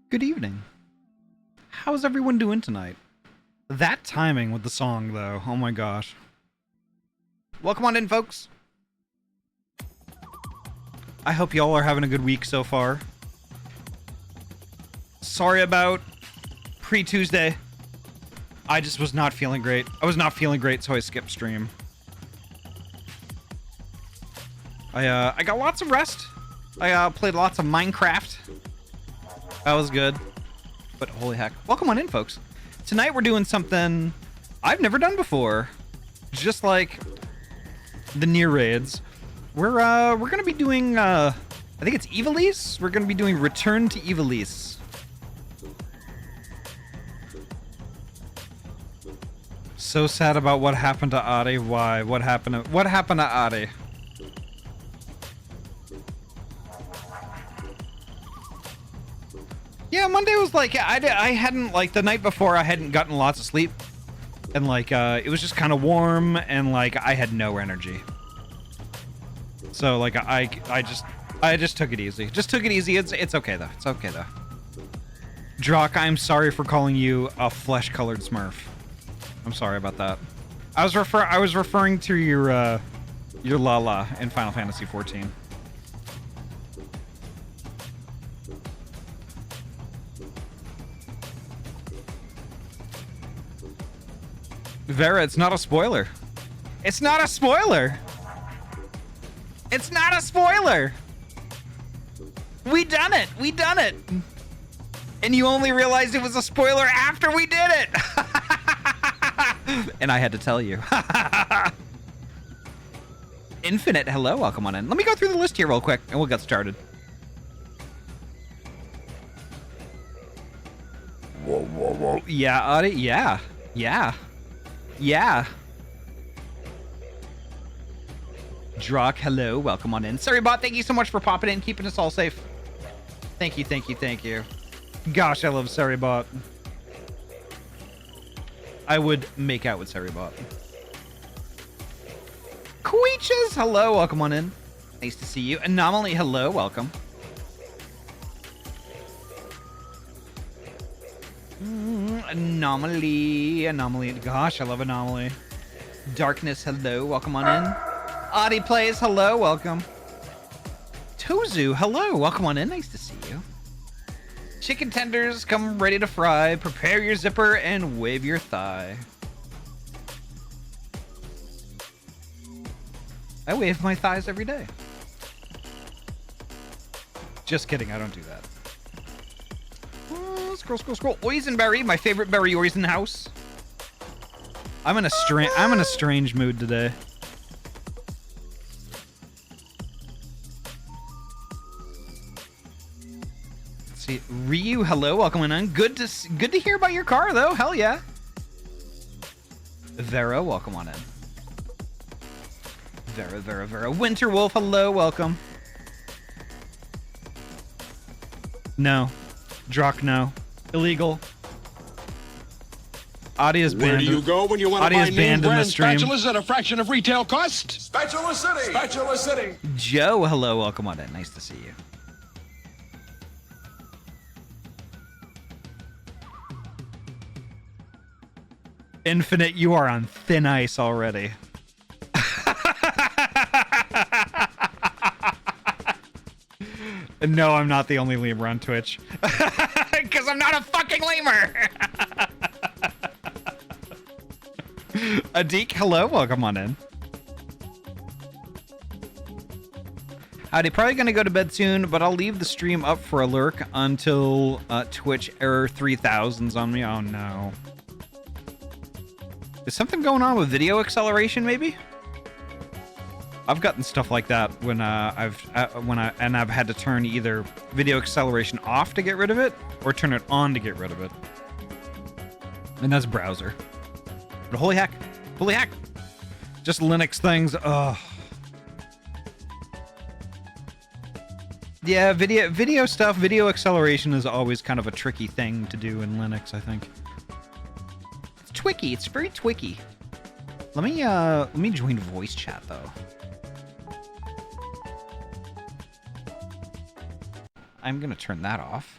Good evening. How's everyone doing tonight? That timing with the song, though. Oh my gosh. Welcome on in, folks. I hope y'all are having a good week so far. Sorry about pre-Tuesday. I just was not feeling great. I was not feeling great, so I skipped stream. I got lots of rest. I played lots of Minecraft. That was good. But holy heck. Welcome on in, folks. Tonight we're doing something I've never done before. Just like the near raids. We're gonna be doing I think it's Ivalice. We're gonna be doing Return to Ivalice. So sad about what happened to Ahty. Why? What happened to Ahty? Yeah, Monday was like, I hadn't, like, the night before I hadn't gotten lots of sleep. And, like, it was just kind of warm, and, like, I had no energy. So, like, I just took it easy. Just took it easy. It's okay, though. It's okay, though. Drock, I'm sorry for calling you a flesh-colored Smurf. I'm sorry about that. I was referring to your Lala in Final Fantasy XIV. Vera, it's not a spoiler. It's not a spoiler. It's not a spoiler. We done it. We done it. And you only realized it was a spoiler after we did it. And I had to tell you. Infinite, hello, welcome on in. Let me go through the list here real quick and we'll get started. Whoa, whoa, whoa. Yeah, Ahty, yeah. Yeah. Yeah. Drock, hello, welcome on in. Sorry, bot, thank you so much for popping in, keeping us all safe. Thank you, thank you, thank you. Gosh, I love Saribot. I would make out with Saribot. Queeches, hello, welcome on in. Nice to see you. Anomaly, hello, welcome. Anomaly. Gosh, I love Anomaly. Darkness, hello, welcome on in. Ahty plays, hello, welcome. Tozu, hello, welcome on in. Nice to see you. Chicken tenders, come ready to fry. Prepare your zipper and wave your thigh. I wave my thighs every day. Just kidding, I don't do that. Scroll. Oisenberry, my favorite berry Oisenhouse. I'm in a strange mood today. Let's see, Ryu, hello, welcome on. Good to hear about your car though. Hell yeah. Vera, welcome on in. Vera. Winterwolf, hello, welcome. No. Drock, no. Illegal. Ahty is banned. Where do you go when you want to buy name brand spatulas at a fraction of retail cost? Spatula City! Spatula City! Joe, hello, welcome on in. Nice to see you. Infinite, you are on thin ice already. No, I'm not the only lemur on Twitch. Because I'm not a fucking lemur! Adik, hello, welcome on in. Ahty, probably gonna go to bed soon, but I'll leave the stream up for a lurk until Twitch error 3000's on me. Oh no. Is something going on with video acceleration, maybe? I've gotten stuff like that when I've had to turn either video acceleration off to get rid of it or turn it on to get rid of it. And that's browser. But holy heck, just Linux things. Ugh. Yeah, video stuff, video acceleration is always kind of a tricky thing to do in Linux, I think. It's twicky. It's very twicky. Let me join voice chat though. I'm gonna turn that off.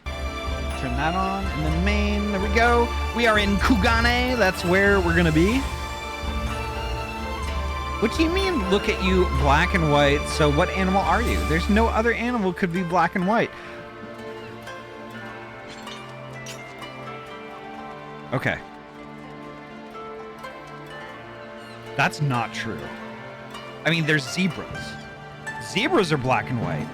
turn that on. And then main, there we go. We are in Kugane. That's where we're going to be. What do you mean, look at you, black and white? So what animal are you? There's no other animal could be black and white. Okay. That's not true. I mean, there's zebras. Zebras are black and white.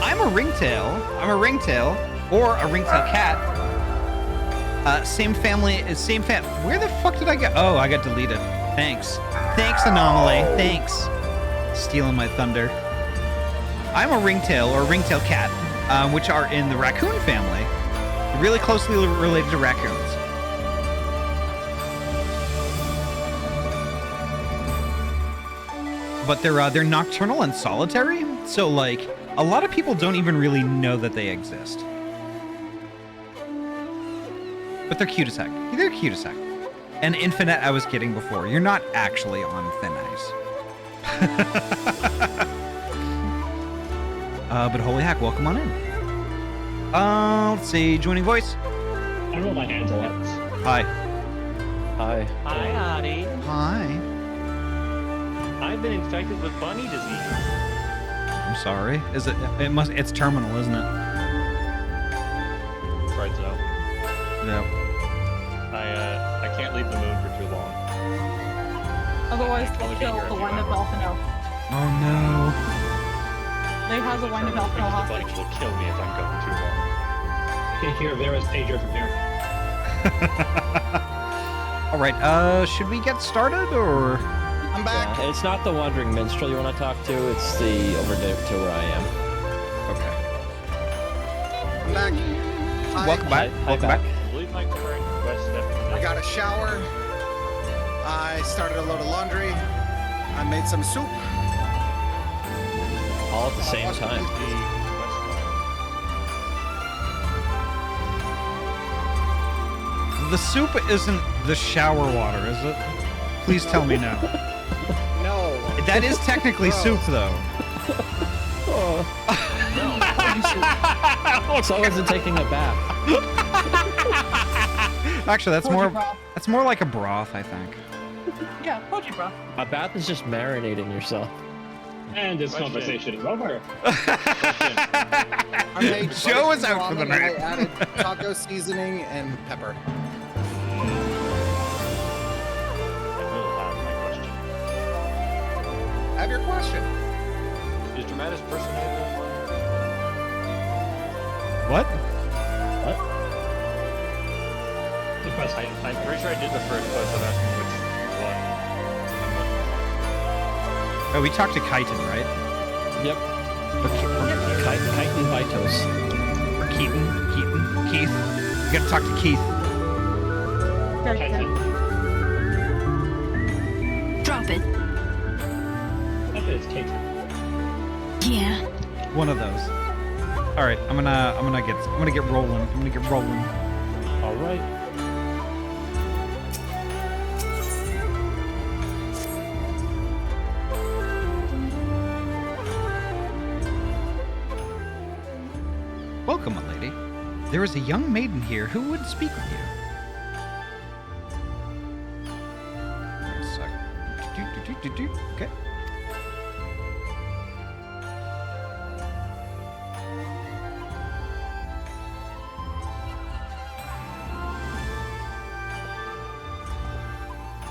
I'm a ringtail. I'm a ringtail or a ringtail cat. Same family. Where the fuck did I go? Oh, I got deleted. Thanks. Thanks, Anomaly. Thanks. Stealing my thunder. I'm a ringtail or a ringtail cat, which are in the raccoon family. Really closely related to raccoons. But they're nocturnal and solitary, so like a lot of people don't even really know that they exist. But they're cute as heck. They're cute as heck. And Infinite, I was kidding before. You're not actually on thin ice. But holy heck, welcome on in. Let's see, joining voice. I don't know what my hands are. Hi. Hi. Hi, Ahty. Hi. I've been infected with bunny disease. I'm sorry. Is it? It's terminal, isn't it? Right, so. Yeah. I can't leave the moon for too long. Otherwise, Only they'll be kill here a the few wind-up hours. elf and elf. Oh no. They have the wind-up elf and elf The hostage. bunnies will kill me if I'm gone too long. I can hear Vera's pager from here. All right. Should we get started or? I'm back. It's not the wandering minstrel you want to talk to. It's the over there to where I am. Okay. I'm back. Hi. Welcome back. Hi, Welcome back. back. I believe my current quest step. I got a shower. I started a load of laundry. I made some soup. All at the same time. The soup isn't the shower water, is it? Please tell me no. No. That is technically soup, though. So isn't taking a bath. Actually, that's Poetry more. broth. That's more like a broth, I think. Yeah, poetry broth. A bath is just marinating yourself. And this Question. conversation is over. I made Joe is barbecue out for the ramen, and I night. added taco seasoning and pepper. I will have my question. Have your question. Is Dramatis personated? What? The quest item. I'm pretty sure I did the first quest. I'm asking which one. Oh, we talked to Kyton, right? Yep. Chitin Vitos. Or Keaton? Keith? We gotta talk to Keith. Very good. Drop it. That is Kate. Yeah. One of those. All right, I'm gonna get rolling. All right. Welcome, my lady. There is a young maiden here who would speak with you. Wait a sec. Okay.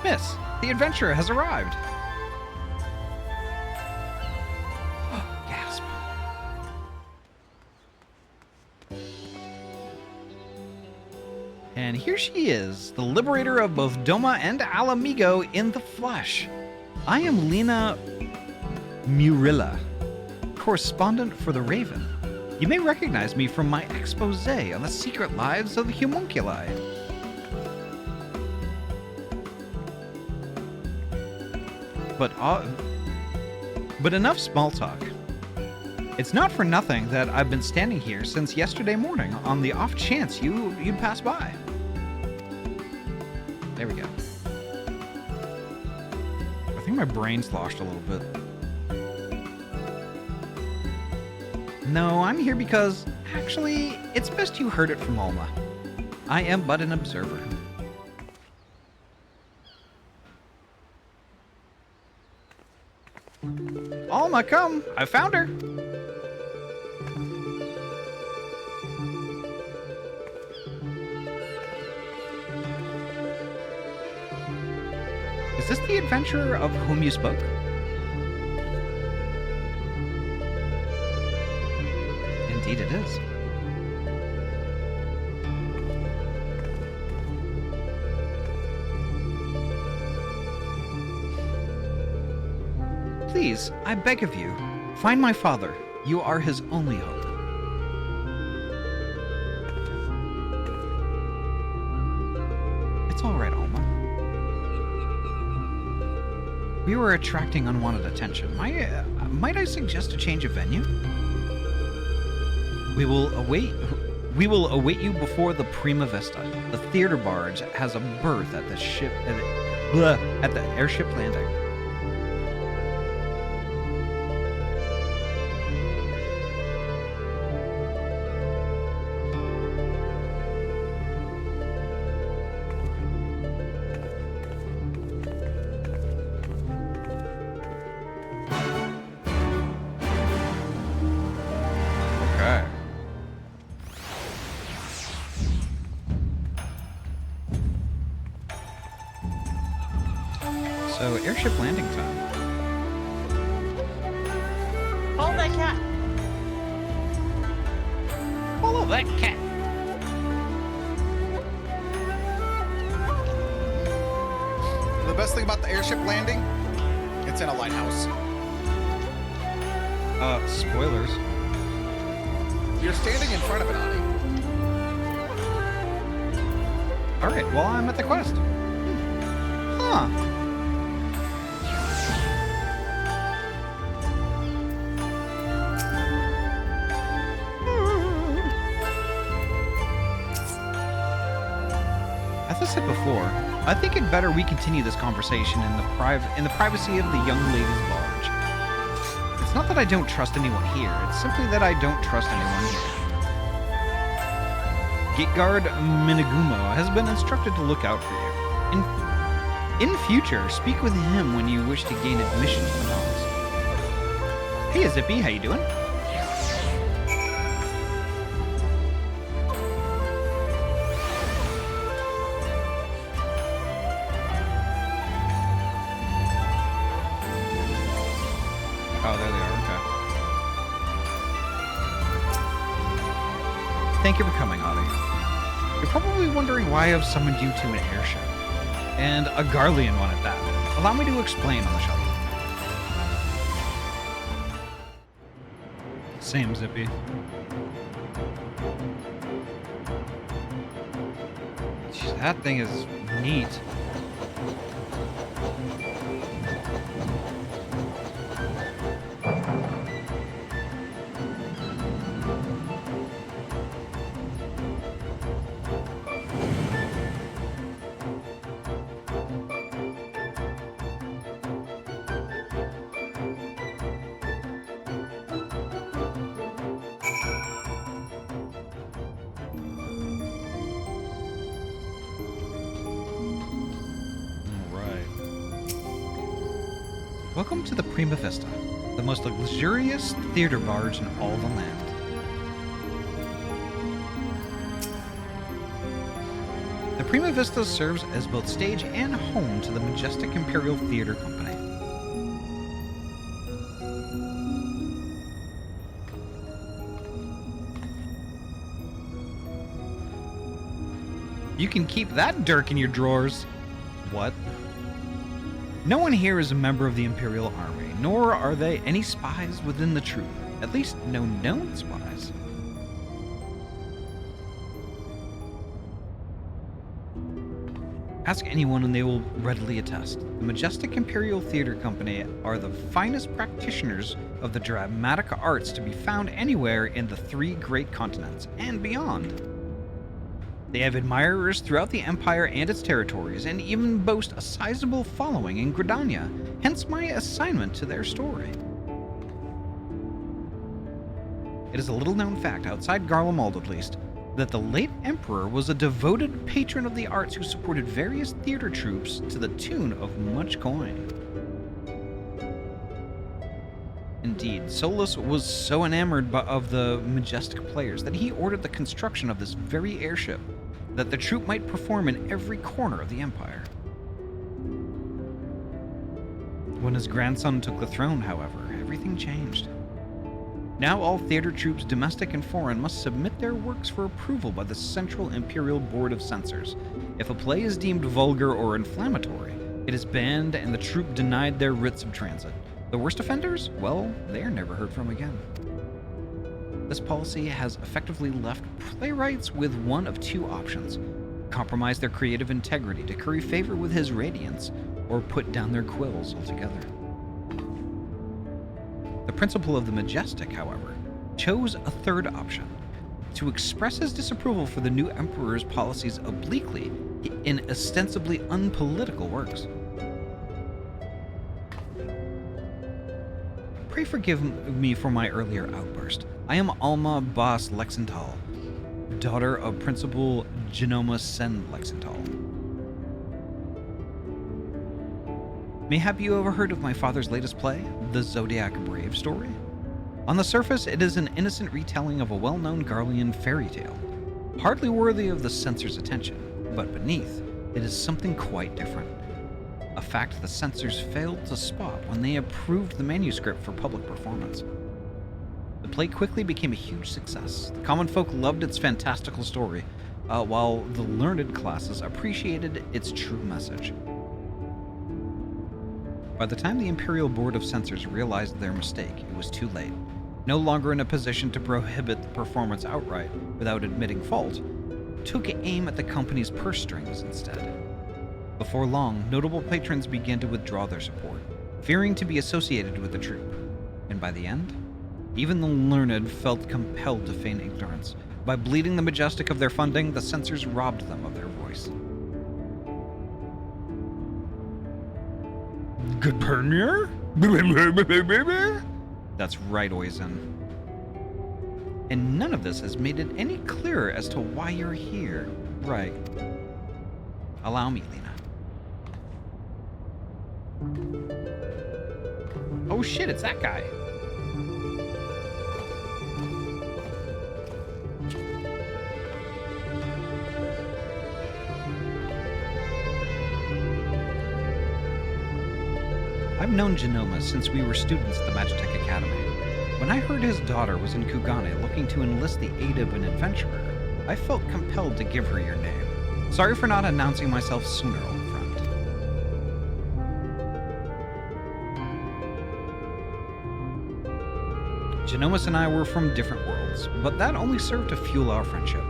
Miss, the adventurer has arrived. Gasp. And here she is, the liberator of both Doma and Alamigo in the flesh. I am Lena Murilla, correspondent for the Raven. You may recognize me from my expose on the secret lives of the homunculi. But enough small talk. It's not for nothing that I've been standing here since yesterday morning on the off chance you'd pass by. There we go. I think my brain sloshed a little bit. No, I'm here because Actually, it's best you heard it from Alma. I am but an observer. Alma, come! I found her! Is this the adventurer of whom you spoke? Indeed it is. Please, I beg of you, find my father. You are his only hope. It's all right, Alma. We were attracting unwanted attention. Might I suggest a change of venue? We will await you before the Prima Vista. The theater barge has a berth at the airship landing. So, airship landing time. Follow that cat. Follow that cat. The best thing about the airship landing, it's in a lighthouse. Spoilers. You're standing in front of it, Ahty. Alright, well, I'm at the quest. Huh. As I said before, I think it better we continue this conversation in the privacy of the young lady's barge. It's not that I don't trust anyone here, it's simply that I don't trust anyone here. Gate Guard Minagumo has been instructed to look out for you. In future, speak with him when you wish to gain admission to the Knolls. Hey, Zippy, how you doing? Oh, there they are, okay. Thank you for coming, Ahty. You're probably wondering why I've summoned you to an airship. And a Garlean one at that. Allow me to explain on the shuttle. Same, Zippy. Jeez, that thing is neat. Welcome to the Prima Vista, the most luxurious theater barge in all the land. The Prima Vista serves as both stage and home to the majestic Imperial Theater Company. You can keep that dirk in your drawers. What? No one here is a member of the Imperial Army, nor are they any spies within the troop. At least, no known spies. Ask anyone and they will readily attest. The majestic Imperial Theater Company are the finest practitioners of the dramatic arts to be found anywhere in the 3 great continents, and beyond. They have admirers throughout the Empire and its territories, and even boast a sizable following in Gridania, hence my assignment to their story. It is a little-known fact, outside Garlemald at least, that the late Emperor was a devoted patron of the arts who supported various theater troupes to the tune of much coin. Indeed, Solus was so enamored of the majestic players that he ordered the construction of this very airship that the troupe might perform in every corner of the Empire. When his grandson took the throne, however, everything changed. Now all theater troupes, domestic and foreign, must submit their works for approval by the Central Imperial Board of Censors. If a play is deemed vulgar or inflammatory, it is banned and the troupe denied their writs of transit. The worst offenders? Well, they are never heard from again. This policy has effectively left playwrights with one of two options: compromise their creative integrity to curry favor with his radiance, or put down their quills altogether. The principal of the Majestic, however, chose a third option: to express his disapproval for the new emperor's policies obliquely in ostensibly unpolitical works. Pray forgive me for my earlier outburst. I am Alma Bas Lexenthal, daughter of Principal Genoma Sen Lexenthal. Mayhap you ever heard of my father's latest play, The Zodiac Brave Story? On the surface, it is an innocent retelling of a well-known Garlean fairy tale, hardly worthy of the censor's attention, but beneath, it is something quite different. A fact the censors failed to spot when they approved the manuscript for public performance. The play quickly became a huge success. The common folk loved its fantastical story, while the learned classes appreciated its true message. By the time the Imperial Board of Censors realized their mistake, it was too late. No longer in a position to prohibit the performance outright without admitting fault, took aim at the company's purse strings instead. Before long, notable patrons began to withdraw their support, fearing to be associated with the troupe. And by the end, even the learned felt compelled to feign ignorance. By bleeding the Majestic of their funding, the censors robbed them of their voice. Good burner? That's right, Oizen. And none of this has made it any clearer as to why you're here. Right. Allow me, Lena. Oh shit, it's that guy. I've known Genoma since we were students at the Magitech Academy. When I heard his daughter was in Kugane looking to enlist the aid of an adventurer, I felt compelled to give her your name. Sorry for not announcing myself sooner, old friend. Genomus and I were from different worlds, but that only served to fuel our friendship.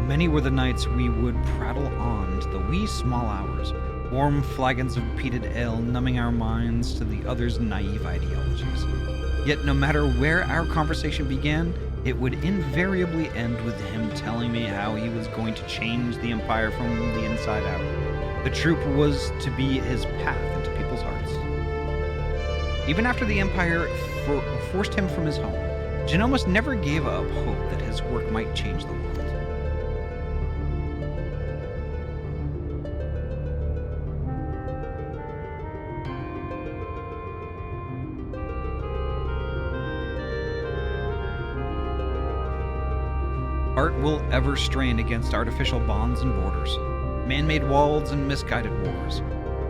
Many were the nights we would prattle on to the wee small hours, warm flagons of peated ale numbing our minds to the other's naive ideologies. Yet no matter where our conversation began, it would invariably end with him telling me how he was going to change the Empire from the inside out. The troupe was to be his path into people's hearts. Even after the Empire forced him from his home, Genomus never gave up hope that his work might change the world. Art will ever strain against artificial bonds and borders, man-made walls and misguided wars.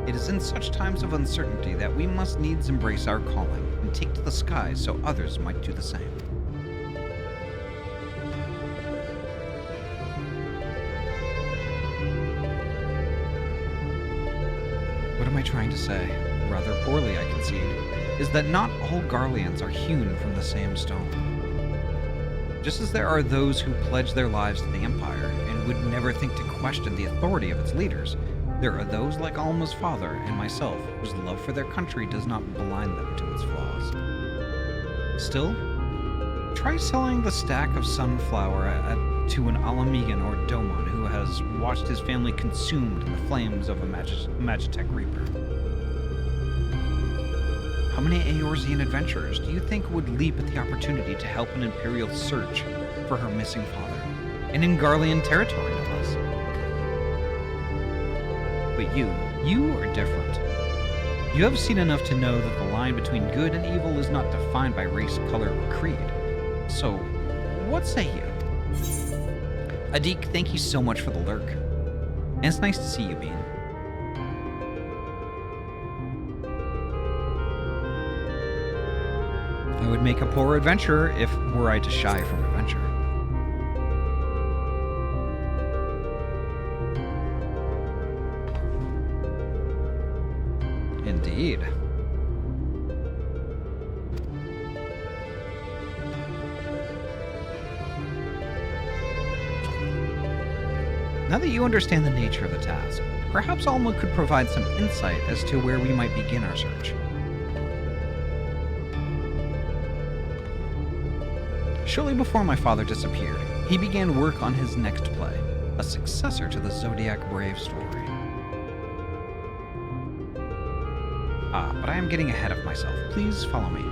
It is in such times of uncertainty that we must needs embrace our calling and take to the skies so others might do the same. What am I trying to say? Rather poorly, I concede, is that not all Garleans are hewn from the same stone. Just as there are those who pledge their lives to the Empire and would never think to question the authority of its leaders, there are those like Alma's father and myself whose love for their country does not blind them to its flaws. Still, try selling the stack of sunflower to an Alamigan or Domon who has watched his family consumed in the flames of a Magitech Reaper. How many Eorzean adventurers do you think would leap at the opportunity to help an Imperial search for her missing father? And in Garlean territory, no less. But you are different. You have seen enough to know that the line between good and evil is not defined by race, color, or creed. So, what say you? Adik, thank you so much for the lurk. And it's nice to see you, Bean. I would make a poor adventurer if were I to shy from adventure. Indeed. Now that you understand the nature of the task, perhaps Alma could provide some insight as to where we might begin our search. Shortly before my father disappeared, he began work on his next play, a successor to the Zodiac Brave story. But I am getting ahead of myself. Please follow me.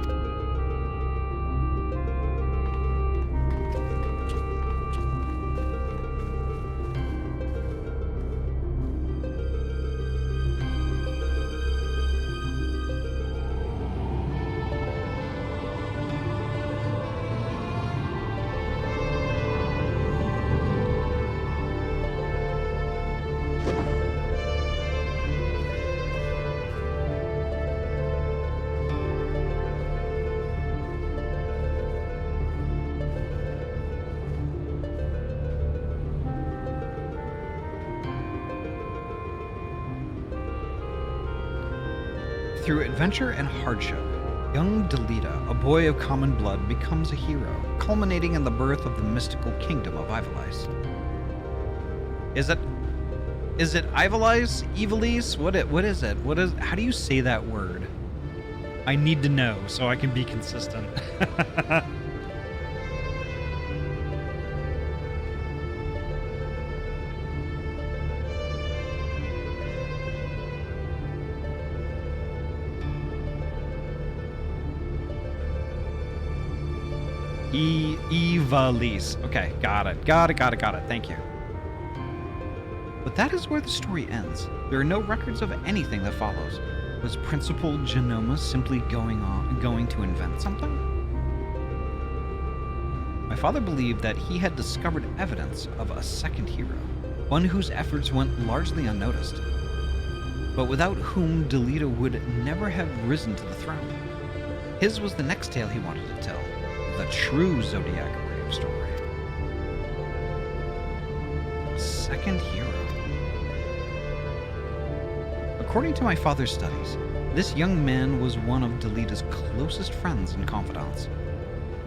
Through adventure and hardship, young Delita, a boy of common blood, becomes a hero, culminating in the birth of the mystical kingdom of Ivalice. Is it Ivalice? Ivalice? What is it? How do you say that word? I need to know so I can be consistent. Ivalice. Okay, got it. Thank you. But that is where the story ends. There are no records of anything that follows. Was Principal Genoma simply going to invent something? My father believed that he had discovered evidence of a second hero, one whose efforts went largely unnoticed, but without whom Delita would never have risen to the throne. His was the next tale he wanted to tell. The true Zodiac Brave story. Second hero. According to my father's studies, this young man was one of Delita's closest friends and confidants.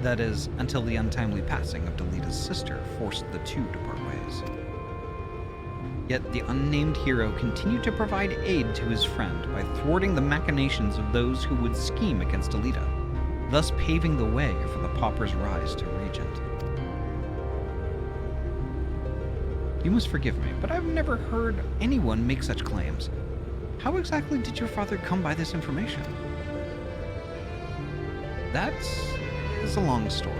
That is, until the untimely passing of Delita's sister forced the two to part ways. Yet the unnamed hero continued to provide aid to his friend by thwarting the machinations of those who would scheme against Delita, thus paving the way for the pauper's rise to regent. You must forgive me, but I've never heard anyone make such claims. How exactly did your father come by this information? That is a long story.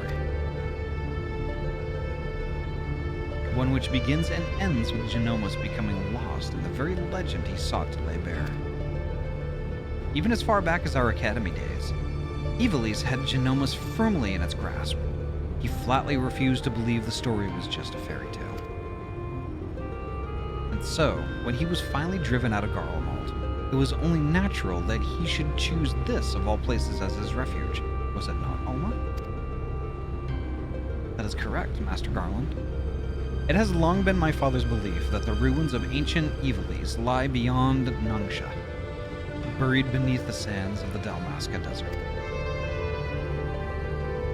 One which begins and ends with Genoma's becoming lost in the very legend he sought to lay bare. Even as far back as our academy days, Ivalice had Genoma's firmly in its grasp. He flatly refused to believe the story was just a fairy tale. And so, when he was finally driven out of Garlemald, it was only natural that he should choose this of all places as his refuge. Was it not, Alma? That is correct, Master Garland. It has long been my father's belief that the ruins of ancient Ivalice lie beyond Nungsha, buried beneath the sands of the Dalmasca Desert.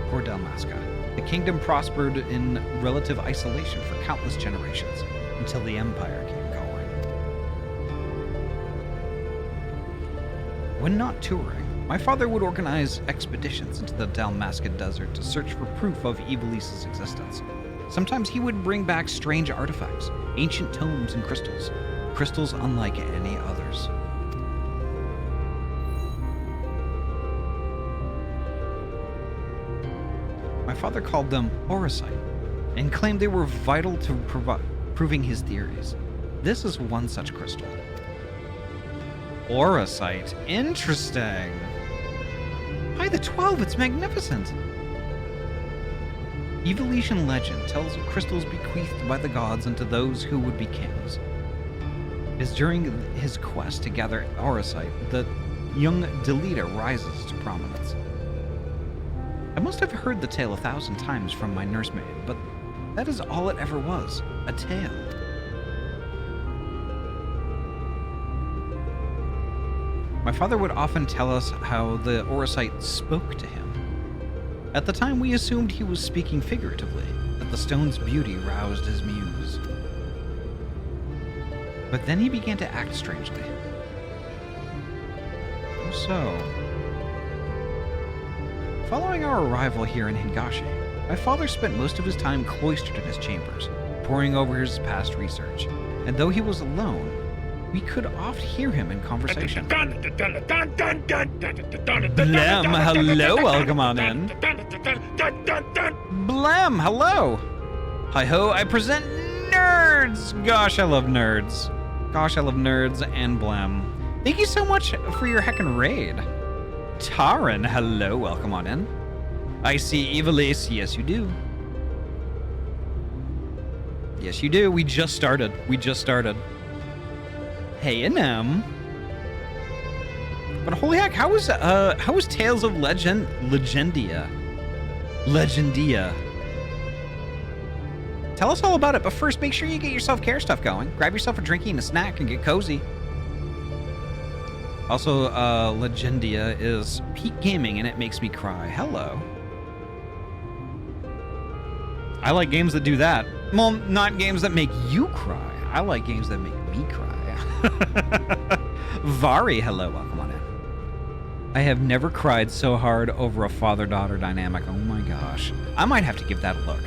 Poor Dalmasca. The kingdom prospered in relative isolation for countless generations, until the Empire came calling. When not touring, my father would organize expeditions into the Dalmasca Desert to search for proof of Ivalice's existence. Sometimes he would bring back strange artifacts, ancient tomes and crystals unlike any others. My father called them Orosite and claimed they were vital to proving his theories. This is one such crystal. Orosite. Interesting. By the 12, it's magnificent. Evolution legend tells of crystals bequeathed by the gods unto those who would be kings. It is during his quest to gather Orosite that young Delita rises to prominence. I must have heard the tale 1,000 times from my nursemaid, but that is all it ever was, a tale. My father would often tell us how the Orosite spoke to him. At the time, we assumed he was speaking figuratively, that the stone's beauty roused his muse. But then he began to act strangely. So, following our arrival here in Hingashi, my father spent most of his time cloistered in his chambers, poring over his past research, and though he was alone, we could oft hear him in conversation. Blem, hello, welcome on in. Blem, hello. Hi-ho, I present nerds. Gosh, I love nerds. Gosh, I love nerds and Blem. Thank you so much for your heckin' raid. Taran, hello, welcome on in. I see Ivalice, yes you do. Yes you do, we just started. Hey, NM. But holy heck, how was Tales of Legendia? Tell us all about it, but first make sure you get your self-care stuff going. Grab yourself a drinky and a snack and get cozy. Also, Legendia is peak gaming and it makes me cry. Hello. I like games that do that. Well, not games that make you cry. I like games that make me cry. Vari, hello, welcome on in. I have never cried so hard over a father-daughter dynamic. Oh my gosh. I might have to give that a look.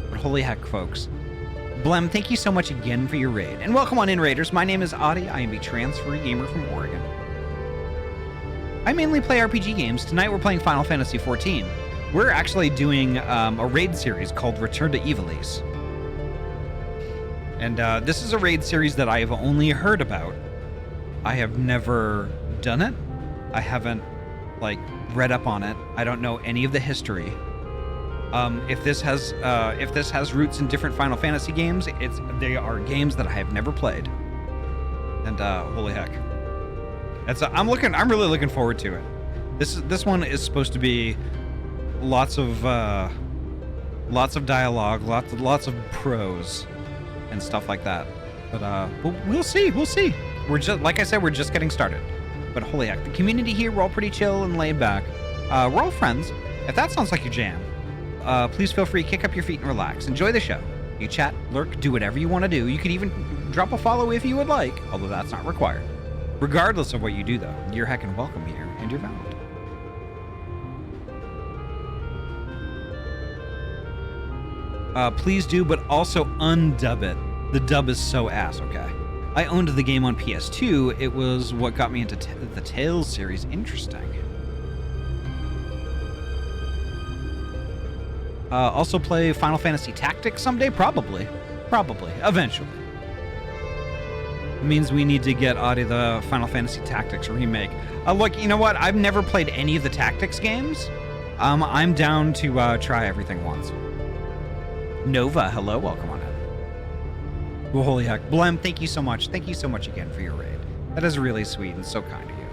But holy heck, folks. Blem, thank you so much again for your raid. And welcome on in, raiders. My name is Ahty. I am a transferee gamer from Oregon. I mainly play RPG games. Tonight we're playing Final Fantasy XIV. We're actually doing a raid series called Return to Ivalice. And this is a raid series that I have only heard about. I have never done it. I haven't, read up on it. I don't know any of the history. If this has roots in different Final Fantasy games, they are games that I have never played. And holy heck, I'm really looking forward to it. This one is supposed to be lots of dialogue, lots of prose and stuff like that. But we'll see. We're just, like I said, we're just getting started. But holy heck, the community here, we're all pretty chill and laid back. We're all friends. If that sounds like your jam, please feel free to kick up your feet and relax. Enjoy the show. You chat, lurk, do whatever you want to do. You could even drop a follow if you would like, although that's not required. Regardless of what you do, though, you're heckin' welcome here, and you're valued. Please do, but also undub it. The dub is so ass, okay? I owned the game on PS2. It was what got me into the Tales series. Interesting. Also play Final Fantasy Tactics someday? Probably. Eventually. It means we need to get Ahty the Final Fantasy Tactics remake. Look, you know what? I've never played any of the Tactics games. I'm down to try everything once. Nova, hello, welcome on in. Well, holy heck. Blem, thank you so much. Thank you so much again for your raid. That is really sweet and so kind of you.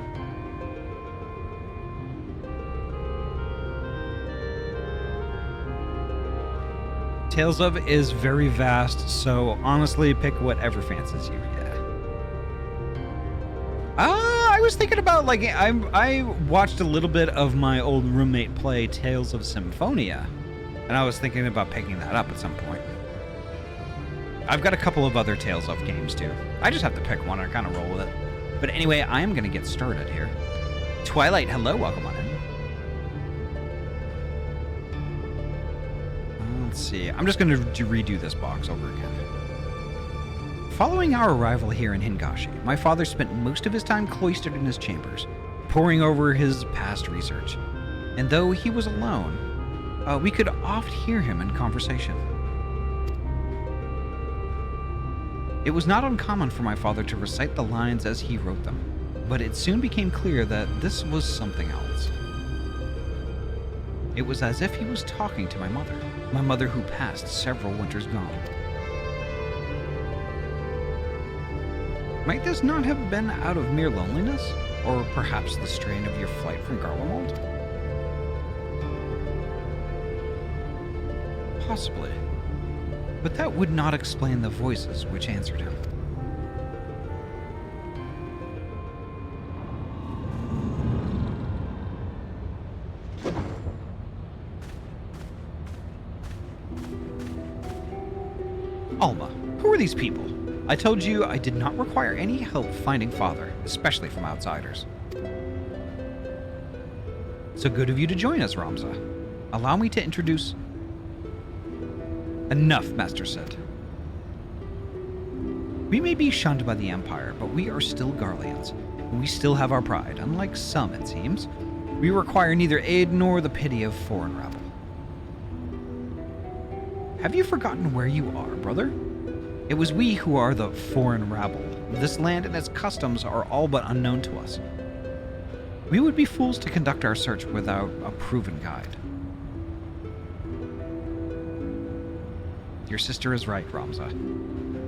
Tales of is very vast, so honestly, pick whatever fancies you. Yeah. I was thinking about, I watched a little bit of my old roommate play Tales of Symphonia, and I was thinking about picking that up at some point. I've got a couple of other Tales of games, too. I just have to pick one and kind of roll with it. But anyway, I am going to get started here. Twilight, hello, welcome on in. Let's see. I'm just going to redo this box over again. Following our arrival here in Hingashi, my father spent most of his time cloistered in his chambers, poring over his past research. And though he was alone, we could oft hear him in conversation. It was not uncommon for my father to recite the lines as he wrote them, but it soon became clear that this was something else. It was as if he was talking to my mother who passed several winters gone. Might this not have been out of mere loneliness, or perhaps the strain of your flight from Garlemald? Possibly. But that would not explain the voices which answered him. Alma, who are these people? I told you I did not require any help finding father, especially from outsiders. So good of you to join us, Ramza. Allow me to introduce... Enough, Master Sid. We may be shunned by the Empire, but we are still Garleans, and we still have our pride, unlike some, it seems. We require neither aid nor the pity of foreign rabble. Have you forgotten where you are, brother? It was we who are the foreign rabble. This land and its customs are all but unknown to us. We would be fools to conduct our search without a proven guide. Your sister is right, Ramza.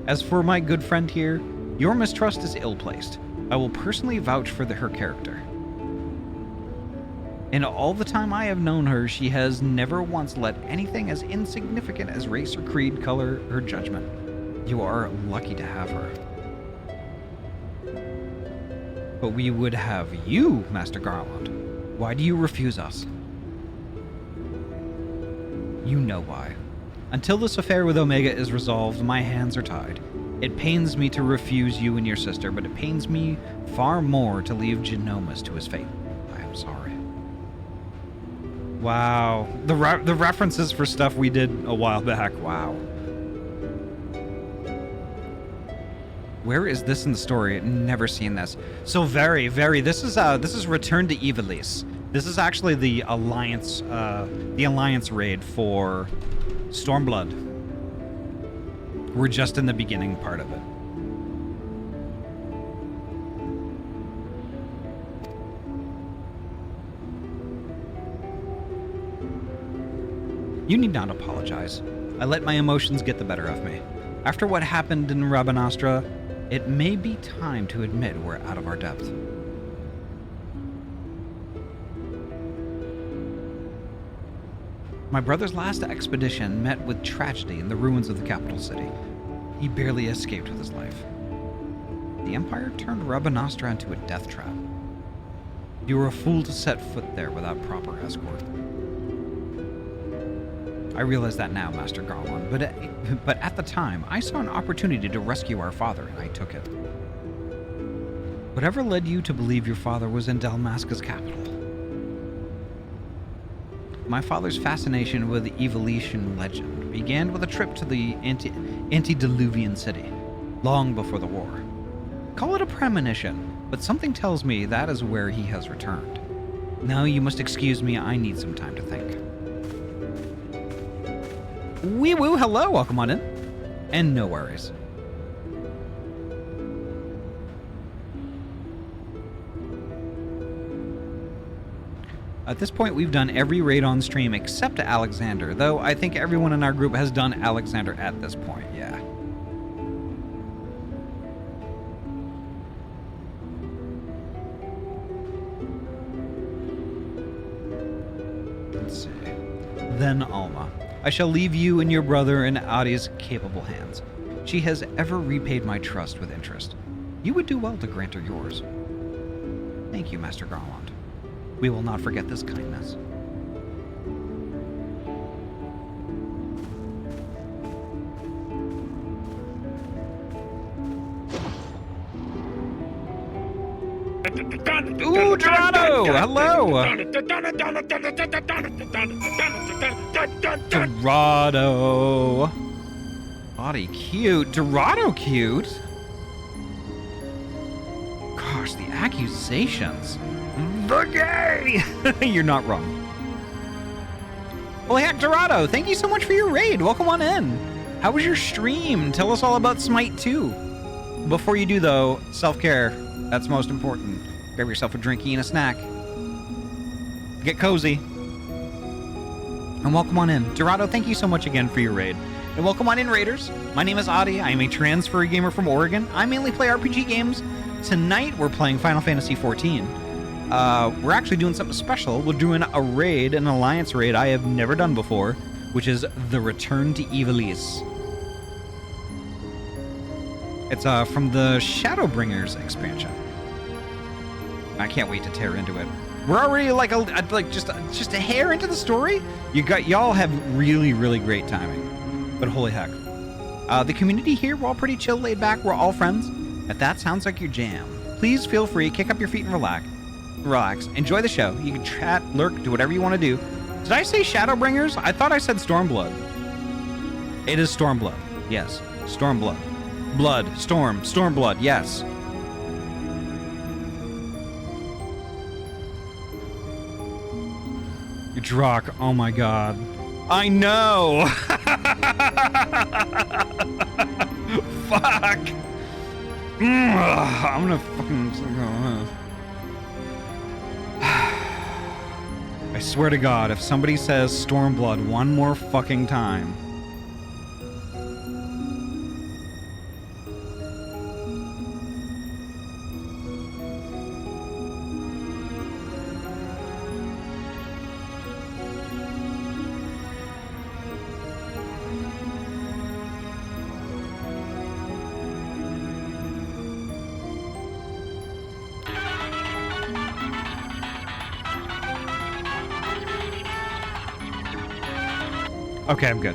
As for my good friend here, your mistrust is ill-placed. I will personally vouch for her character. In all the time I have known her, she has never once let anything as insignificant as race or creed color her judgment. You are lucky to have her. But we would have you, Master Garland. Why do you refuse us? You know why. Until this affair with Omega is resolved, my hands are tied. It pains me to refuse you and your sister, but it pains me far more to leave Genomas to his fate. I am sorry. Wow. The references for stuff we did a while back. Wow. Where is this in the story? Never seen this. So very. This is Return to Ivalice. This is actually the Alliance raid for Stormblood. We're just in the beginning part of it. You need not apologize. I let my emotions get the better of me. After what happened in Rabanastra, it may be time to admit we're out of our depth. My brother's last expedition met with tragedy in the ruins of the capital city. He barely escaped with his life. The Empire turned Rabanastra into a death trap. You were a fool to set foot there without proper escort. I realize that now, Master Garland, but at the time, I saw an opportunity to rescue our father, and I took it. Whatever led you to believe your father was in Dalmasca's capital? My father's fascination with Evolution legend began with a trip to the antediluvian city, long before the war. Call it a premonition, but something tells me that is where he has returned. Now you must excuse me, I need some time to think. Wee woo, hello, welcome on in. And no worries. At this point, we've done every raid on stream except Alexander, though I think everyone in our group has done Alexander at this point, yeah. Let's see. Then Alma. I shall leave you and your brother in Ahty's capable hands. She has ever repaid my trust with interest. You would do well to grant her yours. Thank you, Master Garland. We will not forget this kindness. Ooh, Dorado! Hello! Dorado! Ahty cute. Dorado cute? Gosh, the accusations. The gay! You're not wrong. Holy heck, Dorado, thank you so much for your raid. Welcome on in. How was your stream? Tell us all about Smite 2. Before you do, though, self-care. That's most important. Grab yourself a drinky and a snack. Get cozy. And welcome on in. Dorado, thank you so much again for your raid. And welcome on in, Raiders. My name is Ahty. I am a transfer gamer from Oregon. I mainly play RPG games. Tonight, we're playing Final Fantasy XIV. We're actually doing something special. We're doing a raid, an alliance raid I have never done before, which is the Return to Ivalice. It's from the Shadowbringers expansion. I can't wait to tear into it. We're already like just a hair into the story. Y'all have really great timing. But holy heck. The community here, we're all pretty chill, laid back. We're all friends. If that sounds like your jam, please feel free, kick up your feet and relax. Enjoy the show. You can chat, lurk, do whatever you want to do. Did I say Shadowbringers? I thought I said Stormblood. It is Stormblood. Yes. Stormblood. Blood. Storm. Stormblood. Yes. Drock. Oh my god. I know! Fuck! I'm gonna fucking... I swear to God, if somebody says Stormblood one more fucking time... Okay, I'm good.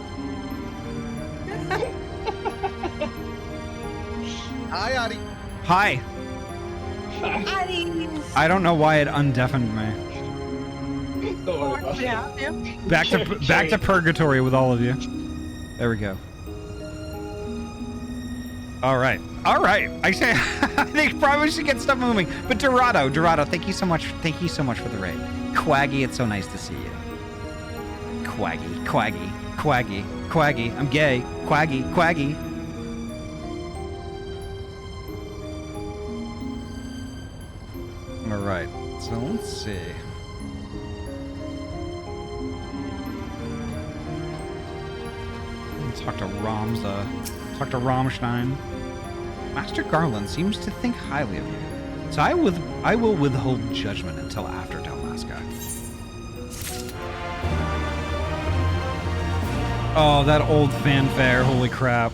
Hi, Ahty. Hi. I don't know why it undeafened me. Don't worry about it. Back to purgatory with all of you. There we go. All right. I say I think probably should get stuff moving. But Dorado, thank you so much. Thank you so much for the raid. Quaggy, it's so nice to see you. Quaggy. I'm gay. Quaggy. All right. So let's see. Let's talk to Ramza. Talk to Rammstein. Master Garland seems to think highly of you, so I will withhold judgment until after Dalmasca. Oh, that old fanfare! Holy crap!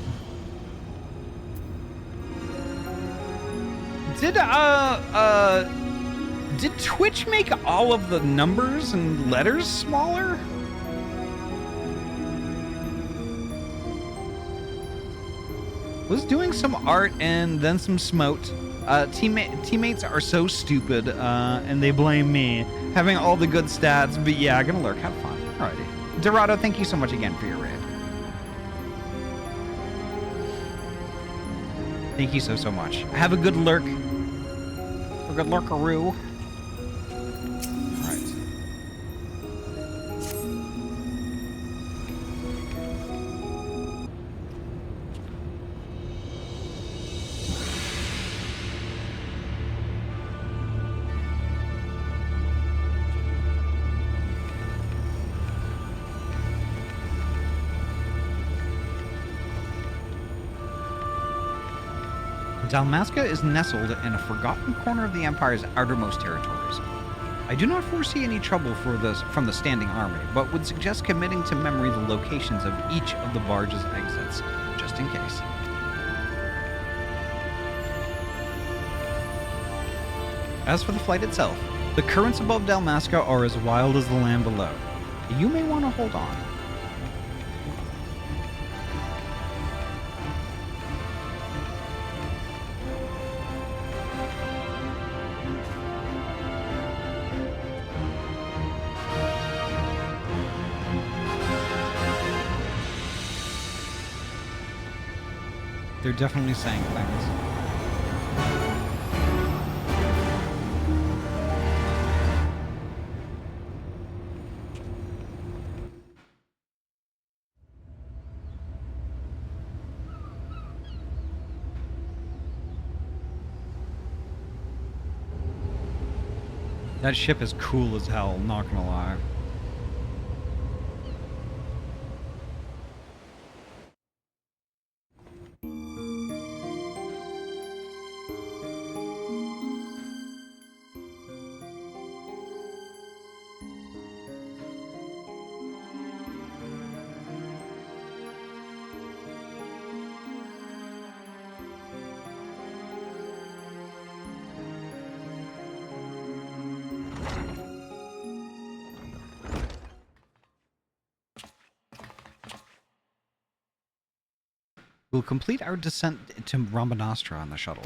Did Twitch make all of the numbers and letters smaller? Was doing some art and then some smote. Teammates are so stupid, and they blame me. Having all the good stats, but yeah, gonna lurk. Have fun. Alrighty. Dorado, thank you so much again for your raid. Thank you so much. Have a good lurk. A good lurkaroo. Alright. Dalmasca is nestled in a forgotten corner of the Empire's outermost territories. I do not foresee any trouble from the standing army, but would suggest committing to memory the locations of each of the barge's exits, just in case. As for the flight itself, the currents above Dalmasca are as wild as the land below. You may want to hold on. They're definitely saying things. That ship is cool as hell, not gonna lie. We'll complete our descent to Rambanastra on the shuttle.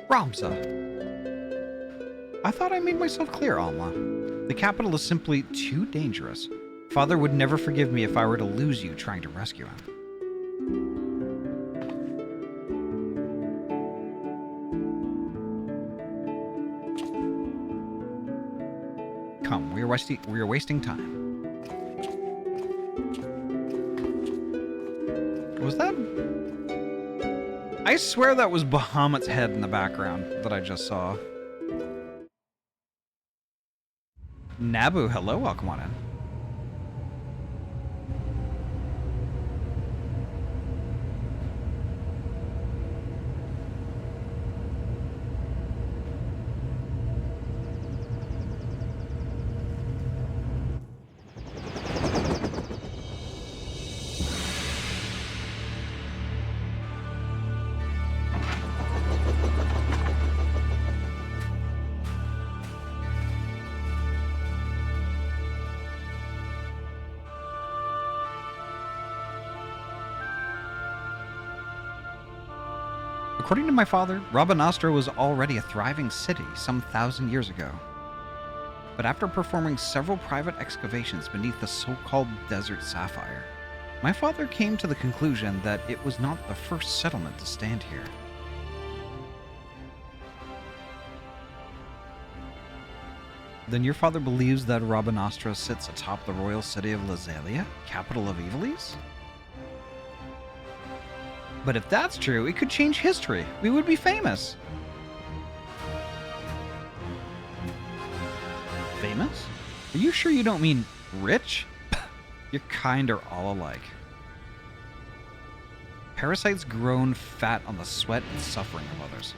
Ramza. I thought I made myself clear, Alma. The capital is simply too dangerous. Father would never forgive me if I were to lose you trying to rescue him. Come, we are wasting time. Was that? I swear that was Bahamut's head in the background that I just saw. Nabu, hello, welcome on in. According to my father, Rabanastra was already a thriving city some 1,000 years ago. But after performing several private excavations beneath the so-called Desert Sapphire, my father came to the conclusion that it was not the first settlement to stand here. Then your father believes that Rabanastra sits atop the royal city of Lazalia, capital of Ivalice? But if that's true, it could change history. We would be famous. Famous? Are you sure you don't mean rich? Your kind are all alike. Parasites grown fat on the sweat and suffering of others.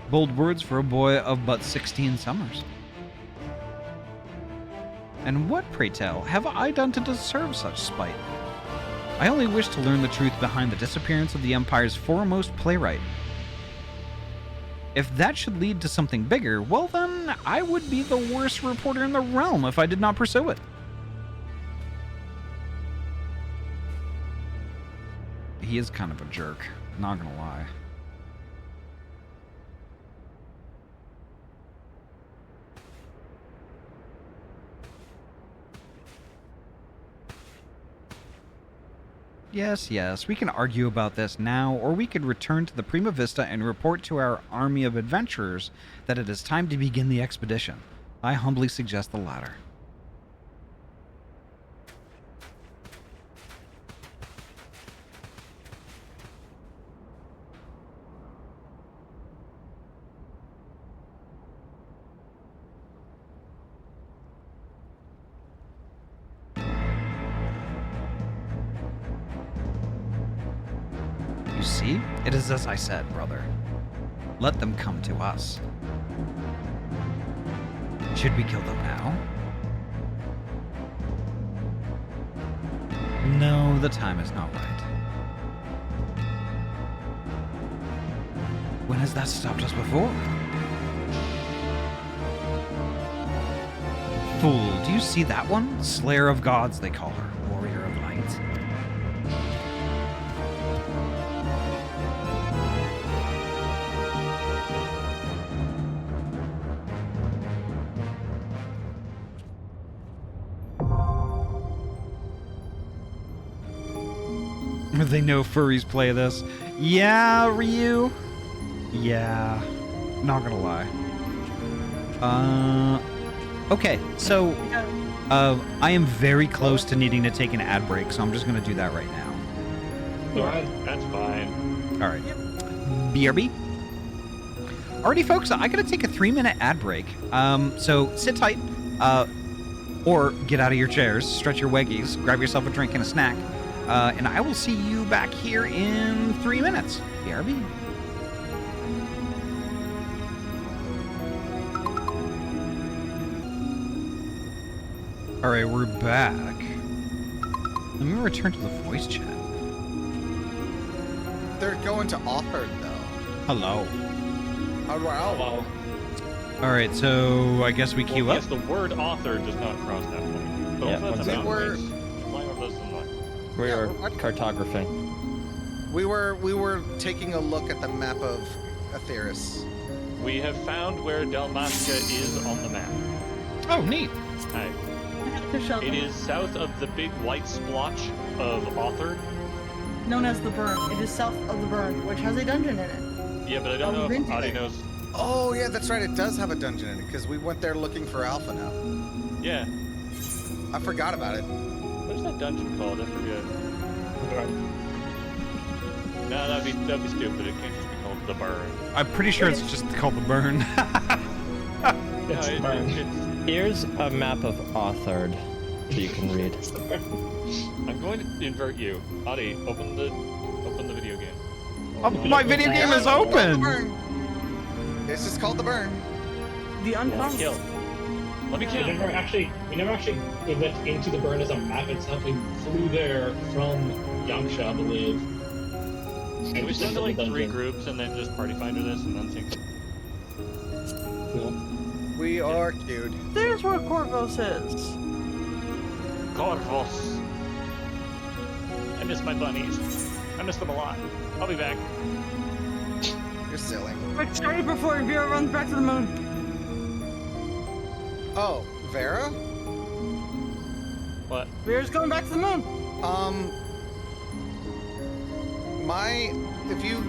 Bold words for a boy of but 16 summers. And what, pray tell, have I done to deserve such spite? I only wish to learn the truth behind the disappearance of the Empire's foremost playwright. If that should lead to something bigger, well then, I would be the worst reporter in the realm if I did not pursue it. He is kind of a jerk, not gonna lie. Yes, we can argue about this now, or we could return to the Prima Vista and report to our army of adventurers that it is time to begin the expedition. I humbly suggest the latter. You see, it is as I said, brother. Let them come to us. Should we kill them now? No, the time is not right. When has that stopped us before? Fool, do you see that one? Slayer of gods, they call her. Warrior of light. They know furries play this. Yeah, Ryu. Yeah. Not gonna lie. Okay, so I am very close to needing to take an ad break, so I'm just gonna do that right now. Alright, that's fine. All right. BRB. Alrighty, folks, I gotta take a 3-minute ad break. So sit tight, or get out of your chairs, stretch your weggies, grab yourself a drink and a snack, and I will see you back here in 3 minutes. BRB. All right, we're back. Let me return to the voice chat. They're going to offer though. Hello. Hello. All right, so I guess we queue up. Yes, the word author does not cross that point. But Yeah, also that's we about were- race. Flying over this and like- We Yeah, are what? cartographing. We were taking a look at the map of Atheris. We have found where Dalmasca is on the map. Oh, neat. Hi. It is south of the big white splotch of Author. Known as the Burn. It is south of the Burn, which has a dungeon in it. Yeah, but I don't know if Ahty knows. Oh yeah, that's right. It does have a dungeon in it because we went there looking for Alpha now. Yeah. I forgot about it. What is that dungeon called? I forget. No, that'd be stupid. It can't just be called the Burn. I'm pretty sure it's just called the burn. No, it's Here's a map of authored that you can read. I'm going to invert you. Ahty, open the video game. My video game is open. It's just called the Burn. The Let me Uncommon. kill. Let me We kill. never actually went into the burn as a map itself. We flew there from Yangsha, I believe. Can we send like 3 groups and then just party finder this and then sync? We are queued. There's where Corvos is. Corvus. I miss my bunnies. I miss them a lot. I'll be back. You're silly. Quick, started before Vera runs back to the moon. Oh, Vera? What? Vera's going back to the moon. If you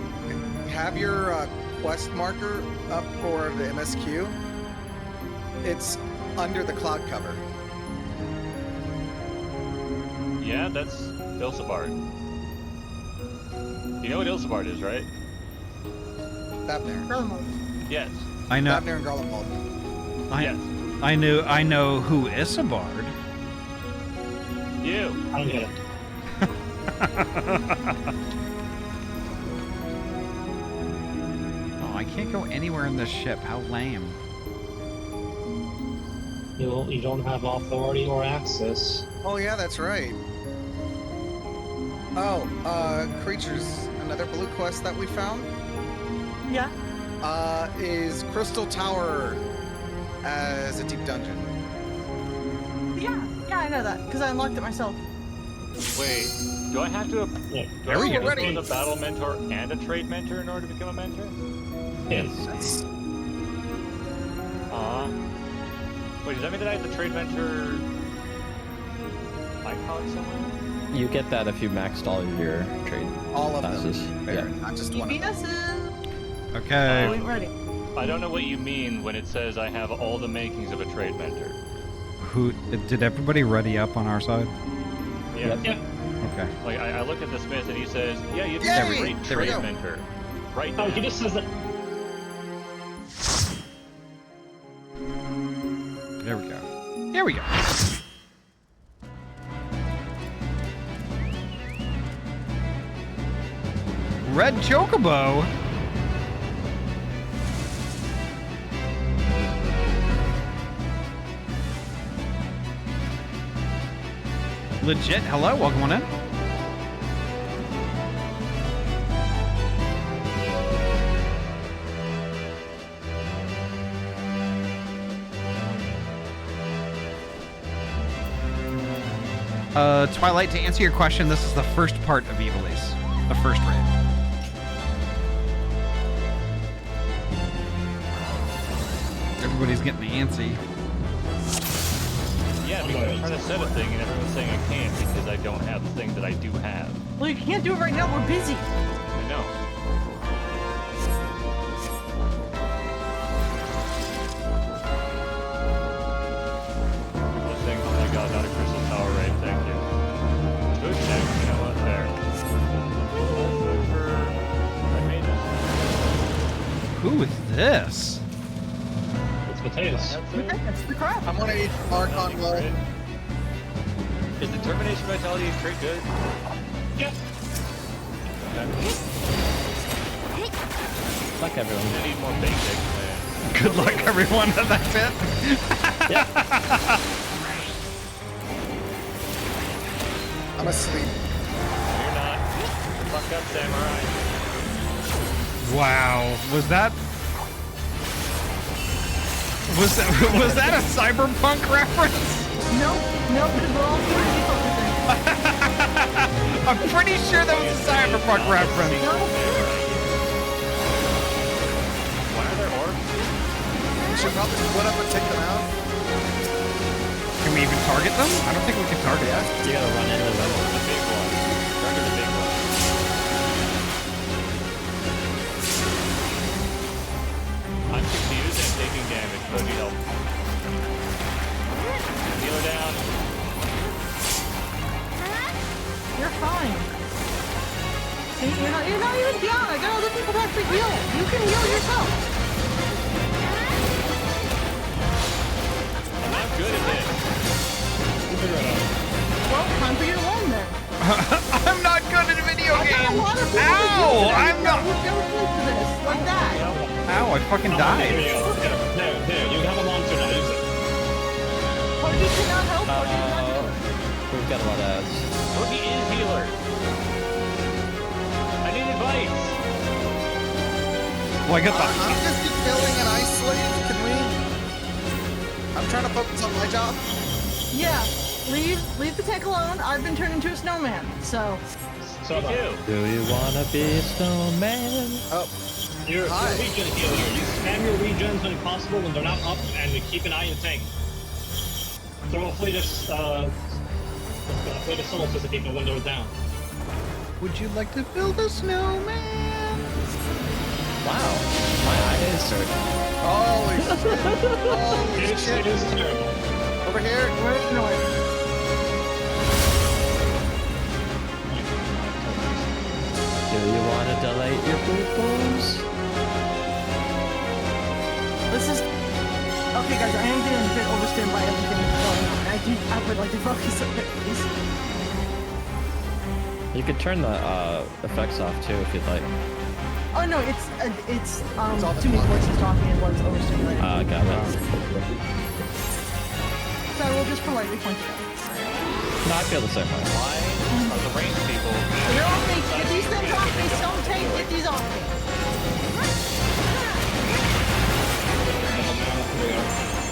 have your quest marker up for the MSQ, it's under the cloud cover. Yeah, that's Ilsabard. You know what Ilsabard is, right? Dabner. Yes. I know. Dabner and Garlemald. Yes. I know who Isabard. You. I don't get it. Oh, I can't go anywhere in this ship. How lame. You don't have authority or access. Oh yeah, that's right. Oh, creatures. Another blue quest that we found Yeah. is Crystal Tower as a deep dungeon. Yeah, I know that, because I unlocked it myself. Wait, do I have to Yeah. do I have to ready. become a battle mentor and a trade mentor in order to become a mentor? Yes. Wait, does that mean that I have the trade mentor icon somewhere? You get that if you maxed all your trade All of classes. them. Yeah. Not just one of them. EBS's. Okay. Oh, ready. I don't know what you mean when it says I have all the makings of a trade mentor. Who did everybody ready up on our side? Yeah. Yeah. Okay. Like I look at the Smith and he says, "Yeah, you Yay! have a great There we trade go. mentor." Right Oh, now. he just says that. There we go. Here we go. Red Chocobo. Legit. Hello. Welcome on in. Twilight, to answer your question, this is the first part of Ivalice. The first raid. Everybody's getting antsy. Yeah, because I'm trying to set a thing and everyone's saying I can't because I don't have the thing that I do have. Well, you can't do it right now. We're busy. I know. this? It's potatoes. That's the crap. I'm gonna eat Archon low. Is determination vitality trait good? Yeah. Fuck everyone. I need more basic. Good luck, everyone. That's it. I'm asleep. You're not. Fuck up, samurai. Wow. Was that a cyberpunk reference? No, because we're all three focusing. I'm pretty sure that was a cyberpunk reference. No. Why are there orbs? We should probably split up and take them out. Can we even target them? I don't think we can target them. You gotta run into them. The big one. Run to the big one. I'm confused and taking damage. Koji, help. Heal her down. You're fine. See, you're not even down. I got other people that have to heal. You can heal yourself. I'm not good at this. Well, time for your loan then. I'm not good at video I got a games. lot of people Ow! that I'm not. We're going into this like that. Ow! I fucking Here died. you go. There. You have a monster now. Use it. Koji cannot help. Koji is not healing. We've got a lot of ads. Koji is healer. I need advice. Well, I got the. I'm just killing an ice slave. Can we? I'm trying to focus on my job. Yeah, leave the tank alone. I've been turned into a snowman, so. So Me too. Do you wanna be a snowman? Oh, You're a Hi. regen healer. You spam your regens when possible when they're not up, and you keep an eye on the tank. Throw a fleet of souls just to keep the windows down. Would you like to build a snowman? Wow. My eyes are... holy shit! Holy It shit! is terrible. Over here. Where's the noise? Do you wanna delete your poo-poos? This is. Okay, guys, I am getting a bit overstimmed by everything that's going on. I would like to focus a bit, please. You could turn the effects off too if you'd like. Oh no, it's all the too many fun. voices talking and one's overstimulated. Got it. So I will just politely point it out. No, I feel the same way. Why are the range people? They're off me. Get these things off me. Don't take. Get these off me.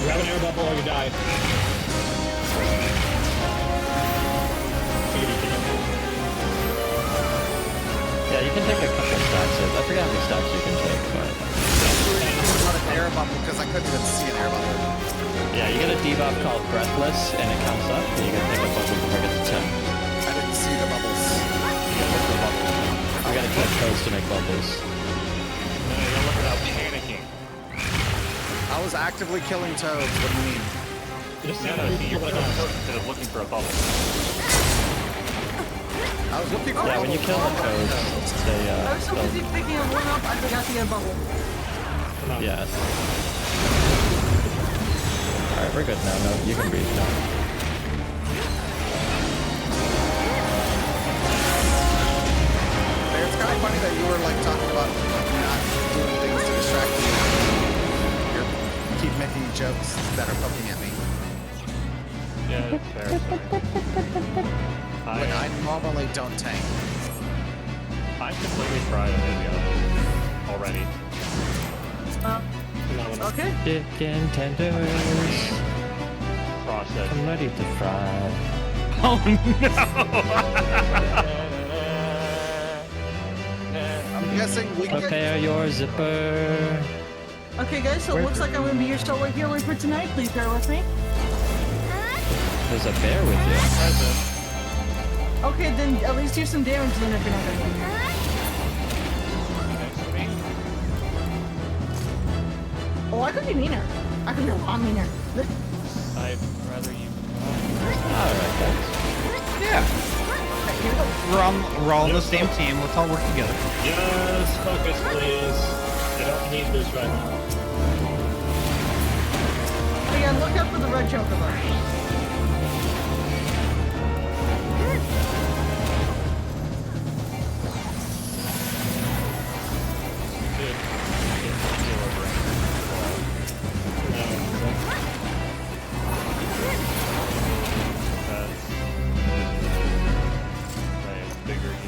You have an air bubble or you die. Yeah, you can take a couple of stacks. I forgot how many stacks you can take, but... Not an air bubble because I couldn't even see an air bubble. Yeah, you get a debuff called Breathless, and it counts up, and you can take a bubble before it gets to 10. I didn't see the bubbles. You gotta collect toads to make bubbles. No, you don't look without panicking. I was actively killing toads. What do you mean? Just No, you're instead of looking for a bubble. I was looking for. Yeah, when you kill the toads, they, I was so busy picking one up, I forgot to get a bubble. yeah. Alright, we're good now. No, you can breathe now. It's kind of funny that you were like talking about not doing things to distract you. You keep making jokes that are poking at me. Yeah, it's fair. When I normally don't tank. I'm completely fried on Ivalice already. Okay. Chicken tenders. Process. I'm ready to fry. Oh I'm guessing we can. Prepare your zipper. Okay, guys, so it looks like I'm going to be your solo healer for tonight. Please bear with me. There's a bear with you. Present. Okay, then at least do some damage then if you're not going to be here. Next to me. Oh, I could be meaner. I could be a lot meaner. I'd rather you. Alright, guys. yeah. We're all on the same team. Let's all work together. Yes, focus, please. They don't don't need this right now. But yeah, look out for the red chocobo.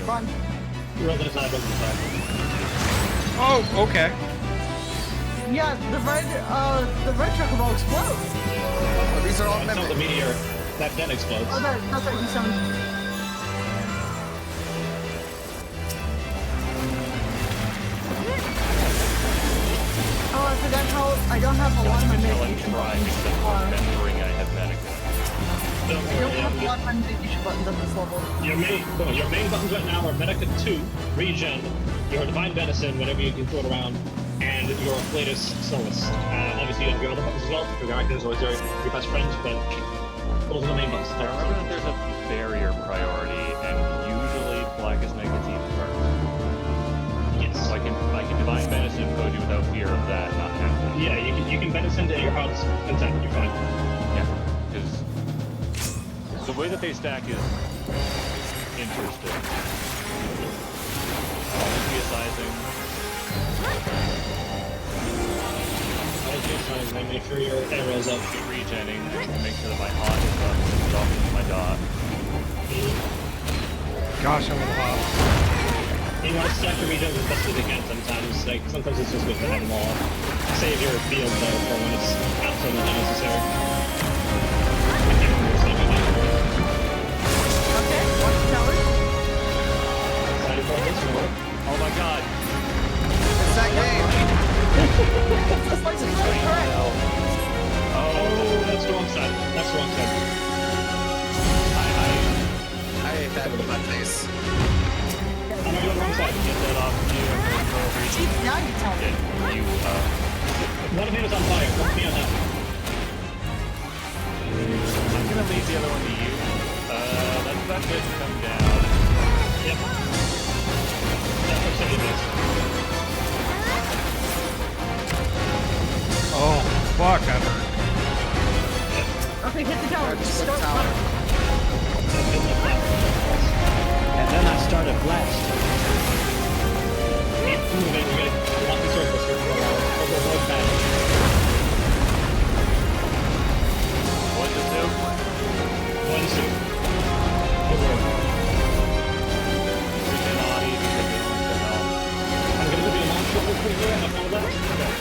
Run. Roll to the side, roll to the side. Oh, okay. Yeah, the red chocobo explodes. Oh, these are all It's not the mimic. meteor. That then explodes. Oh, that's right, he's summoned. Oh, I forgot how I don't have a lot of my medication buttons. Remembering I have medical. Don't I don't worry, have a lot of my medication buttons at this level. your main buttons right now are Medica 2, Regen, your Divine Medicine, whenever you can throw it around, and your latest Solace. Obviously, you have your other buttons as well, because your icon is always your best friends, but those are the main buttons. I remember that there's a barrier priority, and usually blackest makes it even first. Yes. So I can Divine Medicine code you without fear of that not happening. Yeah, you can medicine to your heart's content, you're fine. Yeah, because the way that they stack is interesting. Always sizing. Make sure your arrow's up. Keep regenning. Make sure that my hot is up. It's off into my dot. Gosh, I would have. You want to stack your regens as best as you can sometimes. Like, sometimes it's just good to have them all. Save your field though for when it's absolutely necessary. Okay, watch the tower. Oh my god! It's that game. It's like it's really correct. Oh, that's the wrong side. That's the wrong side. I hate that with my face. I'm gonna go the wrong side. Get that off of you. See, now you tell me. You, One of you is on fire. Don't be on that. I'm gonna leave the other one to you. Let that bit come down. Yep. That's what it is. Oh, fuck, that hurt. Okay, hit the tower. Just the Start tower. And then I started blast. Keep moving. We're gonna walk in circles here for a while. Avoid bad. One to two. One, two. Regen Ahty because it wants to help. I'm gonna give you a launch real quick here. Have fun with that.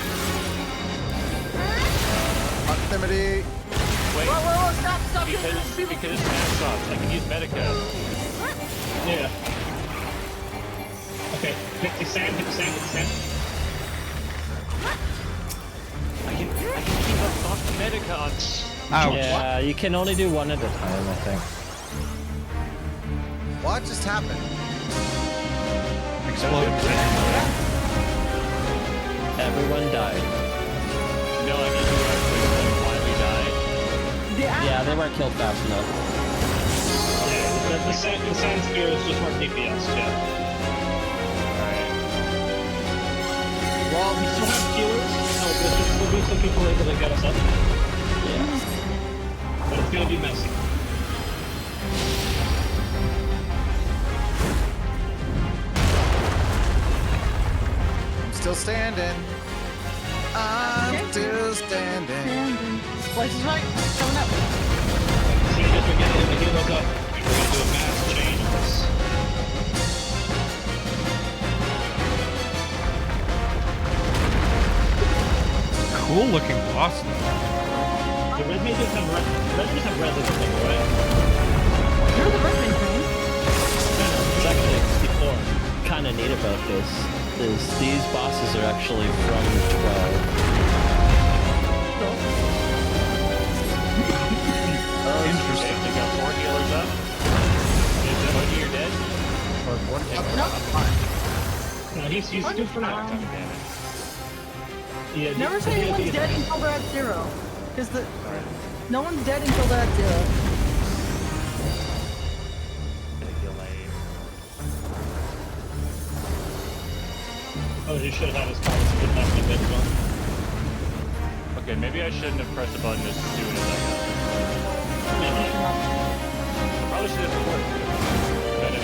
Proximity. Wait, Whoa, stop, because it's max shots. I can use Medica. Yeah. Okay, hit the sand, hit the sand, hit the sand. I can keep up soft Medica on. Ouch. Yeah, you can only do one at a time, I think. What just happened? Exploded. Everyone died. No, I need to actually explain why we died. Yeah, they weren't killed fast enough. Yeah, the sand spear is just more DPS, yeah. Alright. Well, we still have healers, so there'll still be some people able to get us up. Yeah. But it's gonna be messy. I'm still standing. I'm still standing. Place is right. Coming up. So you just we're getting the healers up. We're gonna do a mass change of this. Cool looking boss though. The red mages have red as a thing, right? You're the red man, man. It's actually 64. Kind of neat about this is these bosses are actually from 12. Interesting. They got 4 healers up. Is that one you're dead? Or 4 No, he's good for now. Yeah, Never say anyone's dead until they're at 0. Because no one's dead until they're at 0. Oh, you should have had his cards put back in bed as well. Okay, maybe I shouldn't have pressed the button as soon as I got it. Probably should have worked.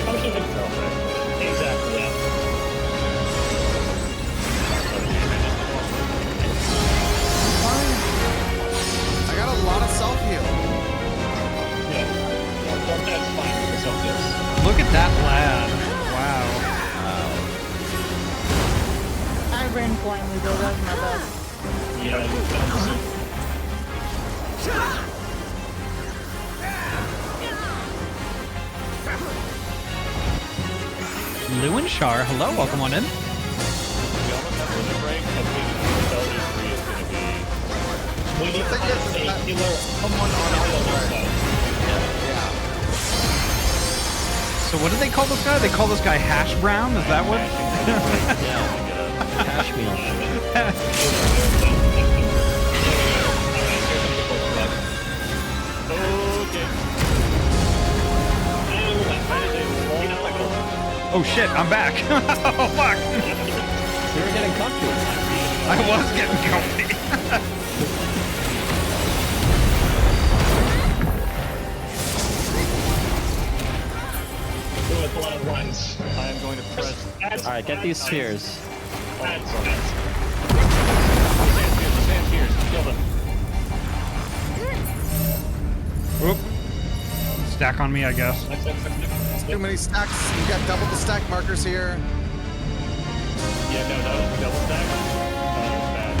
Probably should have exactly, yeah. I got a lot of self-heal. Yeah. That's fine for the self-heals. Look at that lad. Wow. I ran blindly though, that was my bad. Yeah, Lewinshar, hello, welcome on in. We almost have limit break. I think Belgian 3 is going to be... we need to have a healer. Someone on our side. Yeah. So what do they call this guy? They call this guy Hash Brown? Is that what? Cash meal. Oh shit, I'm back. Oh fuck. You were getting comfy. I was getting comfy. With a lot of runs. I am going to press... Alright, get these spheres. That's Sand spheres. Kill them. Oop. Stack on me, I guess. Too many stacks. You got double the stack markers here. Yeah, no, that was double stack. That was bad.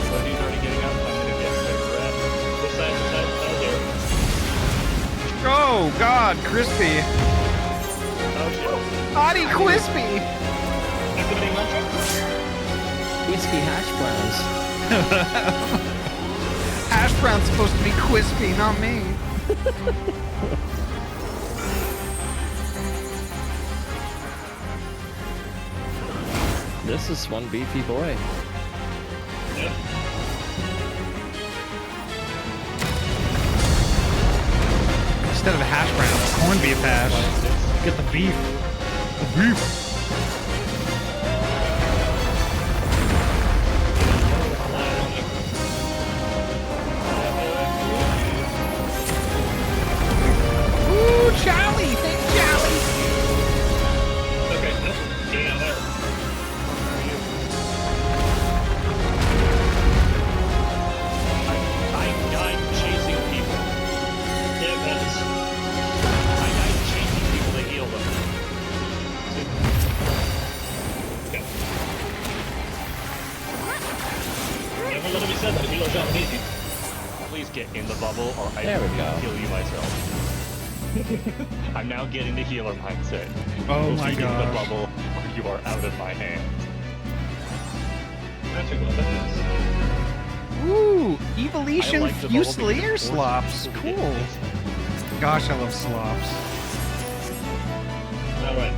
So he's already getting up. I'm gonna get straight red. this side, here. Oh god, crispy. Oh shit. Ahty crispy. Activating mantra. Crispy hash browns. Hash brown's supposed to be crispy, not me. This is one beefy boy. Yeah. Instead of a hash brown, corned beef hash. Get the beef. The beef. Ooh, Charlie! Thanks, Charlie! Okay, nope. Yeah, there. I died chasing people. Yeah, that's... I died chasing people to heal them. Never literally said that. Healers aren't easy. Please get in the bubble or I There we will go. kill you myself. I'm now getting the healer mindset. Oh Will my you get in the gosh. bubble or you are out of my hands. That's a good business. Ooh, I Evolution like the Few bubble because Slayer it forces slops. people to get Cool. this. Gosh, I love slops. Alright.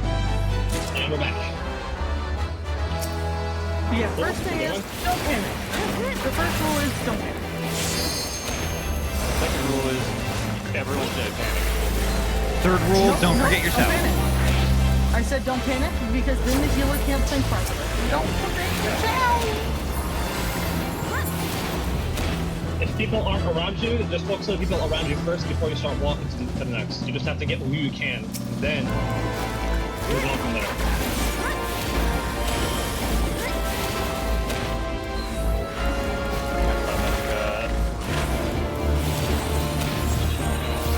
And we're back. Yeah, first thing is, don't panic. The first rule is don't panic. Second rule is everyone should panic. Third rule, don't forget Don't yourself. panic. I said don't panic because then the healer can't think properly. Don't forget yourself. If people aren't around you, just focus on the people around you first before you start walking to the next. You just have to get who you can. Then, move on from there.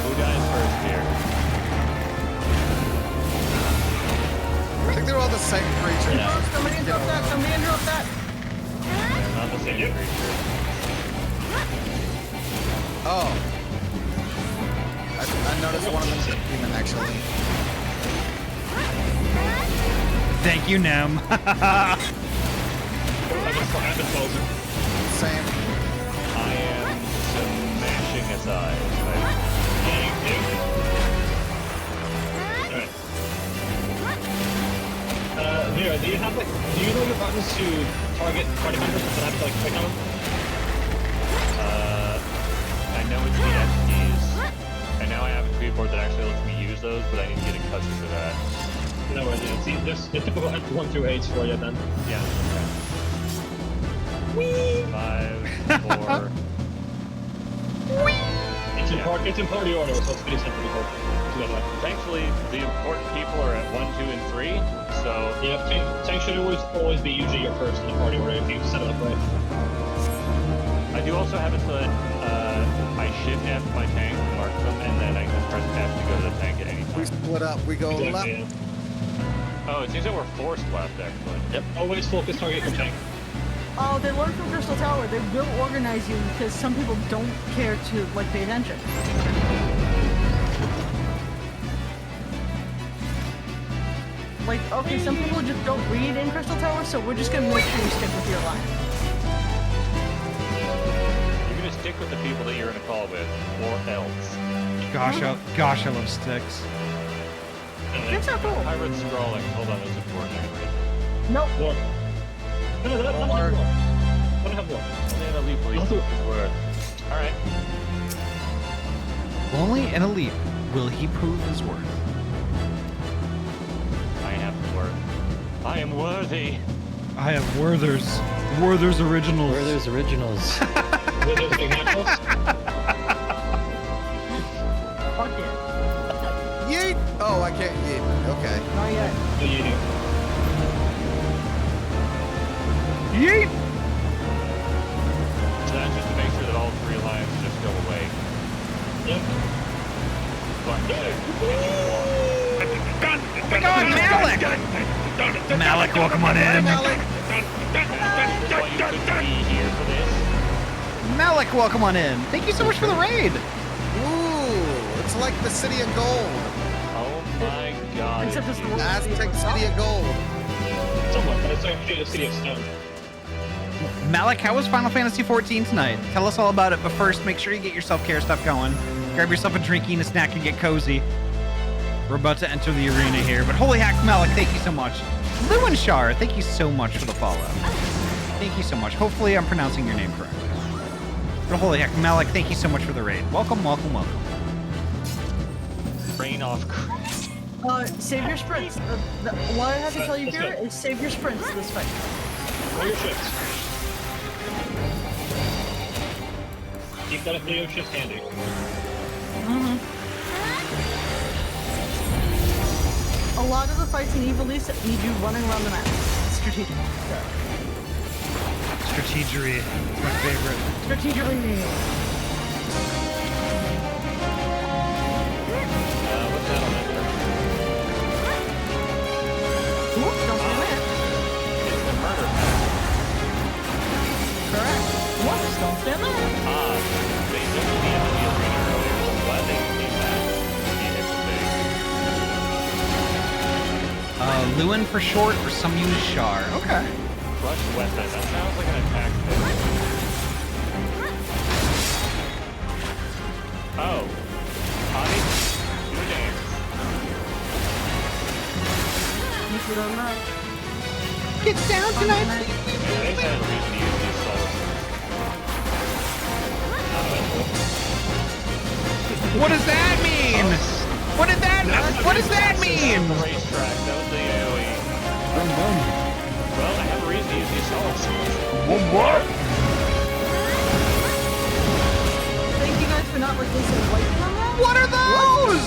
Who dies first here? I think they're all the same creature. Somebody interrupt that. Somebody interrupt that. Not the same creature. Oh. I noticed one of them's a demon, actually. Thank you, Nem. I just I've been frozen. Same. I am smashing aside. Alright. Vera, do you know your buttons to target party members that have to like click on them? I know it's the F keys, and now I have a keyboard that actually lets me use those, but I need to get accustomed to that. No worries, yeah. See, just the typical 1 through 8s for you then. Yeah. Okay. 5, 4. It's in party order, so it's pretty simple to go together. Thankfully, the important people are at 1, 2, and 3. So yeah, tank should always be usually your first in the party order if you set it up right. I do also have it so that I shift after my tank, mark them, and then I can press F to go to the tank at any time. We split up. We go left. Yeah. Oh, it seems that we're forced left, actually. Yep. Always focus target your tank. Oh, they learned from Crystal Tower. They will organize you because some people don't care to like pay attention. Like, okay, some people just don't read in Crystal Tower, so we're just gonna make sure you stick with your line. You're gonna stick with the people that you're in a call with, or else. Gosh, I love sticks. Sticks are cool. Pirate scrolling. Hold on, that's important. Nope. War. No, that's not war. I don't have war. Only an elite police is worth. Alright. Only an elite will he prove his worth. I have worth. I am worthy. I have Werther's. Werther's originals. Werther's originals. Withers big apples. Fuck it. Yeet! Oh, I can't yeet. Okay. Not yet. What do you do? Yeet! So that's just to make sure that all 3 lines just go away. Yep. Oh my god, Malik! Malik, welcome on in. Malik. Why you couldn't be here for this? Malik, welcome on in. Thank you so much for the raid. Ooh, it's like the City of Gold. Oh my god. Except it's the Aztec City of Gold. Somewhat, but it's actually the City of Stone. Malik, how was Final Fantasy XIV tonight? Tell us all about it, but first, make sure you get your self-care stuff going. Grab yourself a drinky and a snack and get cozy. We're about to enter the arena here, but holy heck, Malik, thank you so much. Lewinshar, thank you so much for the follow. Thank you so much. Hopefully I'm pronouncing your name correctly. But holy heck, Malik, thank you so much for the raid. Welcome, welcome, welcome. Rain off. Save your sprints. What I have to tell you here is save your sprints this fight. Roll your shifts. Keep that video shift handy. A lot of the fights in Ivalice need you running around the map. Strategic. Strategery. It's my favorite. Strategically. What's that on that there? Whoops, don't do it. It's the murder pack. Correct. Whoops, don't stand there. They took me into the arena earlier, so I'm glad they came back. Lewin for short, or some use Shar. Okay. Crush weapon. That sounds like an attack thing. Oh. Ahty, do a dance. You should have not. Get down tonight. Yeah, they had a reason to use these souls. What does that mean? What does that mean? The racetrack, that was the AoE. Well, I have a reason to use these souls. What? Thank you guys for not like losing white from that. What are those?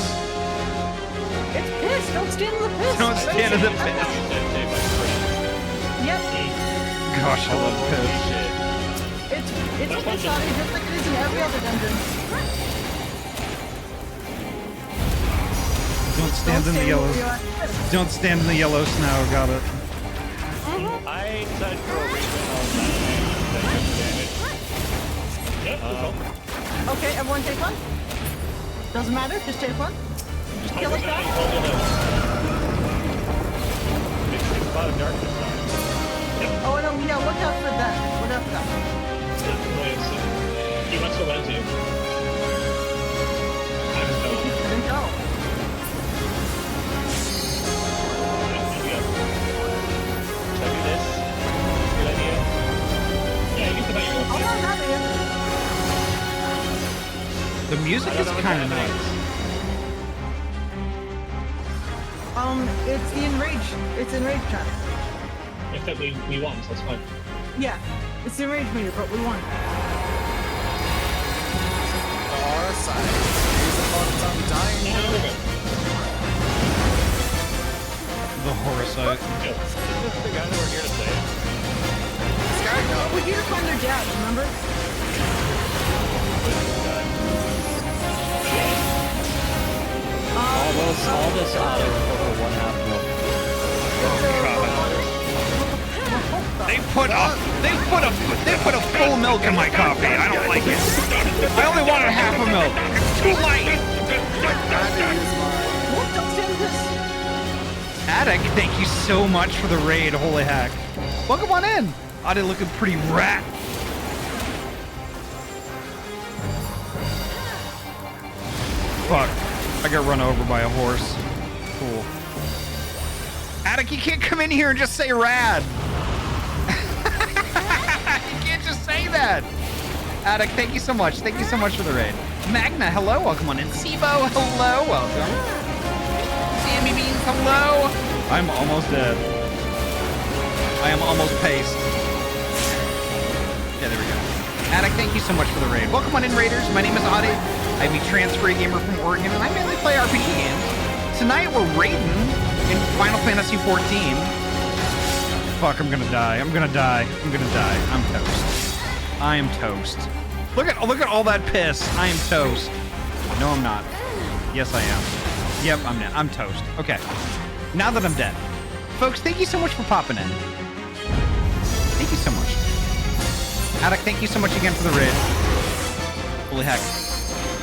It's piss. Don't stand in the piss. Don't stand in the piss. Yep. Gosh, I love piss. It's a piss on it just like it is in every other dungeon. Don't stand in the yellow. Don't stand in the yellow snow. Got it. I decided for a reason on that damage. Okay, everyone take one. Doesn't matter, just take one. Just kill us back. It's Cloud of Darkness now. Oh, no, yeah, look out for that. Look out for that. He wants to win too. Didn't go. Should I do this? Good idea. Yeah, you can put your Oh, I'm having it. The music is kind of nice. It's the enrage. It's enrage time. If that we won, so that's fine. Yeah, it's the enrage meter, but we won. Our side. He's upon some dying. No, we're good. The horror site. Is this the guy that we're here to save? This guy, no. We're here to find their dad, remember? All this auto over 1/2 mil. They put a full milk in my coffee. I don't like it. I only wanted half a milk. It's too light. What the hell is this? Attic, thank you so much for the raid. Holy heck. Welcome on in. Ahty looking pretty rat. Fuck. I got run over by a horse. Cool. Attic, you can't come in here and just say rad. You can't just say that. Attic, thank you so much. Thank you so much for the raid. Magna, hello. Welcome on in. Sibo, hello. Welcome. Sammy Beans, hello. I'm almost dead. I am almost paced. Yeah, there we go. Attic, thank you so much for the raid. Welcome on in, Raiders. My name is Ahty. I'm a transfer gamer from Oregon, and I mainly play RPG games. Tonight, we're raiding in Final Fantasy XIV. Fuck, I'm gonna die. I'm gonna die. I'm gonna die. I'm toast. I am toast. Look at all that piss. I am toast. No, I'm not. Yes, I am. Yep, I'm toast. Okay. Now that I'm dead. Folks, thank you so much for popping in. Thank you so much. Attic, thank you so much again for the raid. Holy heck.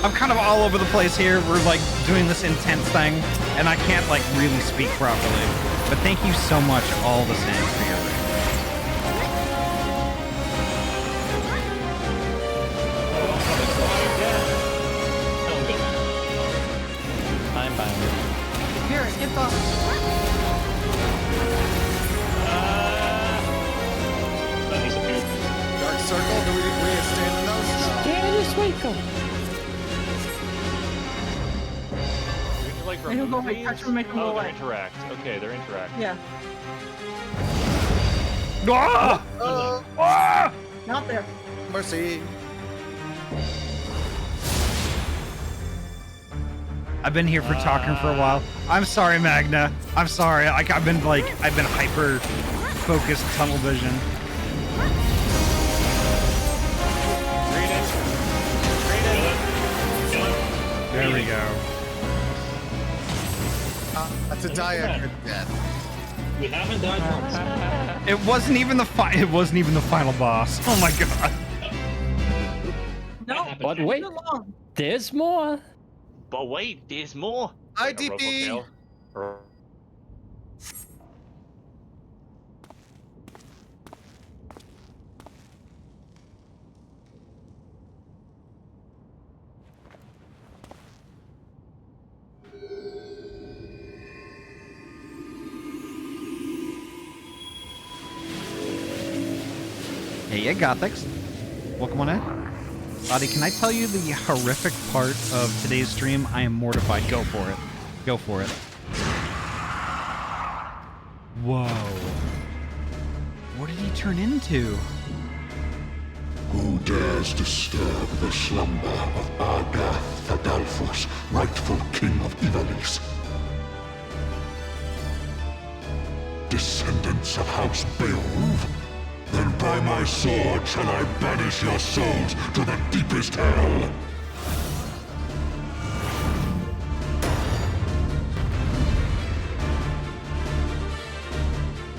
I'm kind of all over the place here. We're like doing this intense thing, and I can't like really speak properly. But thank you so much all the same for your raid. I'm bound. Here, get the... Dark circle, do we stand in those? No. Like And he'll go like touch him, make him go they're away. interact. Okay, they're interact. Yeah. Ah! Ah! Not there. Mercy. I've been here for talking for a while. I'm sorry, Magna. I'm sorry. I've been hyper focused tunnel vision. There we go. To die a good death. We haven't died once. It wasn't even the final boss. Oh my god. No. But wait, Too long. there's more. But wait, there's more. IDP. Hey, Gothics. Welcome on in. Ahty, can I tell you the horrific part of today's stream? I am mortified. Go for it. Go for it. Whoa. What did he turn into? Who dares disturb the slumber of Ahty, rightful king of Ivalice? Descendants of House Beowulf? Then by my sword shall I banish your souls to the deepest hell!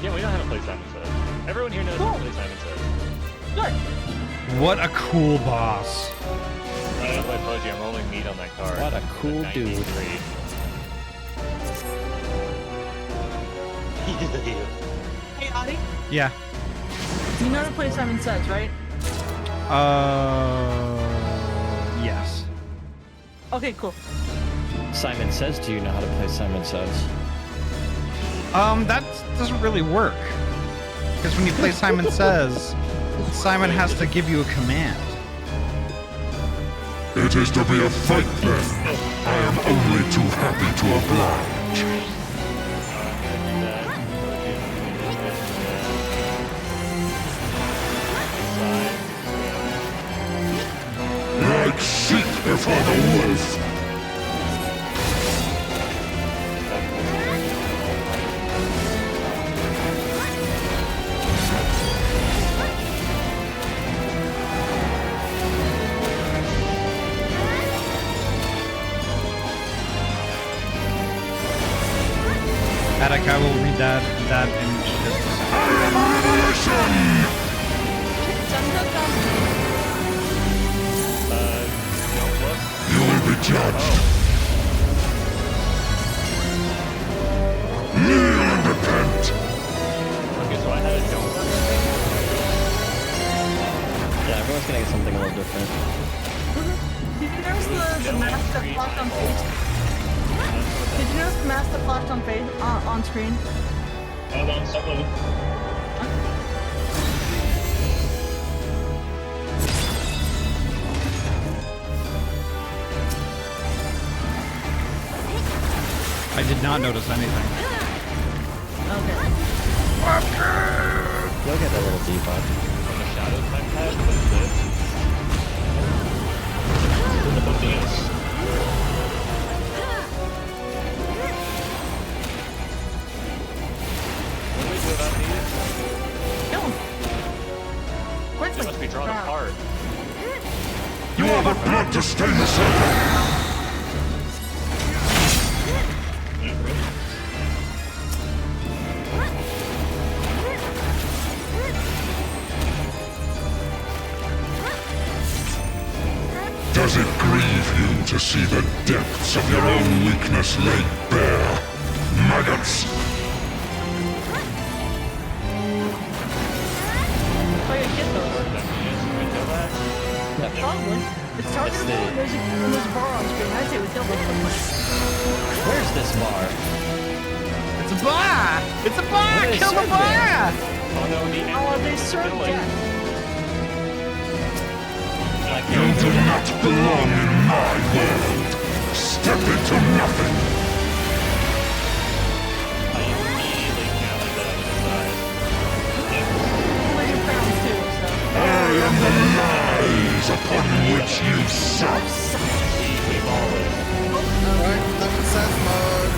Yeah, we know how to play Simon Says. Everyone here knows how to play Simon Says. Good. What a cool boss. I told you, I'm rolling meat on that card. What a cool dude. Hey, Ahty. Yeah. You know how to play Simon Says, right? Yes. Okay, cool. Simon Says, do you know how to play Simon Says? That doesn't really work. Because when you play Simon Says, Simon has to give you a command. It is to be a fight then. I am only too happy to oblige. before the wolf! Attic, I will read that in just a second. I am a revelation! You will be judged. Kneel and repent. Okay, so I had a don't work. Yeah, everyone's gonna get something a little different. Did you notice the mask that flashed on page? Did you notice the mask that flashed on page on screen? Hold on, stop moving. I did not notice anything. Okay. You'll get a little debuff. On the shadows my pad, what's this? What the fuck is? What do we do about these? Kill him. They Quickly. must be drawn apart. You are the blood to stain the circle. Does it grieve you to see the depths of your own weakness laid bare? Maggots! Oh, yeah, get those. Yep. Probably. It's targetable and there's a bar on screen. I'd say we kill them. Where's this bar? It's a bar! It's a bar! What is Kill the served bar! there? Oh no, the Oh, they serve death. You do not belong in my world! Step into nothing! I immediately counted that on the side. Only your crowns too, so. I am the lies upon which you sup! We all live. Alright, living sense mode.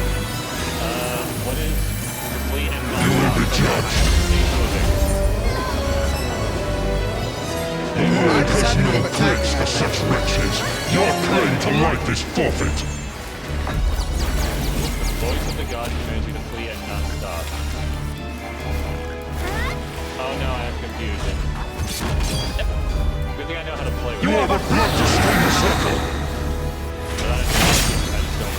What is complete and You will be judged! The world has no place for such wretches! Your claim to life is forfeit! The voice of the god commands you to flee and not stop. Oh no, I have confusion. Good thing I know how to play with You are the blood to stain the circle! But I just don't know.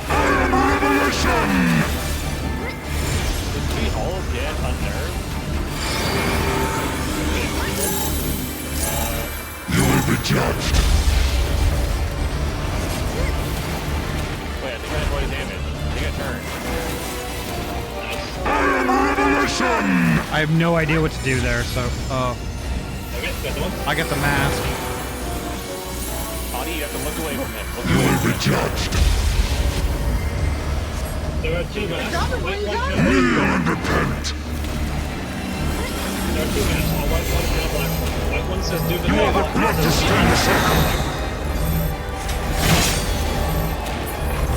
I am a revelation! Did we all get unnerved? You will be judged! Wait, I think I avoided damage. I think I turned. I am a revelation! I have no idea what to do there, so Okay, got the one. I get the mask. Ahty, you have to look away from him. Look You away will from be judged! There are two masks. Stop it, what are you doing? Kneel and repent! There are two masks. A white one and a black one. The white one says do the You are the blood to stain the circle!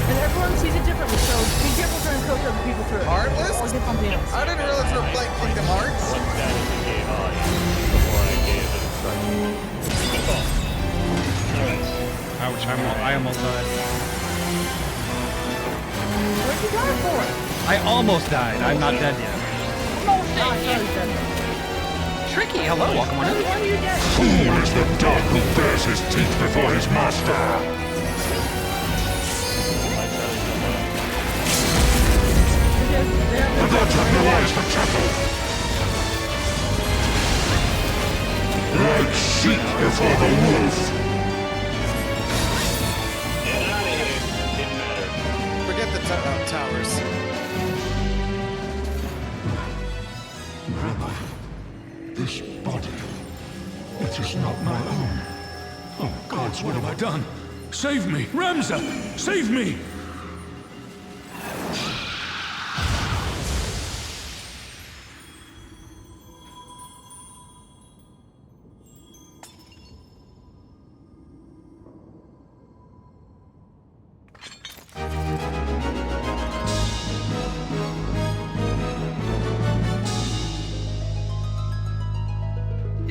And everyone sees it differently, so be careful trying to coach other people through it. Heartless? Or get something else. I didn't realize we were playing Kingdom Hearts. what status he gave Ahty before I gave an instruction. Good call. Alright. Ouch, I almost died. What'd you die for? I almost died. I'm not dead yet. Oh, sorry, dead. Tricky, hello, welcome on in. Why are you dead? Fool is the dog who bares his teeth before his master! The gods have no eyes for cattle! Like sheep before the wolf! Get out of here. Didn't matter. Forget the towers. Rabbi, this body, it is not my own. Oh, gods, what have I done? Save me! Ramza! Save me!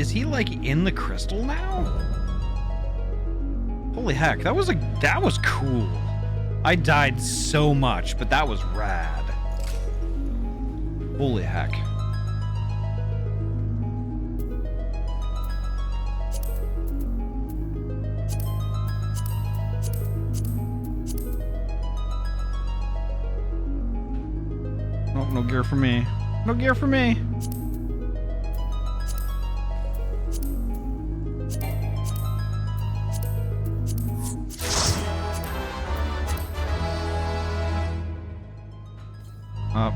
Is he like in the crystal now? Holy heck, that was cool. I died so much, but that was rad. Holy heck. Oh, no gear for me. No gear for me.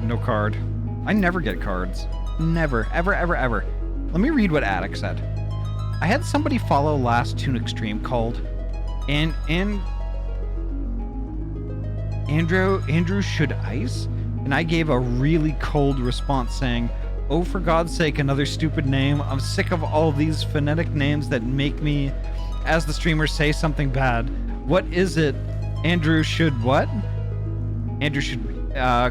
No card. I never get cards. Never, ever, ever, ever. Let me read what Ahty said. I had somebody follow last Toon Extreme called Andrew should ice, and I gave a really cold response saying, "Oh, for God's sake, another stupid name. I'm sick of all these phonetic names that make me, as the streamers say, something bad. What is it? Andrew should what? Andrew should,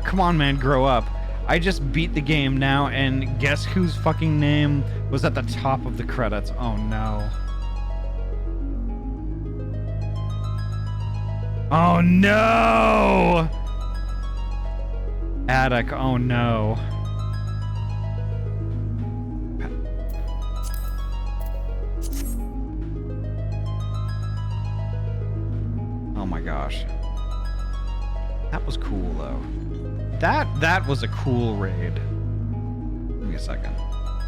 come on, man, grow up. I just beat the game now, and guess whose fucking name was at the top of the credits? Oh, no. Oh, no! Ahty, oh, no. Oh, my gosh. That was cool, though. That was a cool raid. Give me a second.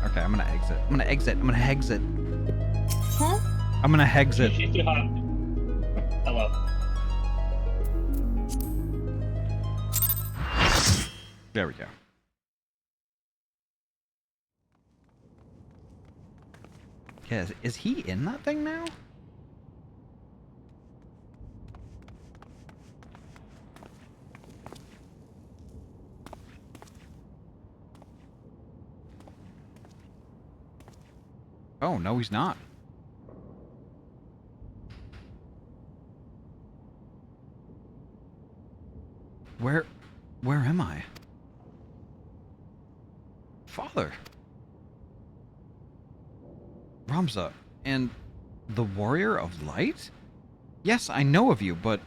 Okay, I'm gonna exit. I'm gonna exit. I'm gonna exit. Huh? I'm gonna exit. She's too hot. Hello. There we go. Yeah, is he in that thing now? Oh, no, he's not. Where am I? Father. Ramza, and the Warrior of Light? Yes, I know of you, but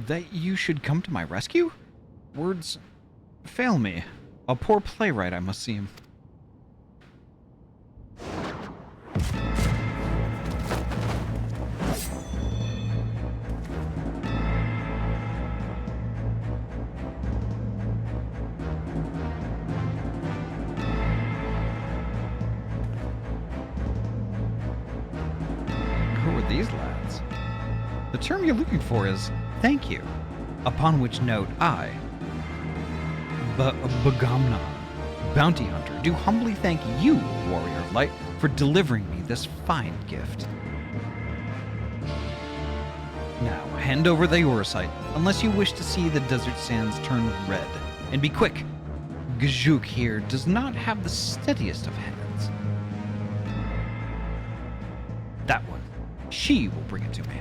that you should come to my rescue? Words fail me. A poor playwright, I must seem. These lads. The term you're looking for is thank you, upon which note I, Bagamnon, bounty hunter, do humbly thank you, Warrior of Light, for delivering me this fine gift. Now, hand over the Orosite, unless you wish to see the desert sands turn red. And be quick, Gajuk here does not have the steadiest of hands. That one. She will bring it to me.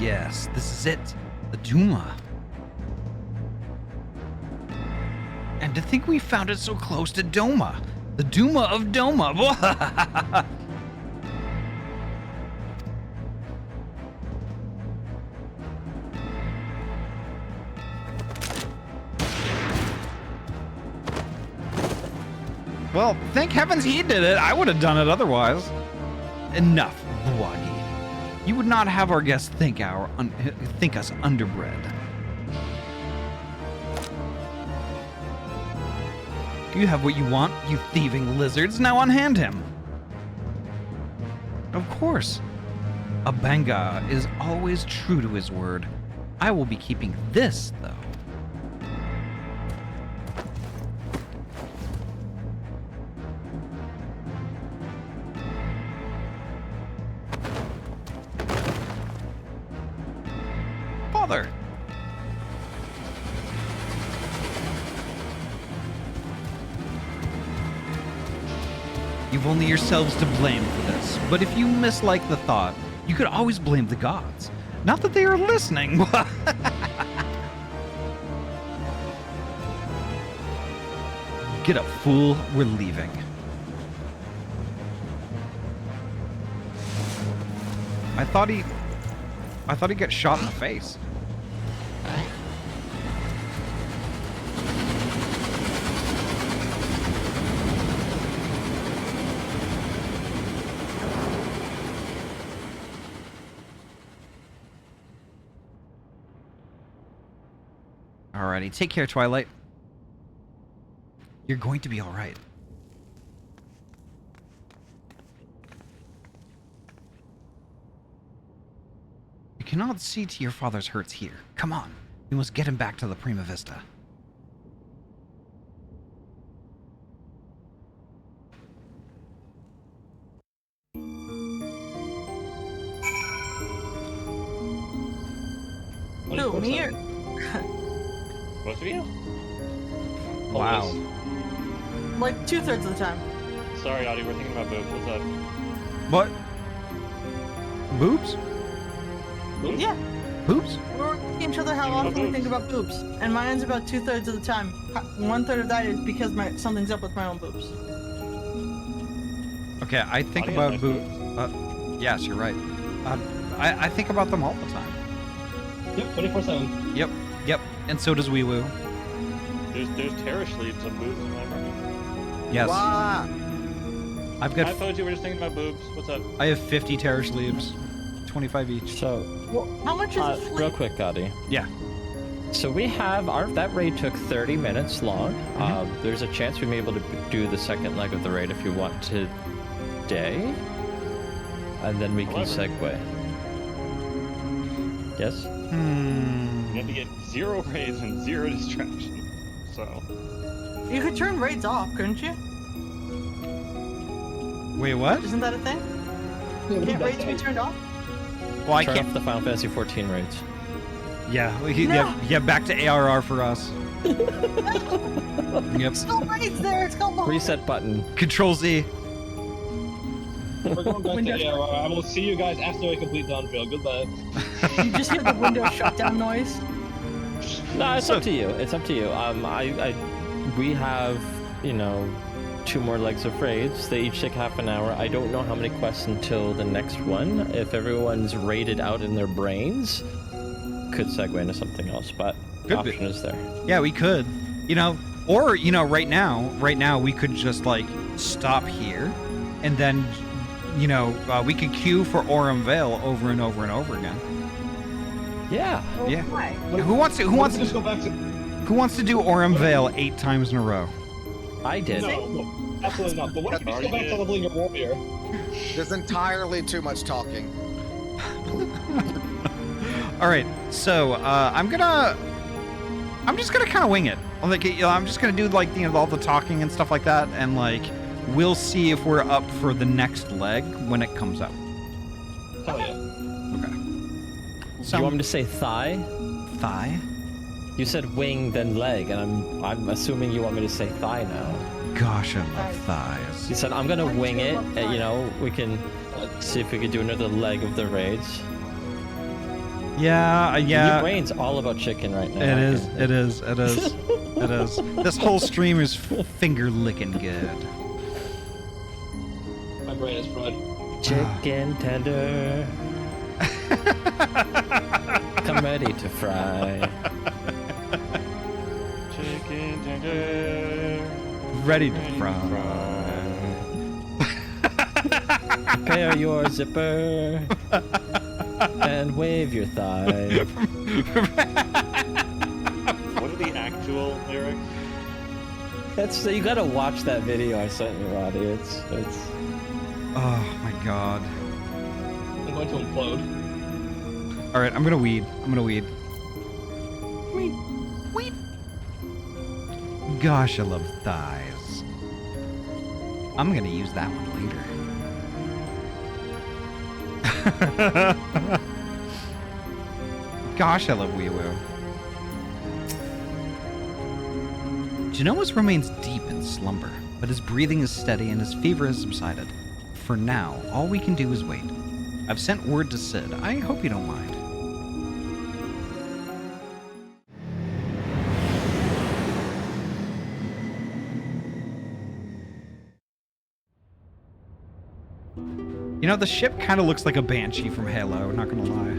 Yes, this is it. The Duma. And to think we found it so close to Doma. The Duma of Doma. Well, thank heavens he did it. I would have done it otherwise. Enough, Bwagi. You would not have our guests think us underbred. You have what you want, you thieving lizards. Now unhand him. Of course. A Benga is always true to his word. I will be keeping this, though. Father! You've only yourselves to blame for this, but if you mislike the thought, you could always blame the gods. Not that they are listening. Get up, fool. We're leaving. I thought he got shot in the face. Alrighty, take care, Twilight. You're going to be alright. You cannot see to your father's hurts here. Come on, we must get him back to the Prima Vista. Who, me or? Both of you? Wow. Like 2/3 of the time. Sorry, Ahty, we're thinking about boobs. What's up? What? Boobs? Yeah. Boobs? We're asking each other how often we think about boobs. And mine's about 2/3 of the time. 1/3 of that is because something's up with my own boobs. Okay, I think Ahty about has boobs. Yes, you're right. I think about them all the time. Yep, 24/7. Yep. And so does Wee Woo. There's terrace leaves on boobs, remember? Yes. Wow. I've got. I told you we were just thinking about boobs. What's up? I have 50 Terrace leaves, 25 each. So, How much is it? real quick, Ahty. Yeah. So we have that raid took 30 minutes long. There's a chance we may be able to do the second leg of the raid if you want today, and then we can segue. Yes. You have to get 0 raids and 0 distraction. So. You could turn raids off, couldn't you? Wait, what? Isn't that a thing? Can't raids be turned off? Well, I Turn can't. off the Final Fantasy 14 raids. Yeah, No. yeah, back to ARR for us. Yep. Still raids there. It's called the Reset button. Control Z. We're going back to ARR. I will see you guys after I complete Dawntrail. Goodbye. You just hear the Windows shutdown noise. No, it's up to you. It's up to you. We have, 2 more legs of raids. They each take half an hour. I don't know how many quests until the next one. If everyone's raided out in their brains, could segue into something else, but the option is there. Yeah, we could. Or right now we could just like stop here, and then we could queue for Aurum Vale over and over and over again. Yeah. Yeah. Why? Who wants to just go back to? Who wants to do Aurum Vale 8 times in a row? I did. No, absolutely not. But what if we just go back to leveling your warrior? There's entirely too much talking. All right, so I'm just gonna kind of wing it. I'm just gonna do like all the talking and stuff like that, and like we'll see if we're up for the next leg when it comes up. Hell yeah. Do you want me to say thigh? Thigh? You said wing, then leg, and I'm assuming you want me to say thigh now. Gosh, I love thighs. You said I'm gonna wing it, and we can see if we could do another leg of the raids. Yeah. Your brain's all about chicken right now. It is. It is. This whole stream is finger licking good. My brain is fried. Chicken tender. Come ready to fry. Chicken tender. Ready to fry. Prepare your zipper and wave your thigh. What are the actual lyrics? You gotta watch that video I sent you, Ahty. It's. Oh my god. I'm going to implode. All right, I'm gonna weed. Weed. Gosh, I love thighs. I'm gonna use that one later. Gosh, I love Wee Woo. Genomus remains deep in slumber, but his breathing is steady and his fever has subsided. For now, all we can do is wait. I've sent word to Sid. I hope you don't mind. You know, the ship kind of looks like a Banshee from Halo, not gonna lie.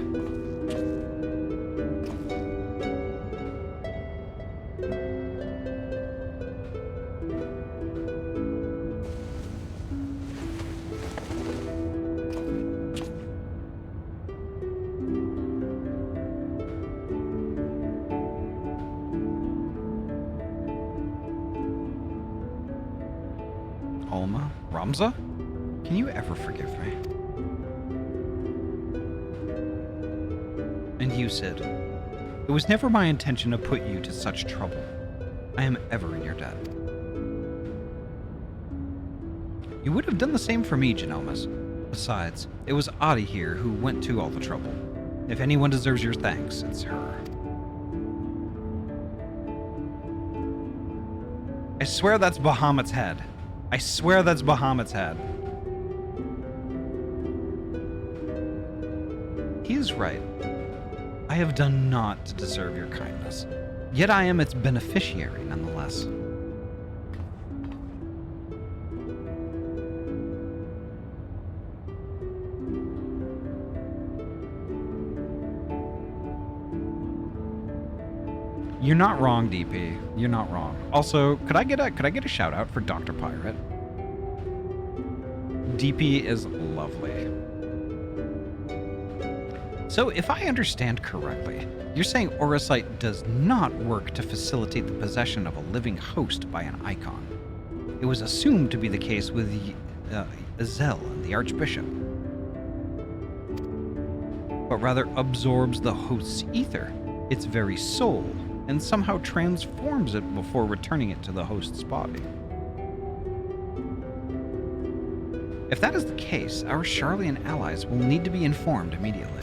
Alma? Ramza? Can you ever forgive me? And you, Sid. It was never my intention to put you to such trouble. I am ever in your debt. You would have done the same for me, Genomus. Besides, it was Ahty here who went to all the trouble. If anyone deserves your thanks, it's her. I swear that's Bahamut's head. I swear that's Bahamut's head. He is right. I have done naught to deserve your kindness, yet I am its beneficiary nonetheless. You're not wrong, DP. You're not wrong. Also, could I get a shout out for Dr. Pirate? DP is lovely. So, if I understand correctly, you're saying Aurosite does not work to facilitate the possession of a living host by an icon. It was assumed to be the case with Azel and the Archbishop, but rather absorbs the host's ether, its very soul, and somehow transforms it before returning it to the host's body. If that is the case, our Sharlayan allies will need to be informed immediately.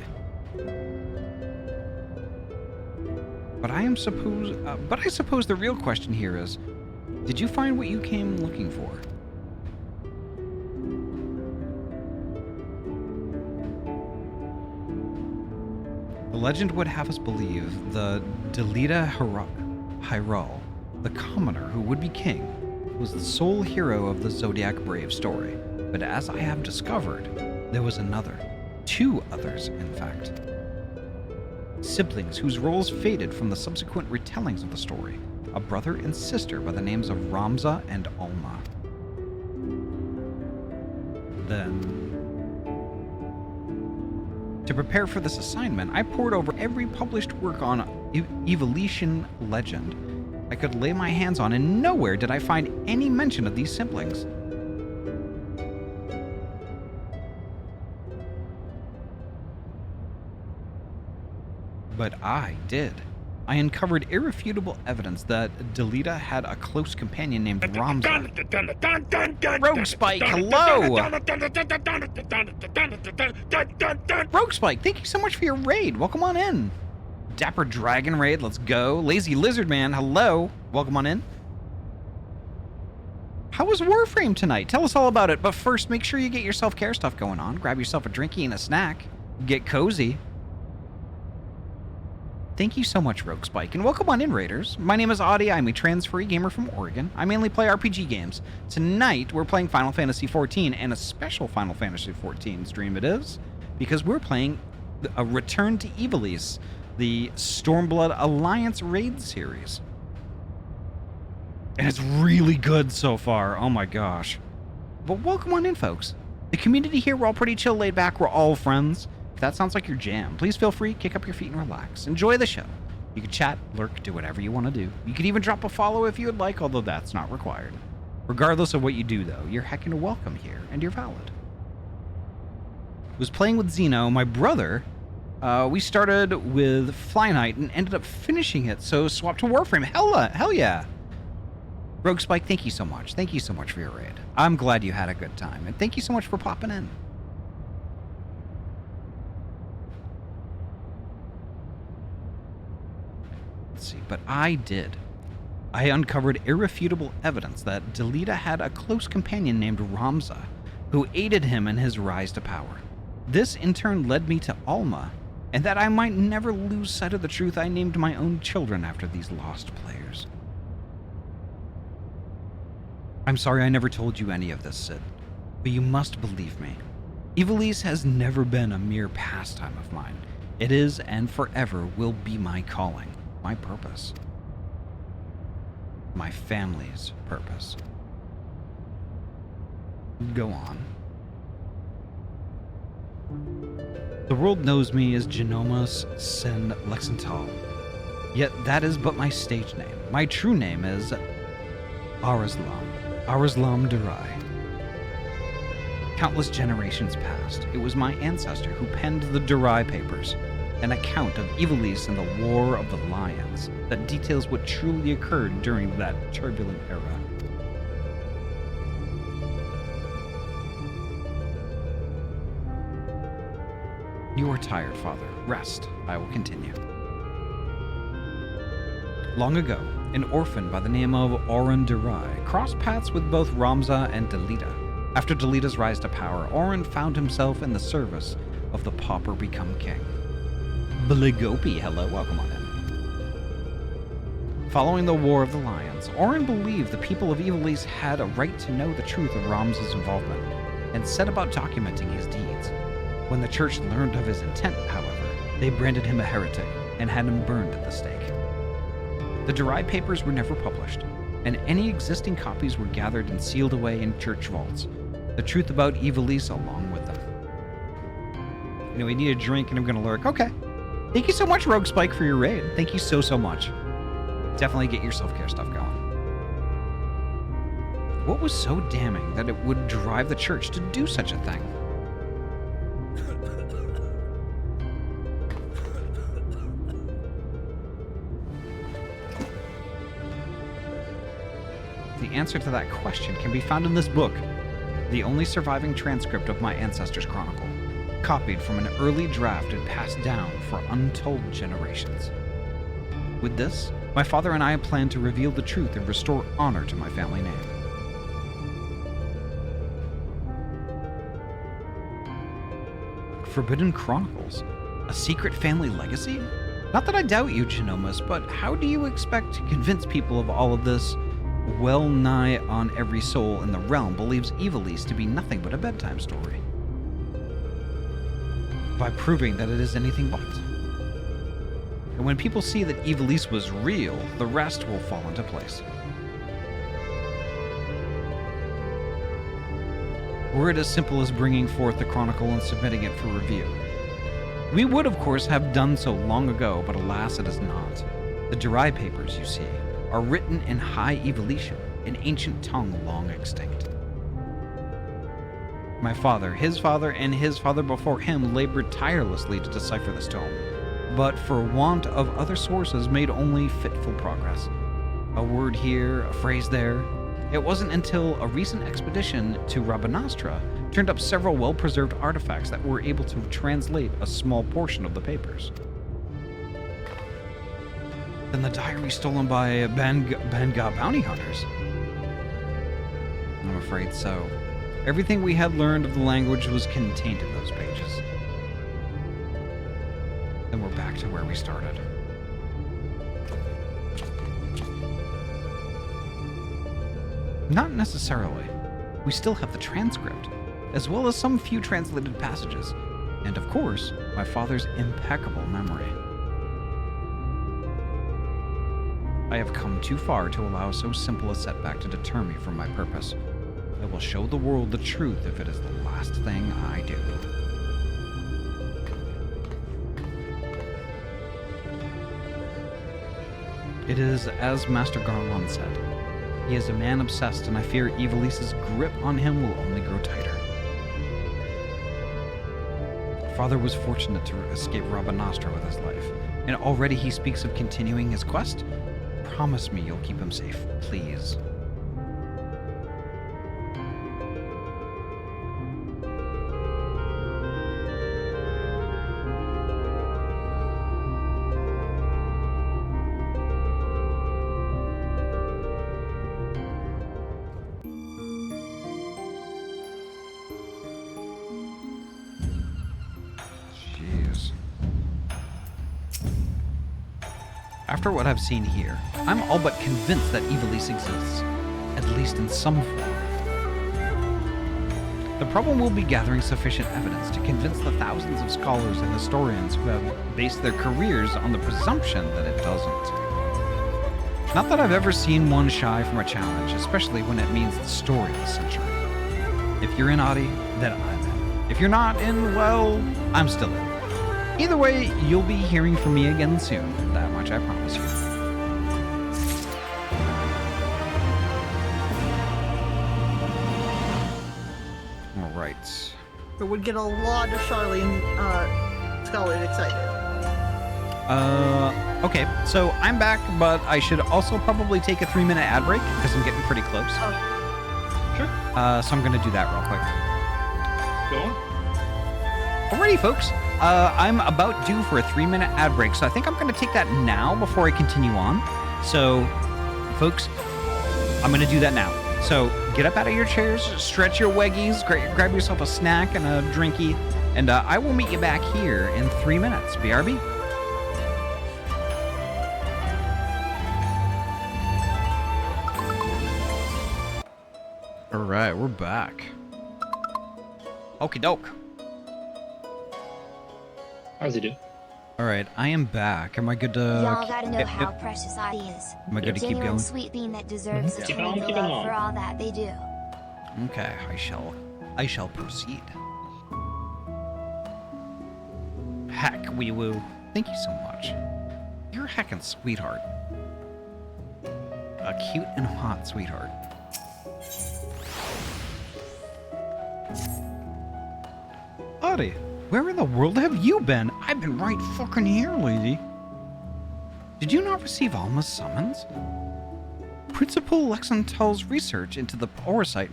But I suppose the real question here is, did you find what you came looking for? The legend would have us believe the Delita Hyral, the commoner who would be king, was the sole hero of the Zodiac Brave story. But as I have discovered, there was another. Two others, in fact. Siblings whose roles faded from the subsequent retellings of the story. A brother and sister by the names of Ramza and Alma. Then, to prepare for this assignment, I pored over every published work on Evolution legend I could lay my hands on, and nowhere did I find any mention of these siblings. But I did. I uncovered irrefutable evidence that Delita had a close companion named Ramza. Rogue Spike, hello! Rogue Spike, thank you so much for your raid. Welcome on in. Dapper Dragon raid, let's go. Lazy Lizard Man, hello. Welcome on in. How was Warframe tonight? Tell us all about it. But first, make sure you get your self-care stuff going on. Grab yourself a drinky and a snack. Get cozy. Thank you so much, Rogue Spike, and welcome on in, Raiders. My name is Ahty. I'm a trans-free gamer from Oregon. I mainly play RPG games. Tonight, we're playing Final Fantasy XIV, and a special Final Fantasy XIV stream it is, because we're playing a Return to Ivalice, the Stormblood Alliance raid series. And it's really good so far. Oh my gosh. But welcome on in, folks. The community here, we're all pretty chill, laid back. We're all friends. If that sounds like your jam, please feel free, kick up your feet and relax. Enjoy the show. You can chat, lurk, do whatever you want to do. You could even drop a follow if you would like, although that's not required. Regardless of what you do, though, you're heckin' welcome here, and you're valid. was playing with Xeno. My brother, we started with Fly Knight and ended up finishing it, so swapped to Warframe. Hell yeah. Rogue Spike, thank you so much. Thank you so much for your raid. I'm glad you had a good time, and thank you so much for popping in. Let's see, but I uncovered irrefutable evidence that Delita had a close companion named Ramza, who aided him in his rise to power. This in turn led me to Alma, and that I might never lose sight of the truth, I named my own children after these lost players. I'm sorry I never told you any of this, Sid, but you must believe me. Ivalice has never been a mere pastime of mine. It is and forever will be my calling, my purpose. My family's purpose. Go on. The world knows me as Genomas Sen Lexental, yet that is but my stage name. My true name is Arslam Durai. Countless generations passed. It was my ancestor who penned the Durai Papers, an account of Ivalice and the War of the Lions that details what truly occurred during that turbulent era. You are tired, Father. Rest. I will continue. Long ago, an orphan by the name of Oren Durai crossed paths with both Ramza and Delita. After Delita's rise to power, Oren found himself in the service of the pauper become king. Bligopi, hello, welcome on in. Following the War of the Lions, Oren believed the people of Ivalice had a right to know the truth of Ramza's involvement, and set about documenting his deeds. When the church learned of his intent, however, they branded him a heretic and had him burned at the stake. The Durai Papers were never published, and any existing copies were gathered and sealed away in church vaults, the truth about Ivalice along with them. You know, we need a drink and I'm gonna lurk. Okay. Thank you so much, Rogue Spike, for your raid. Thank you so much. Definitely get your self-care stuff going. What was so damning that it would drive the church to do such a thing? The answer to that question can be found in this book, the only surviving transcript of my ancestors' chronicle, copied from an early draft and passed down for untold generations. With this, my father and I plan to reveal the truth and restore honor to my family name. Forbidden Chronicles? A secret family legacy? Not that I doubt you, Genomas, but how do you expect to convince people of all of this? Well nigh on every soul in the realm believes Ivalice to be nothing but a bedtime story. By proving that it is anything but. And when people see that Ivalice was real, the rest will fall into place. Were it as simple as bringing forth the chronicle and submitting it for review. We would, of course, have done so long ago, but alas, it is not. The Durai Papers, you see, are written in High Evolution, an ancient tongue long extinct. My father, his father, and his father before him labored tirelessly to decipher this tome, but for want of other sources made only fitful progress. A word here, a phrase there. It wasn't until a recent expedition to Rabanastra turned up several well-preserved artifacts that were able to translate a small portion of the papers. Then the diary stolen by Banga bounty hunters? I'm afraid so. Everything we had learned of the language was contained in those pages. Then we're back to where we started. Not necessarily. We still have the transcript, as well as some few translated passages, and of course, my father's impeccable memory. I have come too far to allow so simple a setback to deter me from my purpose. I will show the world the truth if it is the last thing I do. It is as Master Garland said. He is a man obsessed, and I fear Ivalice's grip on him will only grow tighter. father was fortunate to escape Rabanastra with his life, and already he speaks of continuing his quest. Promise me you'll keep him safe, please. After what I've seen here, I'm all but convinced that Ivalice exists, at least in some form. The problem will be gathering sufficient evidence to convince the thousands of scholars and historians who have based their careers on the presumption that it doesn't. Not that I've ever seen one shy from a challenge, especially when it means the story of the century. If you're in Ahty, then I'm in. If you're not in, well, I'm still in. Either way, you'll be hearing from me again soon. That much I promise you. All right. It would get a lot of Charlene scholars excited. Okay, so I'm back, but I should also probably take a 3-minute ad break because I'm getting pretty close. Sure. So I'm gonna do that real quick. Go on. Alrighty, folks. I'm about due for a 3-minute ad break, so I think I'm going to take that now before I continue on. So, folks, I'm going to do that now. So, get up out of your chairs, stretch your weggies, grab yourself a snack and a drinky, and I will meet you back here in 3 minutes. BRB. Alright, we're back. Okie doke. How's he do? All right, I am back. Am I good to? Y'all gotta know how precious Ahty is. Am I good to keep going? Sweet bean that deserves Keep the on, keep love on. for all that they do. Okay, I shall proceed. Heck, wee woo. Thank you so much. You're a heckin' sweetheart. A cute and hot sweetheart. Ahty, where in the world have you been? I've been right fucking here, lady. Did you not receive Alma's summons? Principal Lexantel's research into the Orosite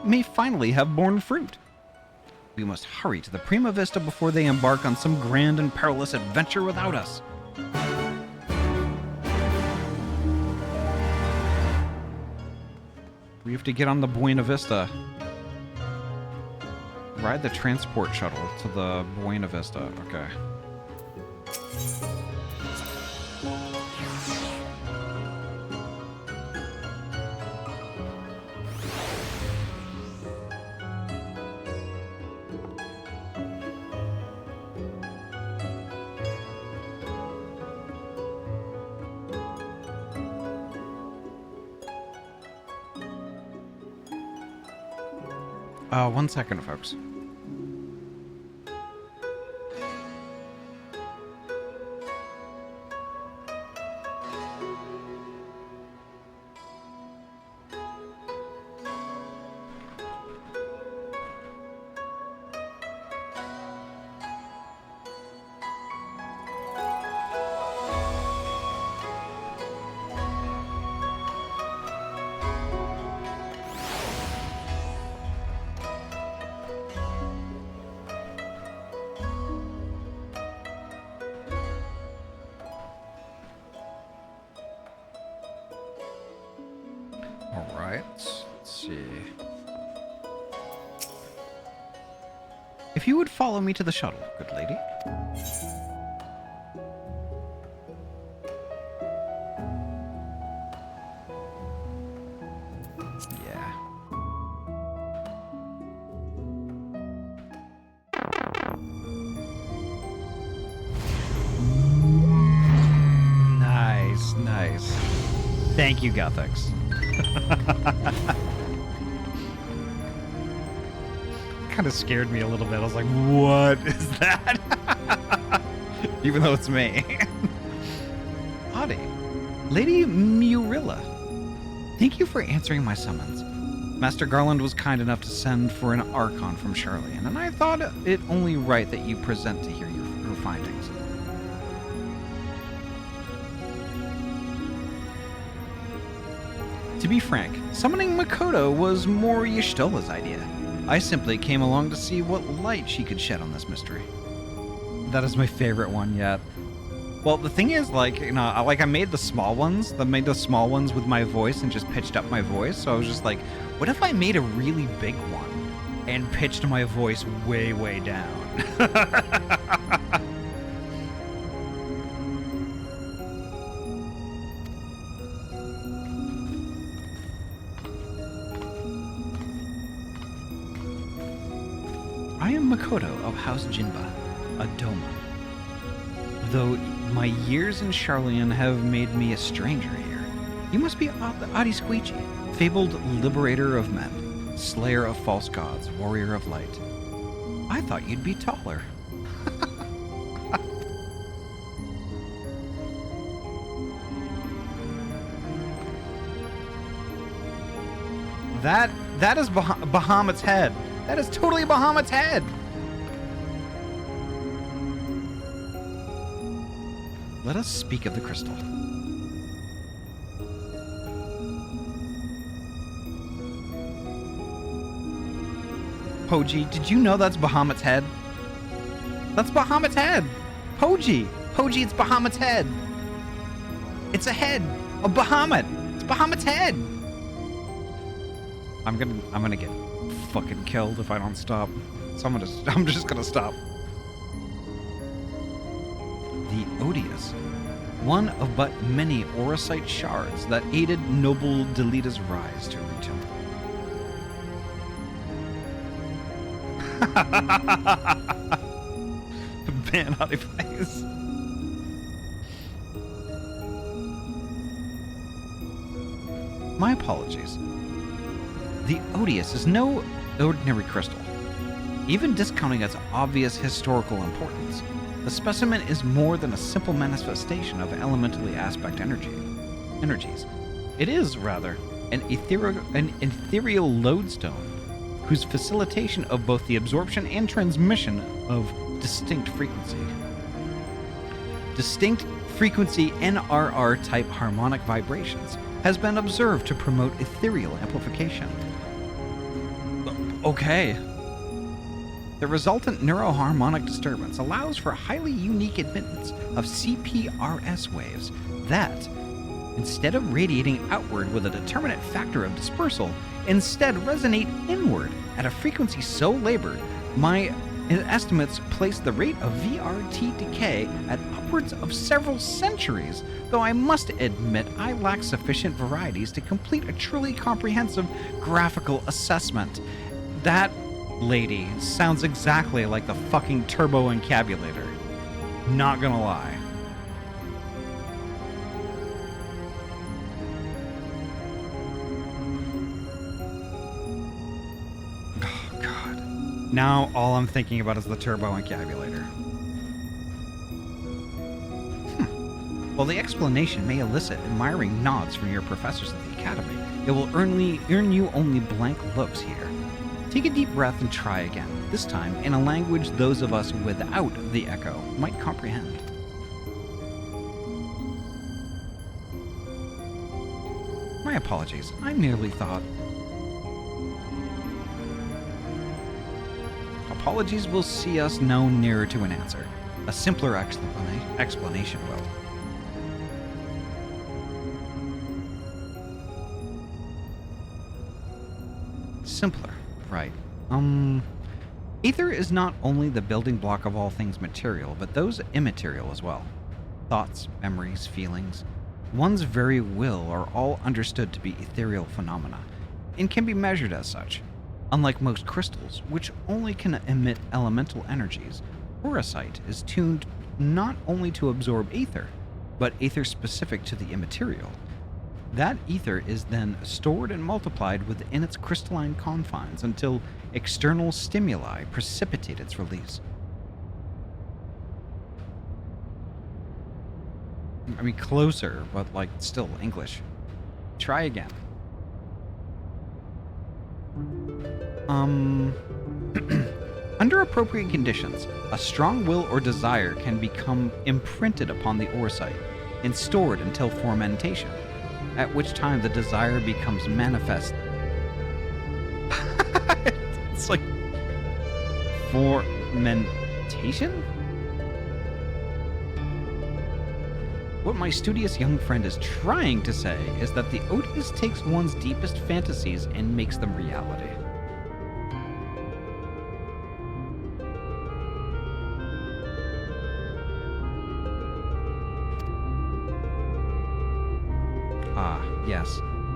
may finally have borne fruit. We must hurry to the Prima Vista before they embark on some grand and perilous adventure without us. We have to get on the Buena Vista. Ride the transport shuttle to the Buena Vista. Okay. One second, folks. Let's see. If you would follow me to the shuttle, good lady. Yeah. Nice, nice. Thank you, Gothics. Kind of scared me a little bit. I was like, what is that? Even though it's me. Ahty, Lady Murilla, thank you for answering my summons. Master Garland was kind enough to send for an Archon from Charlian, and I thought it only right that you present to hear your findings. To be frank, summoning Makoto was more Y'shtola's idea. I simply came along to see what light she could shed on this mystery. That is my favorite one yet. Well, the thing is, like, you know, I made the small ones. I made the small ones with my voice and just pitched up my voice. So I was just like, what if I made a really big one and pitched my voice way, way down? I am Makoto of House Jinba, a Doma. Though my years in Charlian have made me a stranger here, you must be Ahty Squeegee, fabled liberator of men, slayer of false gods, warrior of light. I thought you'd be taller. That is Bahamut's head. That is totally Bahamut's head. Let us speak of the crystal. Poji, did you know that's Bahamut's head? That's Bahamut's head. Poji, it's Bahamut's head. It's a head of Bahamut. It's Bahamut's head. I'm gonna get fucking killed if I don't stop. So I'm just gonna stop. The Odious, one of but many Orosite shards that aided noble Delita's rise to Ringtail. Ban Ivalice. My apologies. The Odious is no ordinary crystal. Even discounting its obvious historical importance, the specimen is more than a simple manifestation of elementally aspect energies. It is, rather, an ethereal lodestone whose facilitation of both the absorption and transmission of distinct frequency NRR-type harmonic vibrations has been observed to promote ethereal amplification. Okay. The resultant neuroharmonic disturbance allows for highly unique admittance of CPRS waves that, instead of radiating outward with a determinate factor of dispersal, instead resonate inward at a frequency so labored, my estimates place the rate of VRT decay at upwards of several centuries, though I must admit I lack sufficient varieties to complete a truly comprehensive graphical assessment. That lady sounds exactly like the fucking turbo encabulator. Not gonna lie. Oh, God. Now all I'm thinking about is the turbo encabulator. While the explanation may elicit admiring nods from your professors at the Academy, it will earn you only blank looks here. Take a deep breath and try again, this time in a language those of us without the echo might comprehend. My apologies, I merely thought... Apologies will see us no nearer to an answer. A simpler explanation will. Simpler. Right. Ether is not only the building block of all things material, but those immaterial as well. Thoughts, memories, feelings, one's very will are all understood to be ethereal phenomena, and can be measured as such. Unlike most crystals, which only can emit elemental energies, Orosite is tuned not only to absorb ether, but ether specific to the immaterial. That ether is then stored and multiplied within its crystalline confines until external stimuli precipitate its release. I mean, closer, but like still English. Try again. Under appropriate conditions, a strong will or desire can become imprinted upon the ooryte and stored until fermentation, at which time the desire becomes manifest. It's like fermentation? What my studious young friend is trying to say is that the Otis takes one's deepest fantasies and makes them reality.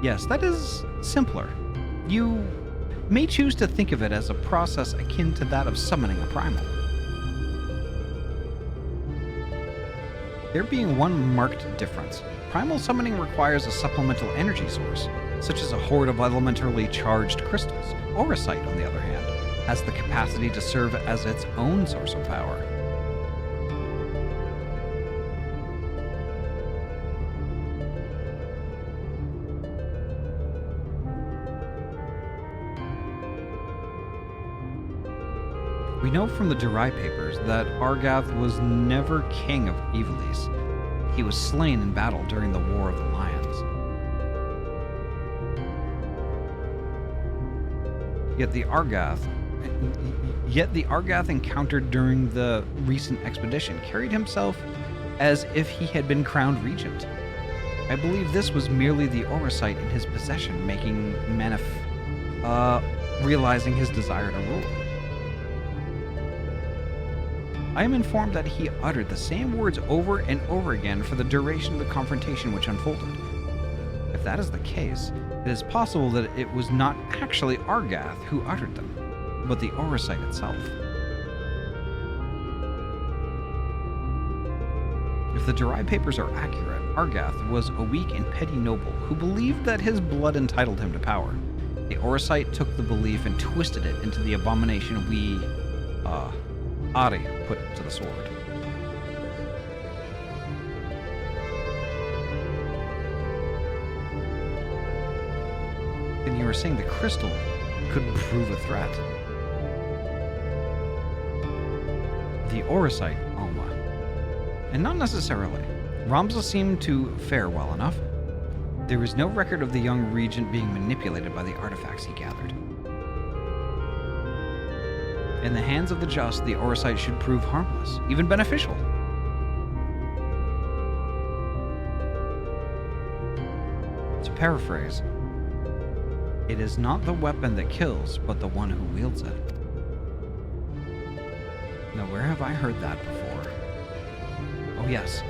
Yes, that is simpler. You may choose to think of it as a process akin to that of summoning a primal. There being one marked difference. Primal summoning requires a supplemental energy source, such as a horde of elementally charged crystals. Ooryte, on the other hand, has the capacity to serve as its own source of power. We know from the Durai papers that Argath was never king of Ivalice. He was slain in battle during the War of the Lions. Yet the Argath encountered during the recent expedition carried himself as if he had been crowned regent. I believe this was merely the ooryte in his possession realizing his desire to rule. I am informed that he uttered the same words over and over again for the duration of the confrontation which unfolded. If that is the case, it is possible that it was not actually Argath who uttered them, but the ooryte itself. If the Durai papers are accurate, Argath was a weak and petty noble who believed that his blood entitled him to power. The ooryte took the belief and twisted it into the abomination we, Ahty put to the sword. Then you were saying the crystal could prove a threat. The ooryte, Alma. And not necessarily. Ramza seemed to fare well enough. There is no record of the young regent being manipulated by the artifacts he gathered. In the hands of the just, the ooryte should prove harmless, even beneficial. To paraphrase, it is not the weapon that kills, but the one who wields it. Now, where have I heard that before? Oh yes,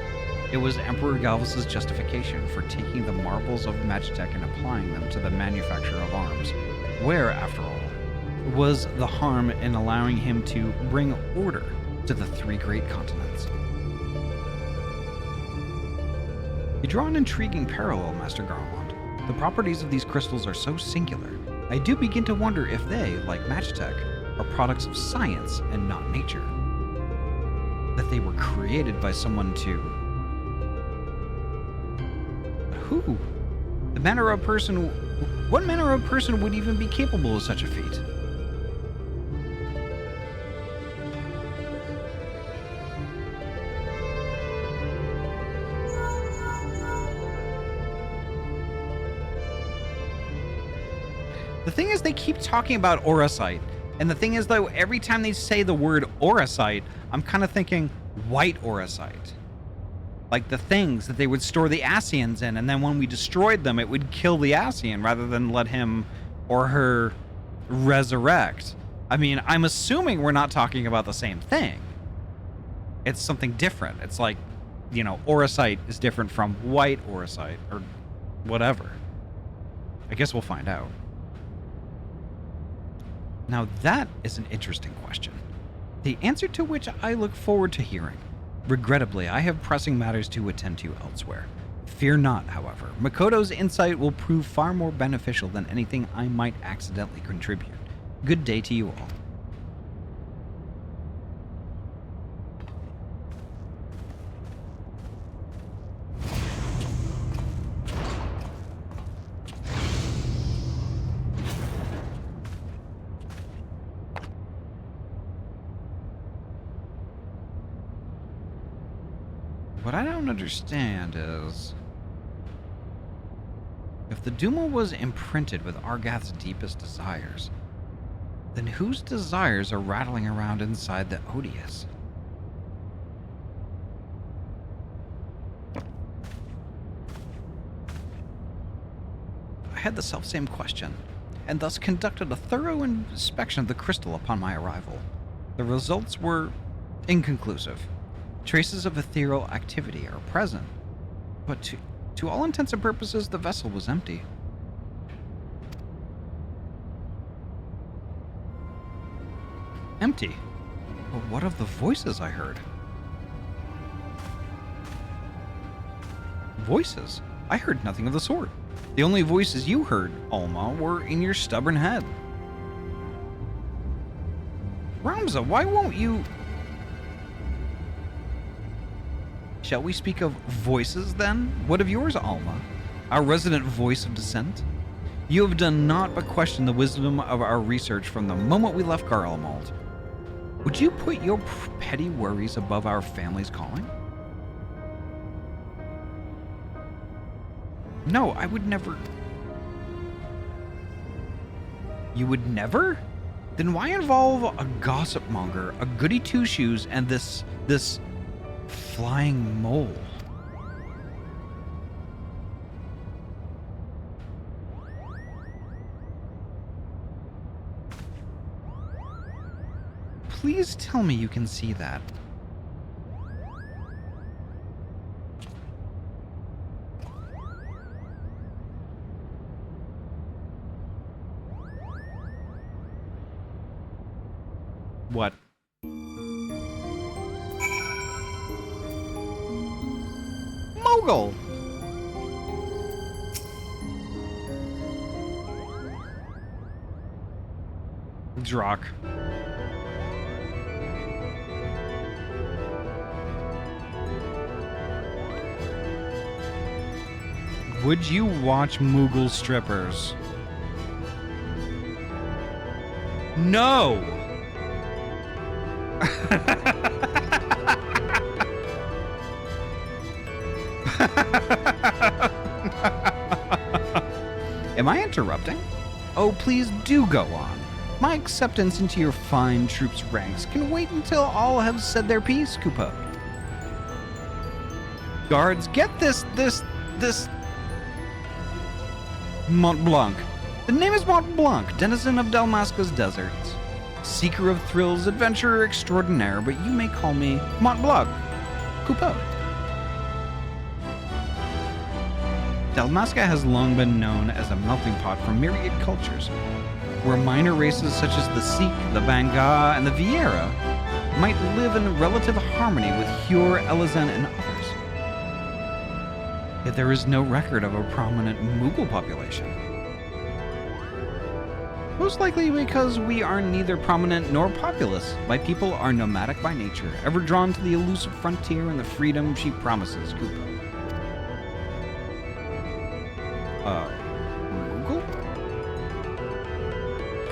it was Emperor Galvus's justification for taking the marbles of Magitech and applying them to the manufacture of arms. Where, after all, was the harm in allowing him to bring order to the three great continents? You draw an intriguing parallel, Master Garland. The properties of these crystals are so singular, I do begin to wonder if they, like Magitech, are products of science and not nature. That they were created by someone to... Who? What manner of person would even be capable of such a feat? The thing is, they keep talking about ooryte, and the thing is, though, every time they say the word ooryte, I'm kind of thinking white ooryte. Like the things that they would store the Ascians in, and then when we destroyed them, it would kill the Ascian rather than let him or her resurrect. I mean, I'm assuming we're not talking about the same thing. It's something different. It's like, you know, ooryte is different from white ooryte, or whatever. I guess we'll find out. Now that is an interesting question, the answer to which I look forward to hearing. Regrettably, I have pressing matters to attend to elsewhere. Fear not, however. Makoto's insight will prove far more beneficial than anything I might accidentally contribute. Good day to you all. What I don't understand is, if the Duma was imprinted with Argath's deepest desires, then whose desires are rattling around inside the Odious? I had the selfsame question, and thus conducted a thorough inspection of the crystal upon my arrival. The results were inconclusive. Traces of ethereal activity are present, but to all intents and purposes, the vessel was empty. Empty? But what of the voices I heard? Voices? I heard nothing of the sort. The only voices you heard, Alma, were in your stubborn head. Ramza, why won't you... Shall we speak of voices, then? What of yours, Alma? Our resident voice of dissent? You have done naught but question the wisdom of our research from the moment we left Garlemald. Would you put your petty worries above our family's calling? No, I would never... You would never? Then why involve a gossip monger, a goody two-shoes, and this flying mole? Please tell me you can see that. What? Mogul! Drock. Would you watch Moogle strippers? No! Am I interrupting? Oh, please do go on. My acceptance into your fine troops' ranks can wait until all have said their piece, Kupo. Guards, get this... Mont Blanc. The name is Mont Blanc, denizen of Dalmasca's deserts. Seeker of thrills, adventurer extraordinaire, but you may call me Mont Blanc. Kupo. Dalmasca has long been known as a melting pot for myriad cultures, where minor races such as the Sikh, the Banga, and the Vieira might live in relative harmony with Hure, Elizan, and others. Yet there is no record of a prominent Moogle population. Most likely because we are neither prominent nor populous. My people are nomadic by nature, ever drawn to the elusive frontier and the freedom she promises, Kupo. Moogle?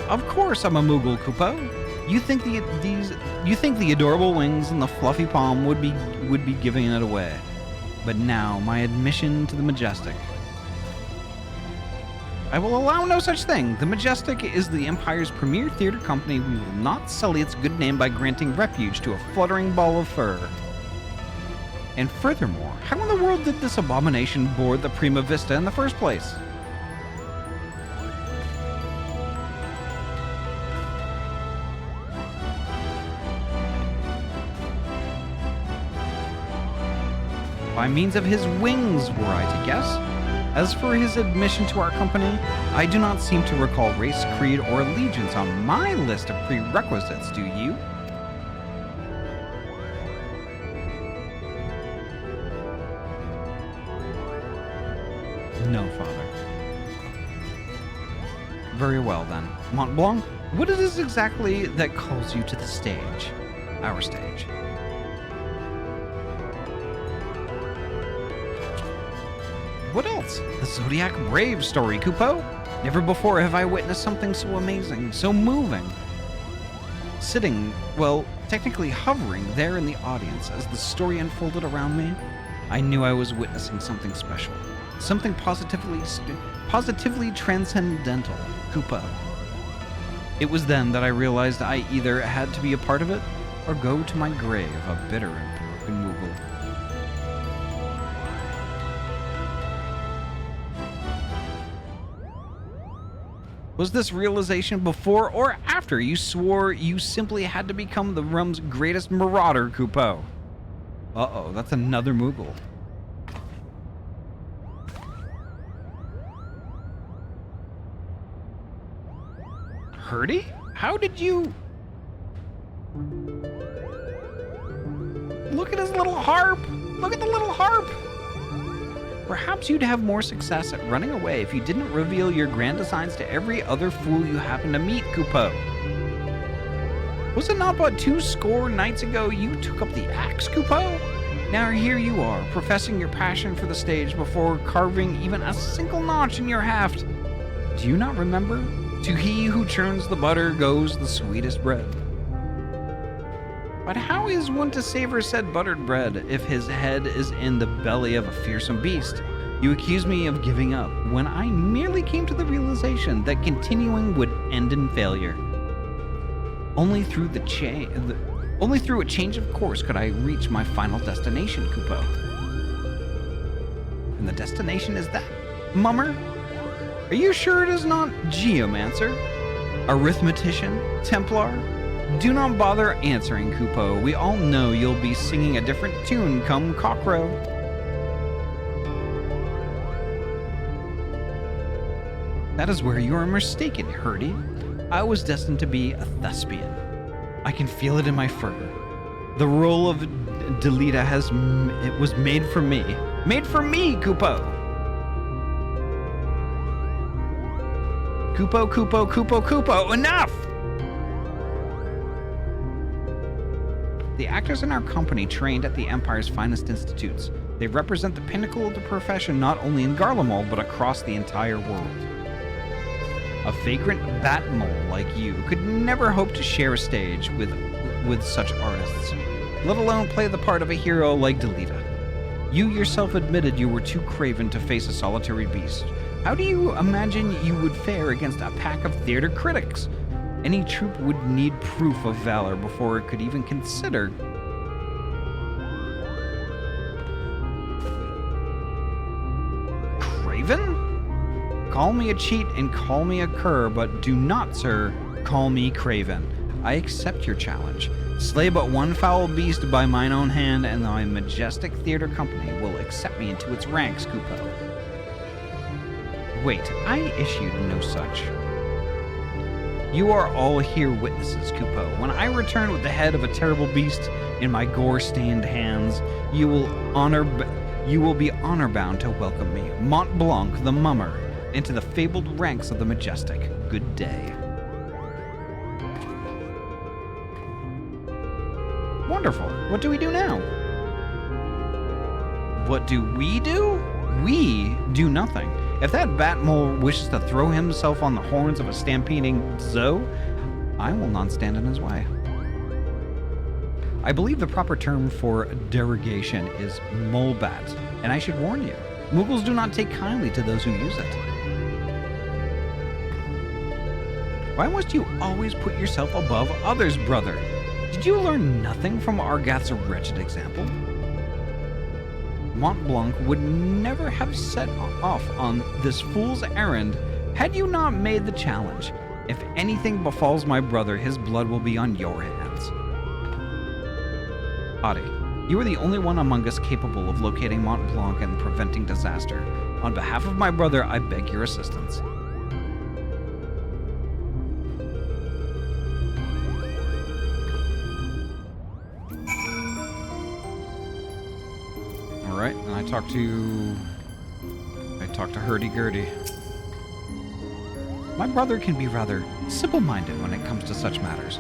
Of course I'm a Moogle, Kupo. You think the adorable wings and the fluffy palm would be giving it away. But now, my admission to the Majestic. I will allow no such thing. The Majestic is the Empire's premier theater company. We will not sully its good name by granting refuge to a fluttering ball of fur. And furthermore, how in the world did this abomination board the Prima Vista in the first place? By means of his wings, were I to guess. As for his admission to our company, I do not seem to recall race, creed, or allegiance on my list of prerequisites, do you? No, Father. Very well, then. Mont Blanc, what it is exactly that calls you to the stage? Our stage. What else? The Zodiac Brave story, Kupo. Never before have I witnessed something so amazing, so moving. Sitting, well, technically hovering there in the audience as the story unfolded around me, I knew I was witnessing something special. Something positively transcendental, Kupo. It was then that I realized I either had to be a part of it or go to my grave a bitter and broken Moogle. Was this realization before or after you swore you simply had to become the realm's greatest marauder, Kupo? Uh-oh, that's another Moogle. Ahty? How did you... Look at his little harp! Look at the little harp! Perhaps you'd have more success at running away if you didn't reveal your grand designs to every other fool you happen to meet, Kupo. Was it not but 20 nights ago you took up the axe, Kupo? Now here you are, professing your passion for the stage before carving even a single notch in your haft. Do you not remember? To he who churns the butter goes the sweetest bread. But how is one to savor said buttered bread if his head is in the belly of a fearsome beast? You accuse me of giving up, when I merely came to the realization that continuing would end in failure. Only through a change of course could I reach my final destination, Kupo. And the destination is that, Mummer? Are you sure it is not Geomancer? Arithmetician? Templar? Do not bother answering, Kupo. We all know you'll be singing a different tune come cockcrow. That is where you are mistaken, Ahty. I was destined to be a thespian. I can feel it in my fur. The role of Delita it was made for me. Made for me, Kupo! Kupo, Kupo, Kupo, Kupo, enough! The actors in our company trained at the Empire's finest institutes. They represent the pinnacle of the profession not only in Garlemald, but across the entire world. A vagrant bat mole like you could never hope to share a stage with such artists, let alone play the part of a hero like Delita. You yourself admitted you were too craven to face a solitary beast. How do you imagine you would fare against a pack of theater critics? Any troupe would need proof of valor before it could even consider. Craven? Call me a cheat and call me a cur, but do not, sir, call me craven. I accept your challenge. Slay but one foul beast by mine own hand, and thy majestic theater company will accept me into its ranks, Kupo. Wait, I issued no such. You are all here witnesses, Kupo. When I return with the head of a terrible beast in my gore-stained hands, you will be honor-bound to welcome me, Mont Blanc the Mummer, into the fabled ranks of the majestic. Good day. Wonderful. What do we do now? What do we do? We do nothing. If that bat mole wishes to throw himself on the horns of a stampeding Zoe, I will not stand in his way. I believe the proper term for derogation is molebat, and I should warn you, Moogles do not take kindly to those who use it. Why must you always put yourself above others, brother? Did you learn nothing from Argath's wretched example? Mont Blanc would never have set off on this fool's errand had you not made the challenge. If anything befalls my brother, his blood will be on your hands. Ahty, you are the only one among us capable of locating Mont Blanc and preventing disaster. On behalf of my brother, I beg your assistance. Alright, and I talked to hurdy-gurdy. My brother can be rather simple-minded when it comes to such matters.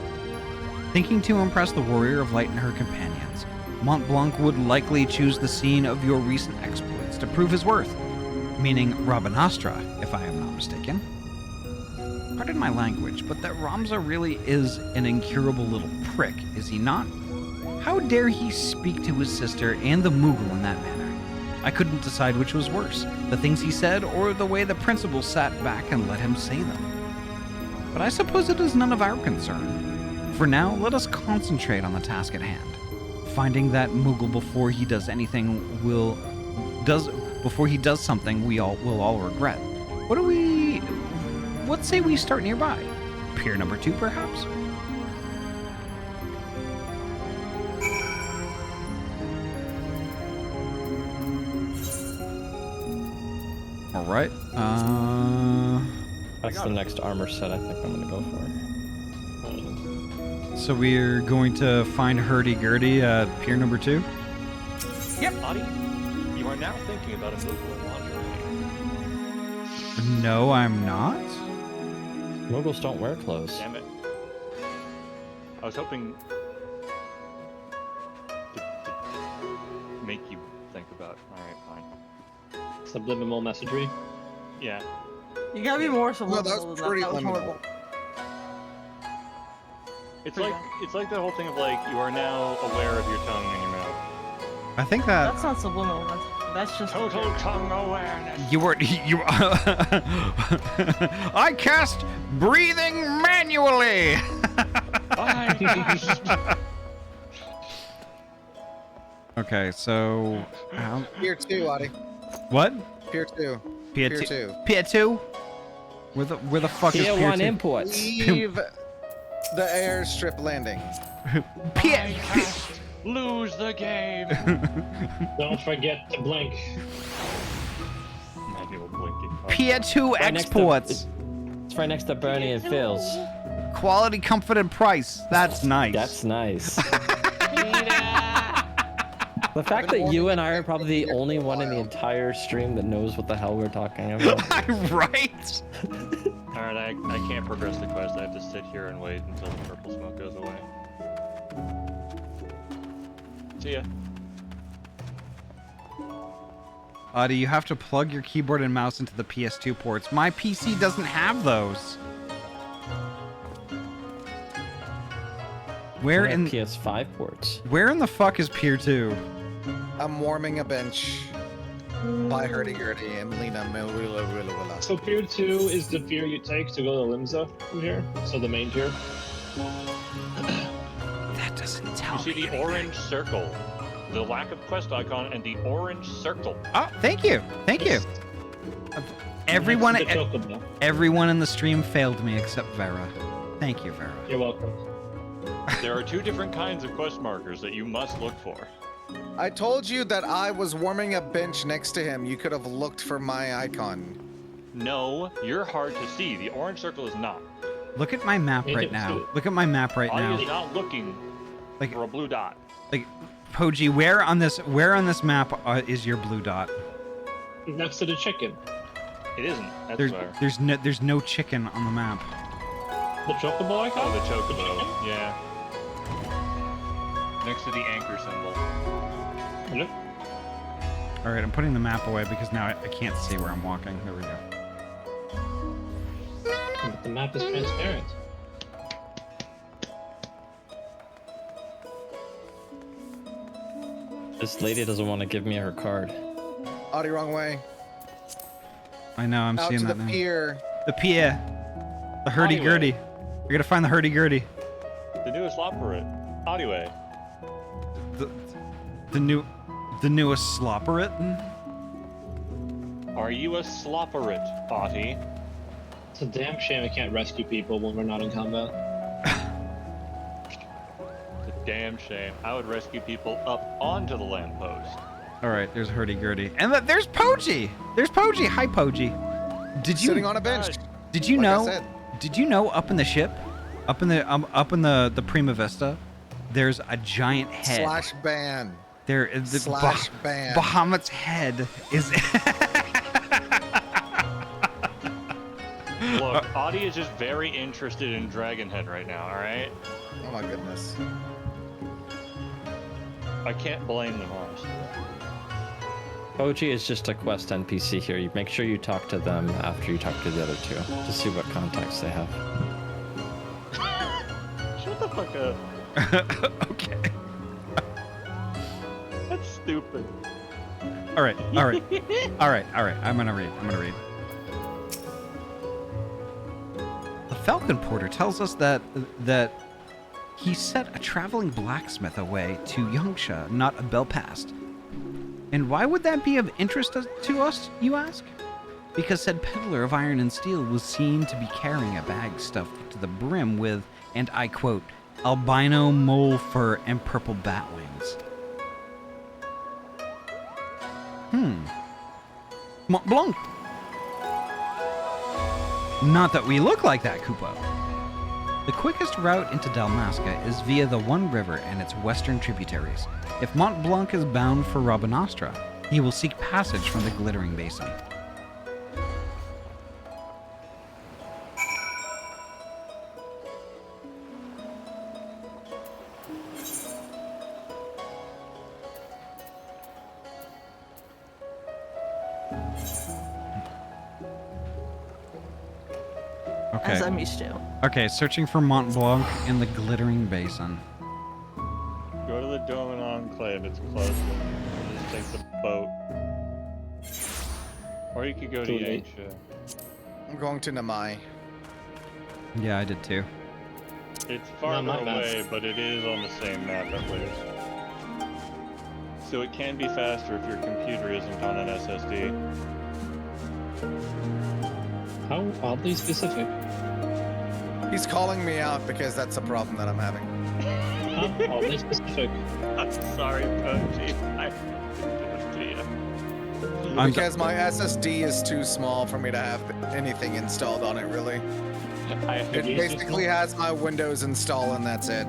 Thinking to impress the warrior of light and her companions, Mont Blanc would likely choose the scene of your recent exploits to prove his worth, meaning Rabanastra, if I am not mistaken. Pardon my language, but that Ramza really is an incurable little prick, is he not? How dare he speak to his sister and the Moogle in that manner? I couldn't decide which was worse, the things he said or the way the principal sat back and let him say them. But I suppose it is none of our concern. For now, let us concentrate on the task at hand. Finding that Moogle before he does something we will all regret. Let's say we start nearby. Pier number 2, perhaps? All right. That's the next armor set I think I'm gonna go for. So we're going to find hurdy-gurdy at pier number 2? Yep. Ahty, you are now thinking about a Moogle in lingerie. No, I'm not. Moogles don't wear clothes. Damn it. I was hoping to make you think about. Alright, fine. Subliminal messagery. Yeah. You gotta be more No, subliminal that's than pretty that. That was liminal. horrible. It's like the whole thing of like you are now aware of your tongue in your mouth. I think that That's not subliminal. That's just Total tongue awareness. you were I cast breathing manually. Okay, so Pier 2, Ahty. what? Pier 2. Pier 2. Pier 2? Where the fuck is Tier Pier 1 2? imports. Leave the airstrip landing. Pier. Lose the game. Don't forget to blink. Manual blinking. Pier 2 Right next to- exports. It's right next to Bernie and Phil's. Quality, comfort, and price. That's nice. That's nice. The fact that you and I are probably the only one in the entire stream that knows what the hell we're talking about. Right? Alright, I can't progress the quest. I have to sit here and wait until the purple smoke goes away. See ya. Ahty, you have to plug your keyboard and mouse into the PS2 ports. My PC doesn't have those. Where in PS5 ports? Where in the fuck is Pier 2? I'm warming a bench by hurdy-gurdy and Lena Willa. So Pier 2 is the pier you take to go to Limsa from here. So the main pier. That doesn't tell You see the orange circle, the lack of quest icon, and the orange circle. Oh, thank you. Thank you. Everyone Next to the chocobo. everyone in the stream failed me except Vera. Thank you, Vera. You're welcome. There are two different kinds of quest markers that you must look for. I told you that I was warming a bench next to him. You could have looked for my icon. No, you're hard to see. The orange circle is not. Look at my map right now. Look at my map right Ahty is now. not looking for a blue dot. Like, Poji, where on this map is your blue dot? Next to the chicken. It isn't. That's where. There's no chicken on the map. The chocobo icon? Oh, the chocobo. Yeah. Next to the anchor symbol. Hello? All right, I'm putting the map away because now I can't see where I'm walking. There we go. But the map is transparent. This lady doesn't want to give me her card. Ahty, wrong way. I know, I'm Out seeing to that the now. pier. The pier. The hurdy-gurdy. You're gonna find the hurdy-gurdy. The newest slopper it. Anyway. The newest slopperet? Are you a slopperit, Ahty? It's a damn shame I can't rescue people when we're not in combat. It's a damn shame. I would rescue people up onto the lamppost. All right, there's hurdy-gurdy. And there's Poji! There's Poji! Hi, Poji. Did you... Sitting on a bench. Did you Like I know... said. Did you know up in the ship, up in the Prima Vista, there's a giant head. Slash ban. There is the Slash ban. Bahamut's head is. Look, Ahty is just very interested in Dragonhead right now, alright? Oh my goodness. I can't blame them, honestly. Poji is just a quest NPC here. You make sure you talk to them after you talk to the other two to see what contacts they have. Shut the fuck up. Okay. That's stupid. All right. I'm gonna read. The Falcon Porter tells us that he set a traveling blacksmith away to Yangsha, not a Belpast. And why would that be of interest to us, you ask? Because said peddler of iron and steel was seen to be carrying a bag stuffed to the brim with, and I quote, albino mole fur and purple bat wings. Mont Blanc. Not that we look like that, Koopa. The quickest route into Dalmasca is via the One River and its western tributaries. If Mont Blanc is bound for Rabanastra, he will seek passage from the Glittering Basin. Okay. As I'm used to. Okay, searching for Mont Blanc in the Glittering Basin. Go to the Doman Enclave, it's close. Just take the boat. Or you could go to Yangsha. I'm going to Namai. Yeah, I did too. It's farther away, but it is on the same map at least. So it can be faster if your computer isn't on an SSD. How oddly specific. He's calling me out because that's a problem that I'm having. How oddly specific. I'm sorry, Poji. I didn't do it to you. Because my SSD is too small for me to have anything installed on it, really. It basically has my Windows install and that's it.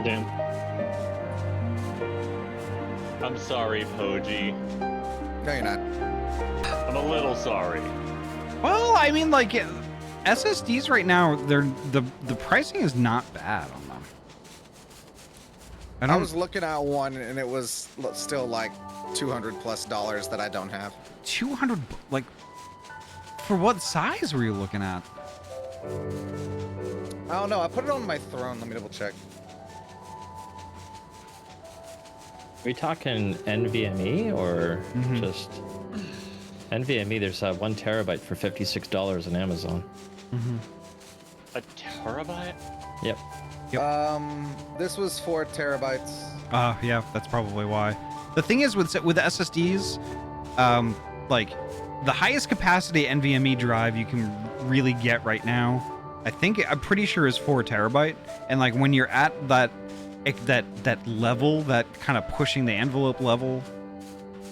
Damn. I'm sorry, Poji. No, you're not. I'm a little sorry. Well, I mean, like, SSDs right now, the pricing is not bad on them. I was looking at one and it was still like $200+ that I don't have. 200, like, for what size were you looking at? I don't know. I put it on my throne. Let me double check. Are we talking NVMe or just NVMe? There's 1 terabyte for $56 on Amazon. A terabyte? Yep. This was 4 terabytes. Yeah, that's probably why. The thing is with SSDs, like the highest capacity NVMe drive you can really get right now, I'm pretty sure is 4 terabyte. And like when you're at that level, that kind of pushing the envelope level,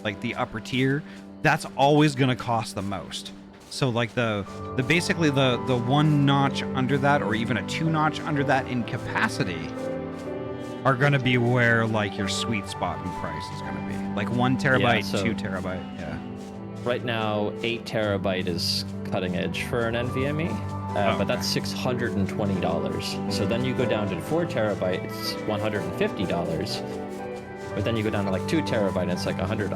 like the upper tier, that's always going to cost the most. So like the basically the 1 notch under that, or even a 2 notch under that in capacity, are going to be where like your sweet spot in price is going to be. Like 1 terabyte, Yeah, so 2 terabyte, yeah. Right now, 8 terabyte is cutting edge for an NVMe, but that's $620. So then you go down to 4 terabyte, it's $150. But then you go down to like 2 terabyte, and it's like $100.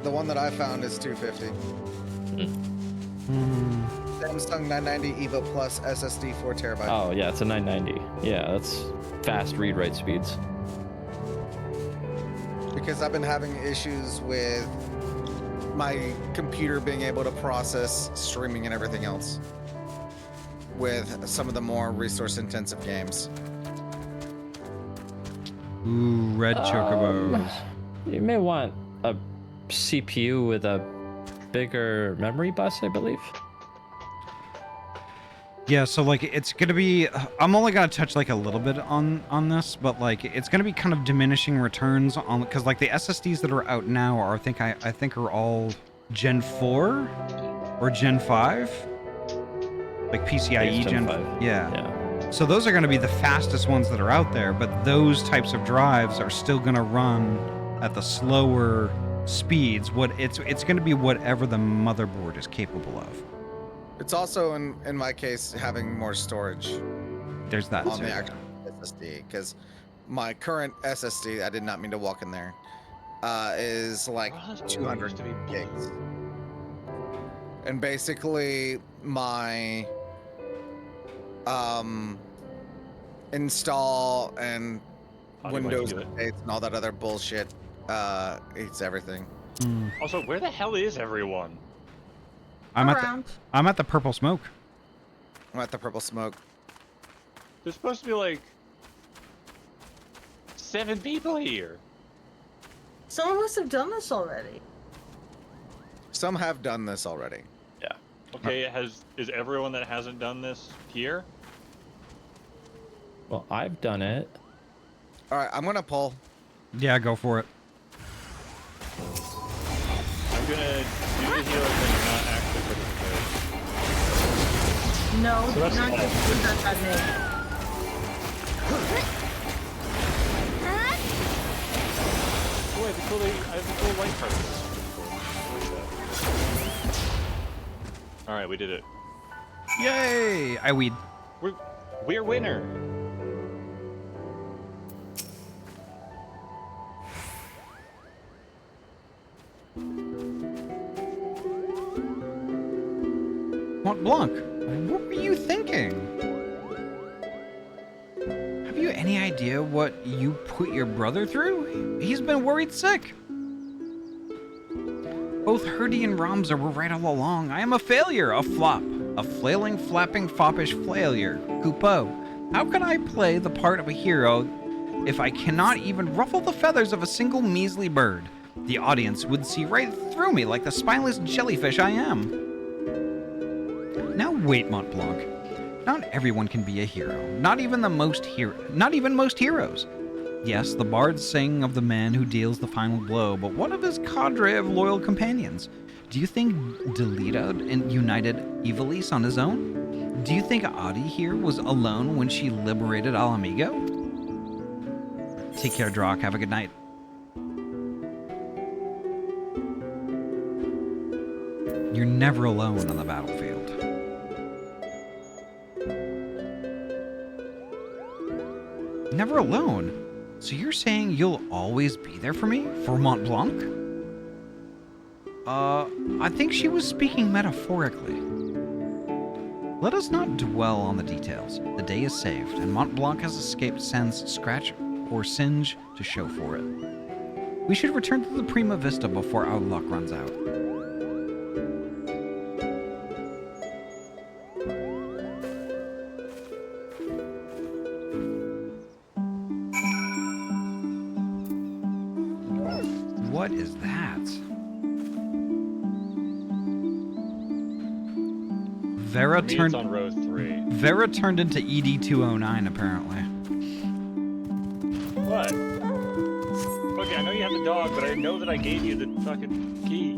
The one that I found is $250. Samsung 990 EVO Plus SSD 4 terabyte. Oh yeah, it's a 990. Yeah, that's fast read-write speeds. Because I've been having issues with my computer being able to process streaming and everything else with some of the more resource-intensive games. Ooh, red chocobos. You may want a CPU with a bigger memory bus, I believe. Yeah, so like it's gonna be, I'm only gonna touch like a little bit on this, but like it's gonna be kind of diminishing returns on, because like the SSDs that are out now are I think are all Gen 4 or Gen 5, like PCIe Gen 5. Yeah. So those are gonna be the fastest ones that are out there, but those types of drives are still gonna run at the slower speeds. It's gonna be whatever the motherboard is capable of. It's also, in my case, having more storage. There's that on too. the actual SSD, because my current SSD, I did not mean to walk in there, is like 200 gigs. And basically, my install and Windows updates and all that other bullshit eats everything. Also, where the hell is everyone? I'm at the purple smoke. I'm at the purple smoke. There's supposed to be like 7 people here. Some of us have done this already. Some have done this already. Yeah. Okay, is everyone that hasn't done this here? Well, I've done it. All right, I'm gonna pull. Yeah, go for it. I'm gonna do the healer thing, not actually for the No, So that's not fine. just that name. Oh, I have a cool light card. All right, we did it. Yay! I weed. We're winner. Mont Blanc, what were you thinking? Have you any idea what you put your brother through? He's been worried sick. Both Ahty and Ramza were right all along. I am a failure, a flop, a flailing, flapping, foppish failure. Coupeau, how can I play the part of a hero if I cannot even ruffle the feathers of a single measly bird? The audience would see right through me like the spineless jellyfish I am. Now wait, Mont Blanc. Not everyone can be a hero. Not even most heroes. Yes, the bards sing of the man who deals the final blow, but what of his cadre of loyal companions? Do you think Delita united Ivalice on his own? Do you think Ahty here was alone when she liberated Alamigo? Take care, Drock. Have a good night. You're never alone on the battlefield. Never alone? So you're saying you'll always be there for me? For Mont Blanc? I think she was speaking metaphorically. Let us not dwell on the details. The day is saved, and Mont Blanc has escaped sans scratch or singe to show for it. We should return to the Prima Vista before our luck runs out. What is that? Vera turned on row 3. Vera turned into ED209 apparently. What? Okay, I know you have the dog, but I know that I gave you the fucking key.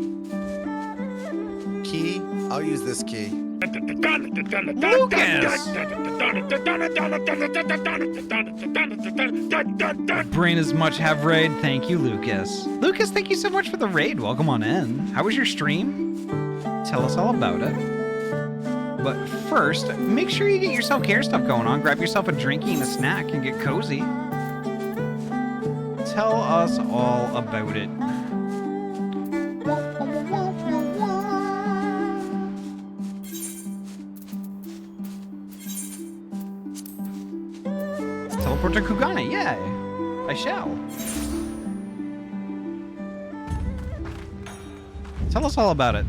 Key? I'll use this key. Brain as much have raid. Thank you, Lucas. Lucas, thank you so much for the raid. Welcome on in. How was your stream? Tell us all about it. But first, make sure you get your self-care stuff going on. Grab yourself a drinky and a snack and get cozy. Tell us all about it. Teleport to Kugane, yay! I shall. Tell us all about it.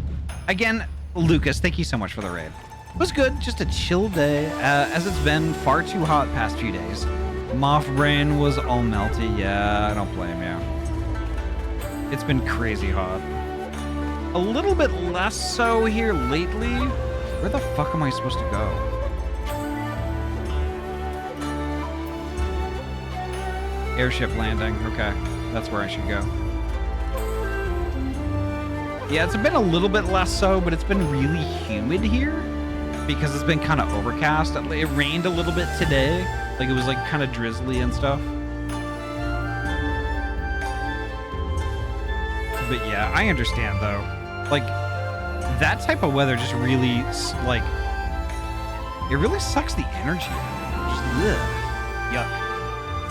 Again, Lucas, thank you so much for the raid. It was good, just a chill day, as it's been far too hot past few days. Moth Brain was all melty, yeah, I don't blame you. It's been crazy hot. A little bit less so here lately. Where the fuck am I supposed to go? Airship landing, okay. That's where I should go. Yeah, it's been a little bit less so, but it's been really humid here because it's been kind of overcast. It rained a little bit today. Like, it was like kind of drizzly and stuff. But yeah, I understand though. Like, that type of weather just really, like, it really sucks the energy out. Just, ugh. Yuck.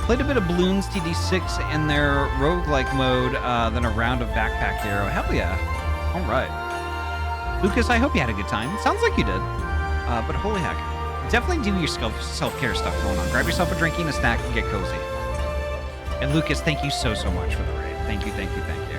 Played a bit of Bloons TD6 in their roguelike mode, then a round of Backpack Hero. Hell yeah. All right. Lucas, I hope you had a good time. It sounds like you did. But holy heck. Definitely do your self-care stuff going on. Grab yourself a drinky and a snack and get cozy. And Lucas, thank you so much for the raid. Thank you, thank you, thank you.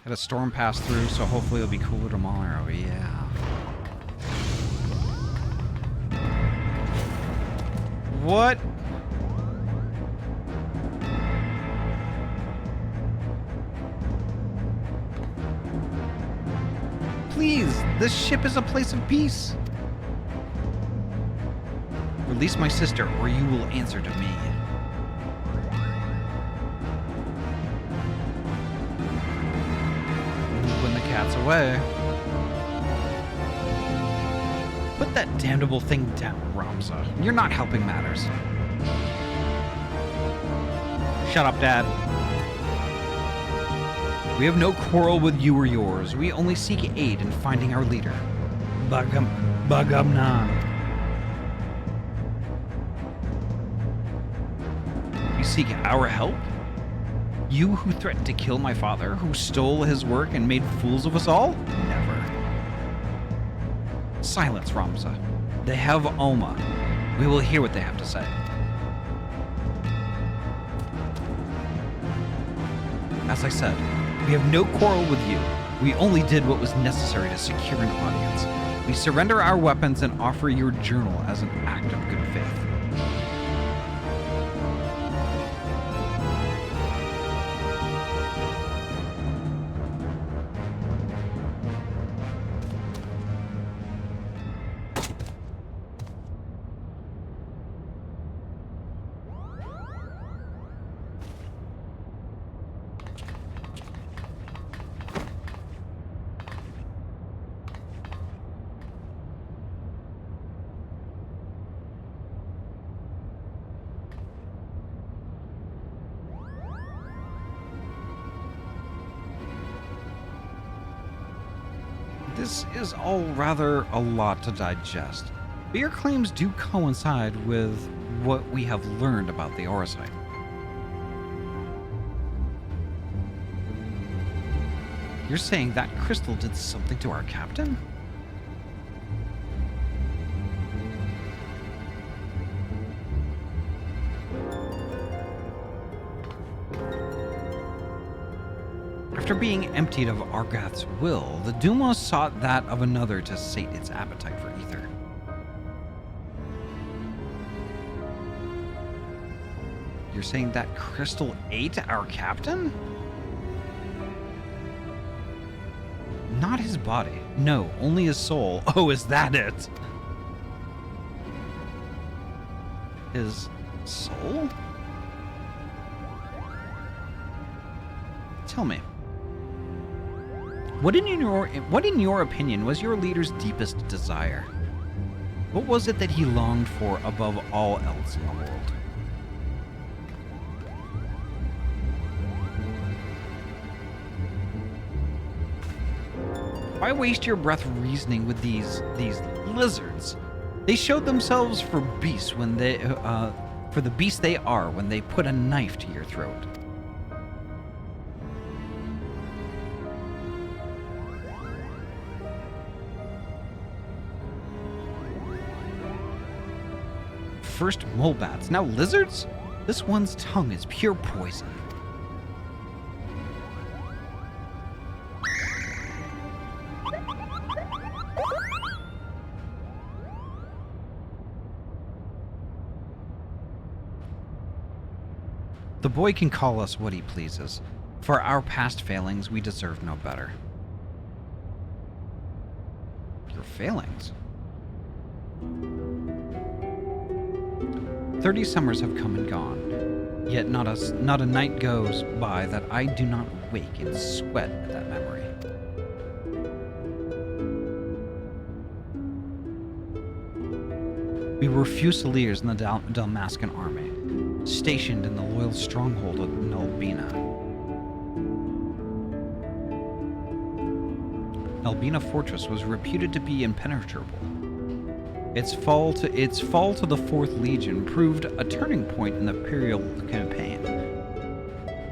Had a storm pass through, so hopefully it'll be cooler tomorrow. Yeah. What? Please, this ship is a place of peace. Release my sister, or you will answer to me. When the cat's away. Put that damnable thing down, Ramza. You're not helping matters. Shut up, Dad. We have no quarrel with you or yours. We only seek aid in finding our leader. Bagamnan. You seek our help? You who threatened to kill my father, who stole his work and made fools of us all? Never. Silence, Ramza. They have Oma. We will hear what they have to say. As I said, we have no quarrel with you. We only did what was necessary to secure an audience. We surrender our weapons and offer your journal as an act of good faith. This is all rather a lot to digest, but your claims do coincide with what we have learned about the Orosite. You're saying that crystal did something to our captain? After being emptied of Argath's will, the Duma sought that of another to sate its appetite for ether. You're saying that crystal ate our captain? Not his body. No, only his soul. Oh, is that it? His soul? Tell me. What in your opinion was your leader's deepest desire? What was it that he longed for above all else in the world? Why waste your breath reasoning with these lizards? They showed themselves for beasts when they for the beasts they are when they put a knife to your throat. First mole bats, now lizards? This one's tongue is pure poison. The boy can call us what he pleases. For our past failings, we deserve no better. Your failings? 30 summers have come and gone, yet not a night goes by that I do not wake in sweat at that memory. We were Fusiliers in the Dalmascan army, stationed in the loyal stronghold of Nalbina. Nalbina Fortress was reputed to be impenetrable. Its fall to the 4th Legion proved a turning point in the Imperial campaign,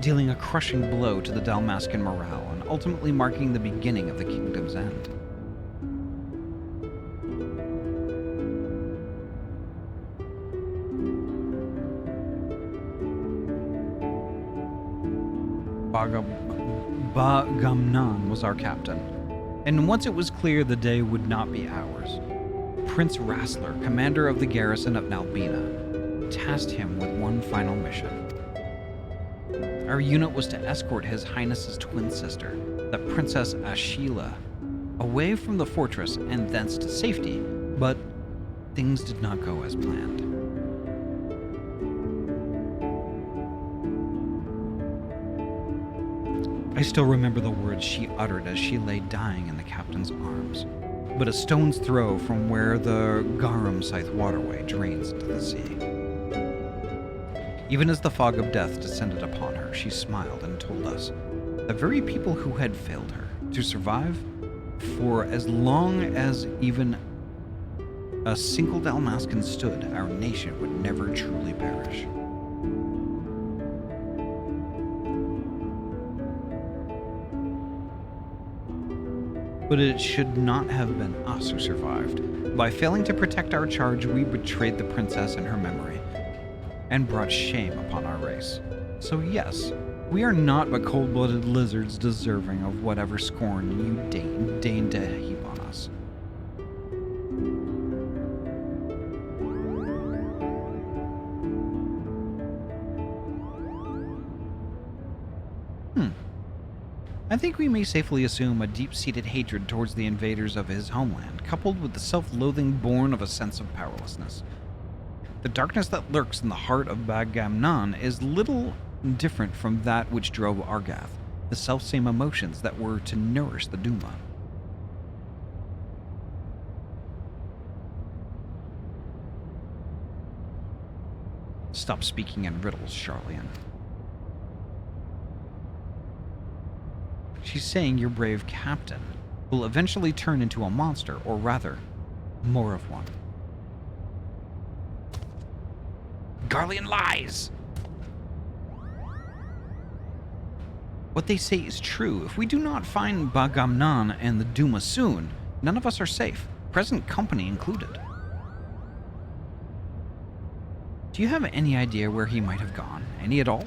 dealing a crushing blow to the Dalmascan morale and ultimately marking the beginning of the kingdom's end. Bagamnan was our captain, and once it was clear the day would not be ours, Prince Rassler, commander of the garrison of Nalbina, tasked him with one final mission. Our unit was to escort His Highness's twin sister, the Princess Ashila, away from the fortress and thence to safety, but things did not go as planned. I still remember the words she uttered as she lay dying in the captain's arms, but a stone's throw from where the Garum Scythe waterway drains into the sea. Even as the fog of death descended upon her, she smiled and told us, the very people who had failed her, to survive for as long as even a single Dalmascan stood, our nation would never truly perish. But it should not have been us who survived. By failing to protect our charge, we betrayed the princess and her memory, and brought shame upon our race. So yes, we are not but cold-blooded lizards deserving of whatever scorn you deign to heap on us. I think we may safely assume a deep-seated hatred towards the invaders of his homeland, coupled with the self-loathing born of a sense of powerlessness. The darkness that lurks in the heart of Bagamnan is little different from that which drove Argath, the selfsame emotions that were to nourish the Duma. Stop speaking in riddles, Charlian. She's saying your brave captain will eventually turn into a monster, or rather, more of one. Garlean lies! What they say is true. If we do not find Bagamnan and the Duma soon, none of us are safe, present company included. Do you have any idea where he might have gone? Any at all?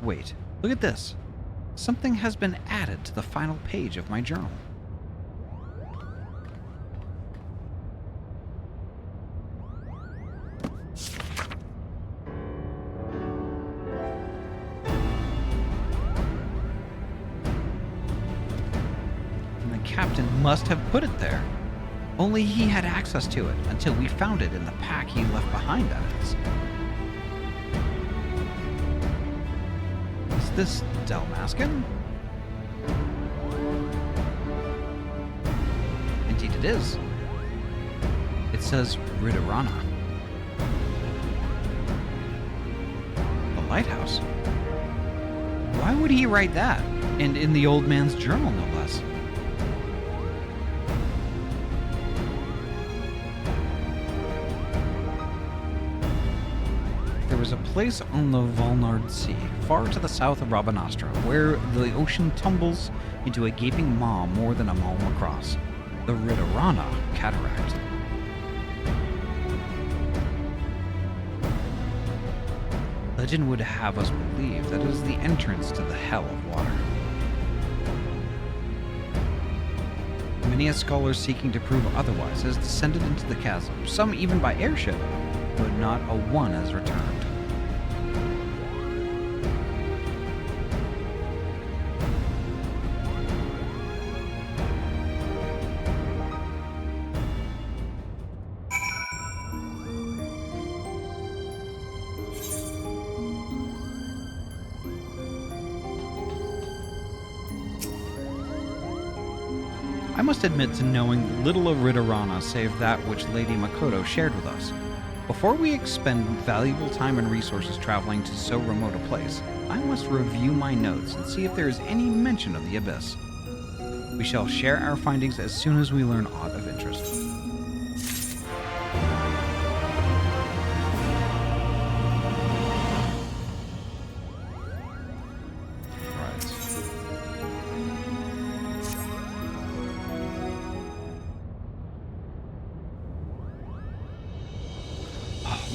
Wait, look at this. Something has been added to the final page of my journal. And the captain must have put it there. Only he had access to it until we found it in the pack he left behind at us. Is this Dalmascan? Indeed it is. It says Ridorana. The lighthouse. Why would he write that? And in the old man's journal, no less. There was a place on the Valnard Sea, far to the south of Rabanastra, where the ocean tumbles into a gaping maw more than a mile across. The Ridorana Cataract. Legend would have us believe that it is the entrance to the hell of water. Many a scholar seeking to prove otherwise has descended into the chasm, some even by airship, but not a one has returned. I must admit to knowing little of Ridorana save that which Lady Makoto shared with us. Before we expend valuable time and resources traveling to so remote a place, I must review my notes and see if there is any mention of the Abyss. We shall share our findings as soon as we learn aught of interest.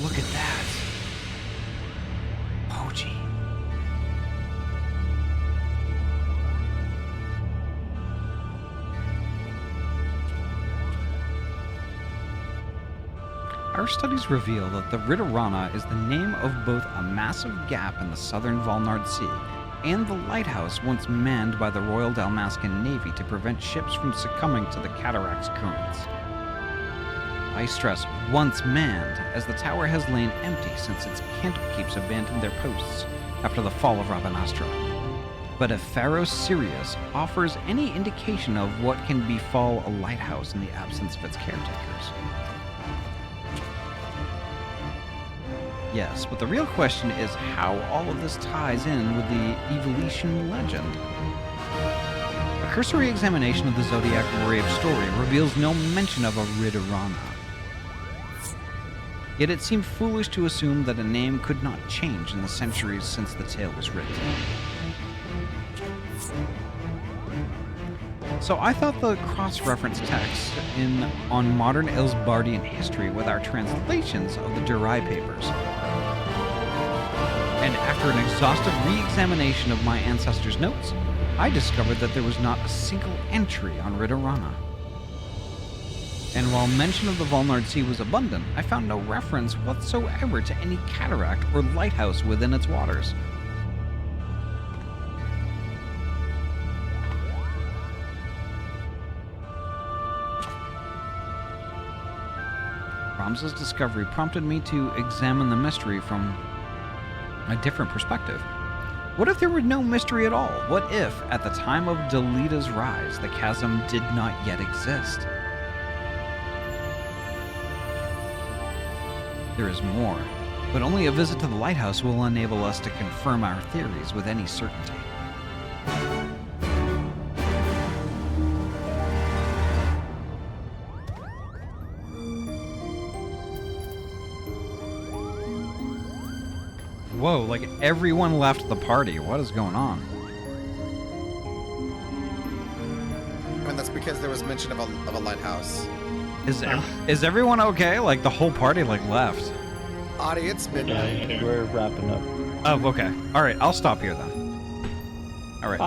Look at that. Poji. Our studies reveal that the Ridorana is the name of both a massive gap in the southern Valnard Sea and the lighthouse once manned by the Royal Dalmascan Navy to prevent ships from succumbing to the cataract's currents. I stress once manned, as the tower has lain empty since its candlekeeps abandoned their posts after the fall of Rabanastra. But if Pharaoh Sirius offers any indication of what can befall a lighthouse in the absence of its caretakers. Yes, but the real question is how all of this ties in with the Evolution legend. A cursory examination of the Zodiac Warrior story reveals no mention of a Ridorana. Yet it seemed foolish to assume that a name could not change in the centuries since the tale was written. So I thought the cross-reference text on modern Elsbardian history with our translations of the Durai papers. And after an exhaustive re-examination of my ancestors' notes, I discovered that there was not a single entry on Ridorana. And while mention of the Valnard Sea was abundant, I found no reference whatsoever to any cataract or lighthouse within its waters. Ramza's discovery prompted me to examine the mystery from a different perspective. What if there were no mystery at all? What if, at the time of Delita's rise, the chasm did not yet exist? There is more, but only a visit to the lighthouse will enable us to confirm our theories with any certainty. Whoa, like everyone left the party. What is going on? I mean, that's because there was mention of a lighthouse. Is everyone okay? Like the whole party left. Ahty, it's midnight. Yeah, we're wrapping up. Oh, okay. All right, I'll stop here then. All right.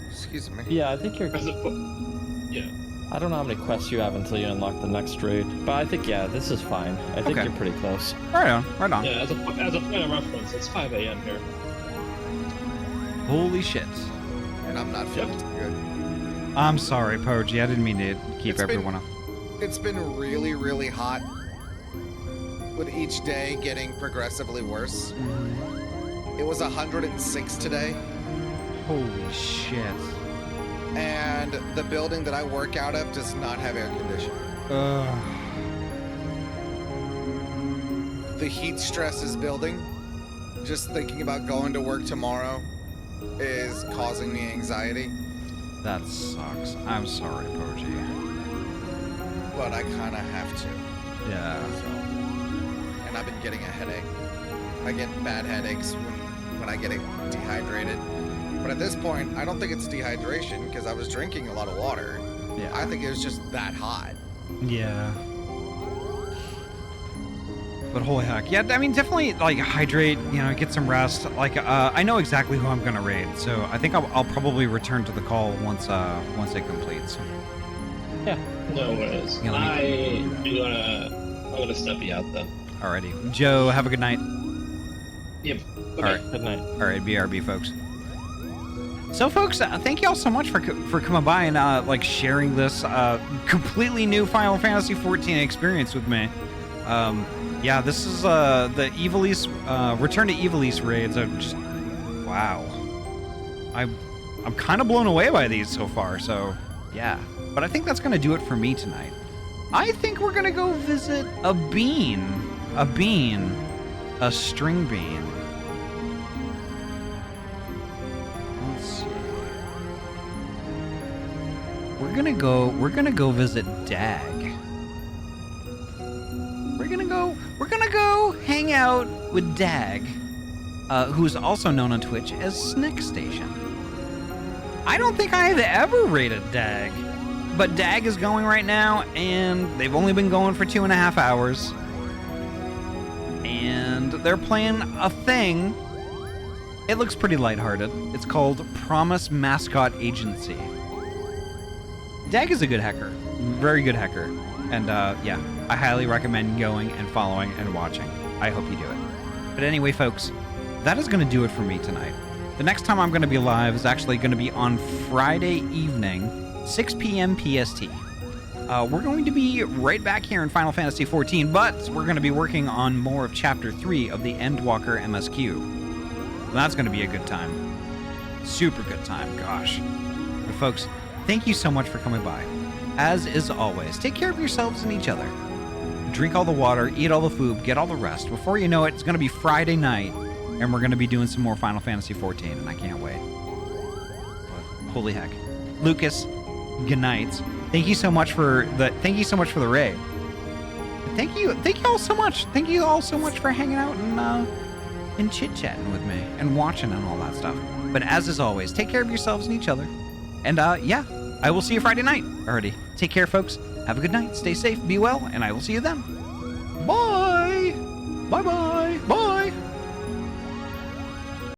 Excuse me. Yeah, I think you're. Yeah. I don't know how many quests you have until you unlock the next raid, but I think this is fine. I think you're pretty close. Right on, right on. Yeah, as a point of reference, it's 5 a.m. here. Holy shit. And I'm not feeling too good. I'm sorry, Poji. I didn't mean to keep everyone up. It's been really, really hot, with each day getting progressively worse. It was 106 today. Holy shit. And the building that I work out of does not have air conditioning. The heat stress is building. Just thinking about going to work tomorrow is causing me anxiety. That sucks. I'm sorry, Poji. But I kind of have to. Yeah. And I've been getting a headache. I get bad headaches when I get dehydrated. But at this point, I don't think it's dehydration because I was drinking a lot of water. Yeah. I think it was just that hot. Yeah. But holy heck. Yeah, I mean, definitely, hydrate, get some rest. I know exactly who I'm going to raid, so I think I'll probably return to the call once it completes. Yeah. No worries. Yeah, I'm gonna step you out then. Alrighty. Joe, have a good night. Yep. Okay. Alright. Good night. Alright, BRB, folks. So, folks, thank y'all so much for coming by and, sharing this completely new Final Fantasy XIV experience with me. Yeah, this is the Ivalice Return to Ivalice raids. Wow. I'm kind of blown away by these so far. So yeah, but I think that's gonna do it for me tonight. I think we're gonna go visit a bean. A string bean. Let's see. We're gonna go visit Dag. We're gonna go hang out with Dag, who's also known on Twitch as Snick Station. I don't think I have ever rated Dag, but Dag is going right now, and they've only been going for 2.5 hours. And they're playing a thing. It looks pretty lighthearted. It's called Promise Mascot Agency. Dag is a good hacker, very good hacker. And yeah, I highly recommend going and following and watching. I hope you do it. But anyway, folks, that is going to do it for me tonight. The next time I'm going to be live is actually going to be on Friday evening, 6 p.m. PST. We're going to be right back here in Final Fantasy XIV, but we're going to be working on more of Chapter 3 of the Endwalker MSQ. That's going to be a good time. Super good time, gosh. But folks, thank you so much for coming by. As is always, take care of yourselves and each other. Drink all the water, eat all the food, get all the rest. Before you know it, it's going to be Friday night, and we're going to be doing some more Final Fantasy XIV, and I can't wait. Holy heck. Lucas, good night. Thank you so much for the raid. Thank you all so much. Thank you all so much for hanging out and chit-chatting with me and watching and all that stuff. But as is always, take care of yourselves and each other. And yeah, I will see you Friday night already. Take care, folks. Have a good night. Stay safe, be well, and I will see you then. Bye. Bye-bye. Bye.